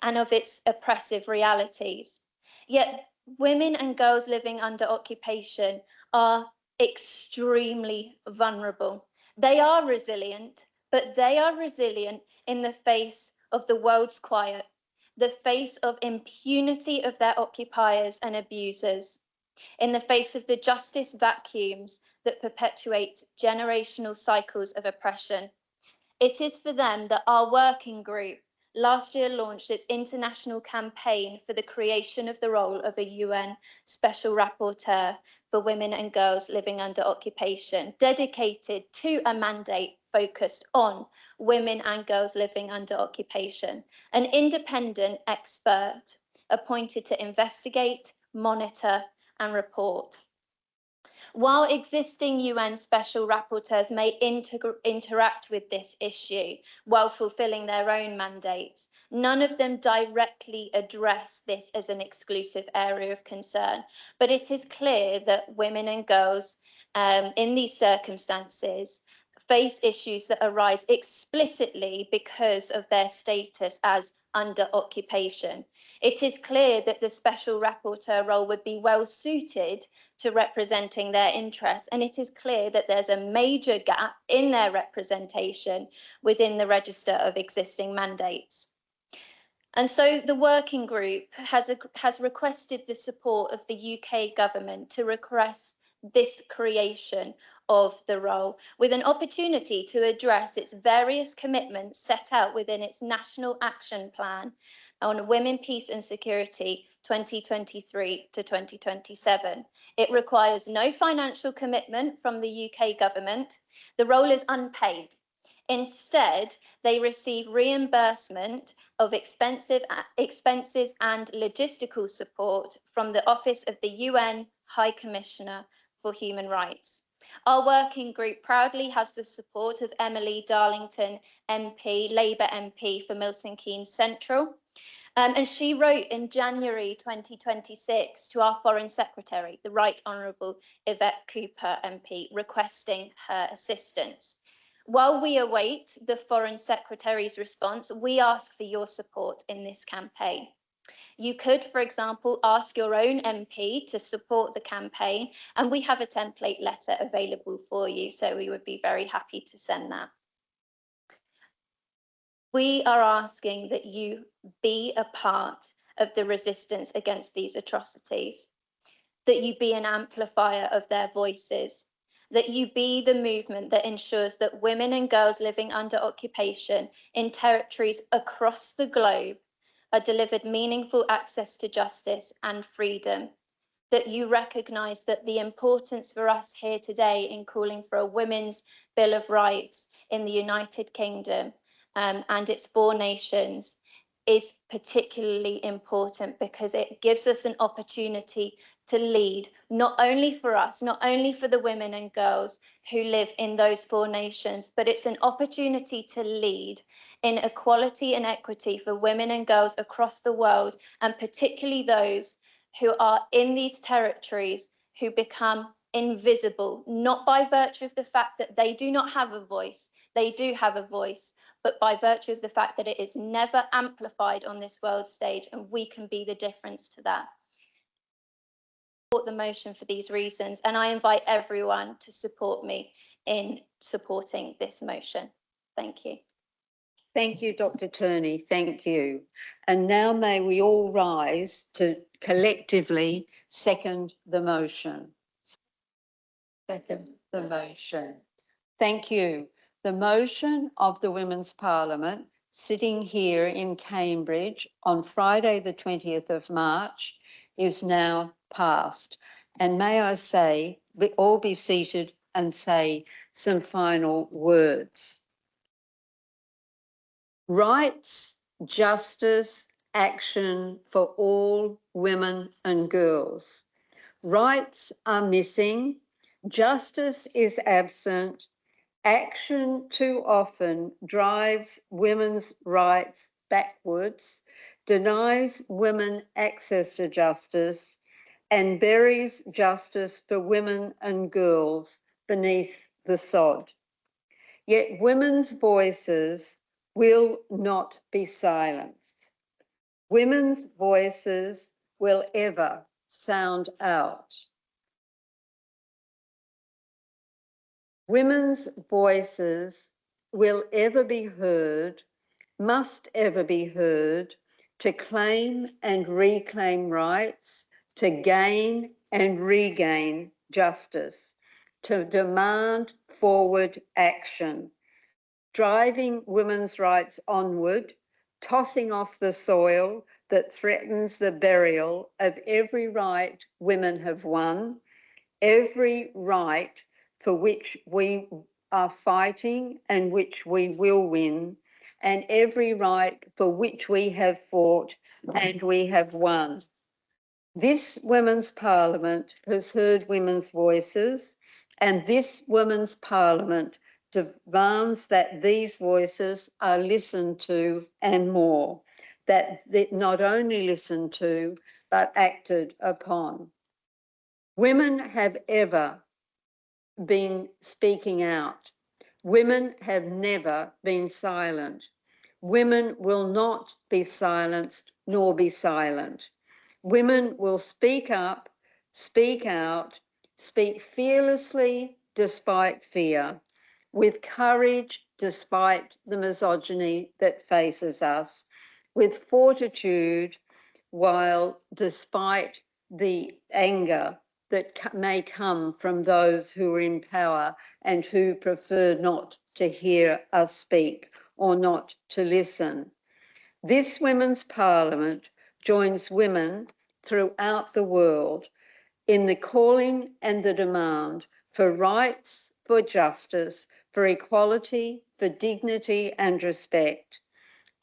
Speaker 11: and of its oppressive realities. Yet women and girls living under occupation are extremely vulnerable. They are resilient, but they are resilient in the face of the world's quiet, the face of impunity of their occupiers and abusers, in the face of the justice vacuums that perpetuate generational cycles of oppression. It is for them that our working group last year launched its international campaign for the creation of the role of a UN Special Rapporteur for women and girls living under occupation, dedicated to a mandate focused on women and girls living under occupation, an independent expert appointed to investigate, monitor, and report. While existing UN special rapporteurs may interact with this issue while fulfilling their own mandates, none of them directly address this as an exclusive area of concern. But it is clear that women and girls in these circumstances face issues that arise explicitly because of their status as under occupation. It is clear that the special rapporteur role would be well suited to representing their interests, and it is clear that there's a major gap in their representation within the register of existing mandates. And so the working group has requested the support of the UK government to request this creation of the role, with an opportunity to address its various commitments set out within its National Action Plan on Women, Peace and Security 2023 to 2027. It requires no financial commitment from the UK government. The role is unpaid. Instead, they receive reimbursement of expenses and logistical support from the Office of the UN High Commissioner for Human Rights. Our working group proudly has the support of Emily Darlington MP, Labour MP for Milton Keynes Central. And she wrote in January 2026 to our Foreign Secretary, the Right Honourable Yvette Cooper MP, requesting her assistance. While we await the Foreign Secretary's response, we ask for your support in this campaign. You could, for example, ask your own MP to support the campaign, and we have a template letter available for you, so we would be very happy to send that. We are asking that you be a part of the resistance against these atrocities, that you be an amplifier of their voices, that you be the movement that ensures that women and girls living under occupation in territories across the globe are delivered meaningful access to justice and freedom, that you recognise that the importance for us here today in calling for a Women's Bill of Rights in the United Kingdom and its 4 nations is particularly important because it gives us an opportunity to lead, not only for us, not only for the women and girls who live in those 4 nations, but it's an opportunity to lead in equality and equity for women and girls across the world, and particularly those who are in these territories who become invisible, not by virtue of the fact that they do not have a voice, they do have a voice, but by virtue of the fact that it is never amplified on this world stage, and we can be the difference to that. I support the motion for these reasons, and I invite everyone to support me in supporting this motion. Thank you.
Speaker 1: Thank you, Dr. Turney. Thank you. And now may we all rise to collectively second the motion. Second the motion. Thank you. The motion of the Women's Parliament sitting here in Cambridge on Friday, the 20th of March, is now passed. And may I say, we all be seated and say some final words. Rights, justice, action for all women and girls. Rights are missing, justice is absent, action too often drives women's rights backwards, denies women access to justice, and buries justice for women and girls beneath the sod. Yet women's voices will not be silenced. Women's voices will ever sound out. Women's voices will ever be heard, must ever be heard, to claim and reclaim rights, to gain and regain justice, to demand forward action, driving women's rights onward, tossing off the soil that threatens the burial of every right women have won, every right for which we are fighting and which we will win, and every right for which we have fought and we have won. This Women's Parliament has heard women's voices, and this Women's Parliament demands that these voices are listened to and more, that not only listened to, but acted upon. Women have ever been speaking out. Women have never been silent. Women will not be silenced nor be silent. Women will speak up, speak out, speak fearlessly despite fear, with courage despite the misogyny that faces us, with fortitude while despite the anger that may come from those who are in power and who prefer not to hear us speak or not to listen. This Women's Parliament joins women throughout the world in the calling and the demand for rights, for justice, for equality, for dignity and respect,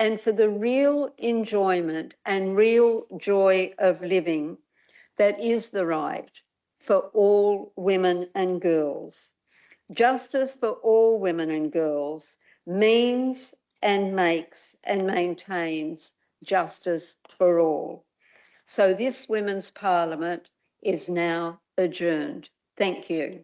Speaker 1: and for the real enjoyment and real joy of living that is the right for all women and girls. Justice for all women and girls means and makes and maintains justice for all. So this Women's Parliament is now adjourned. Thank you.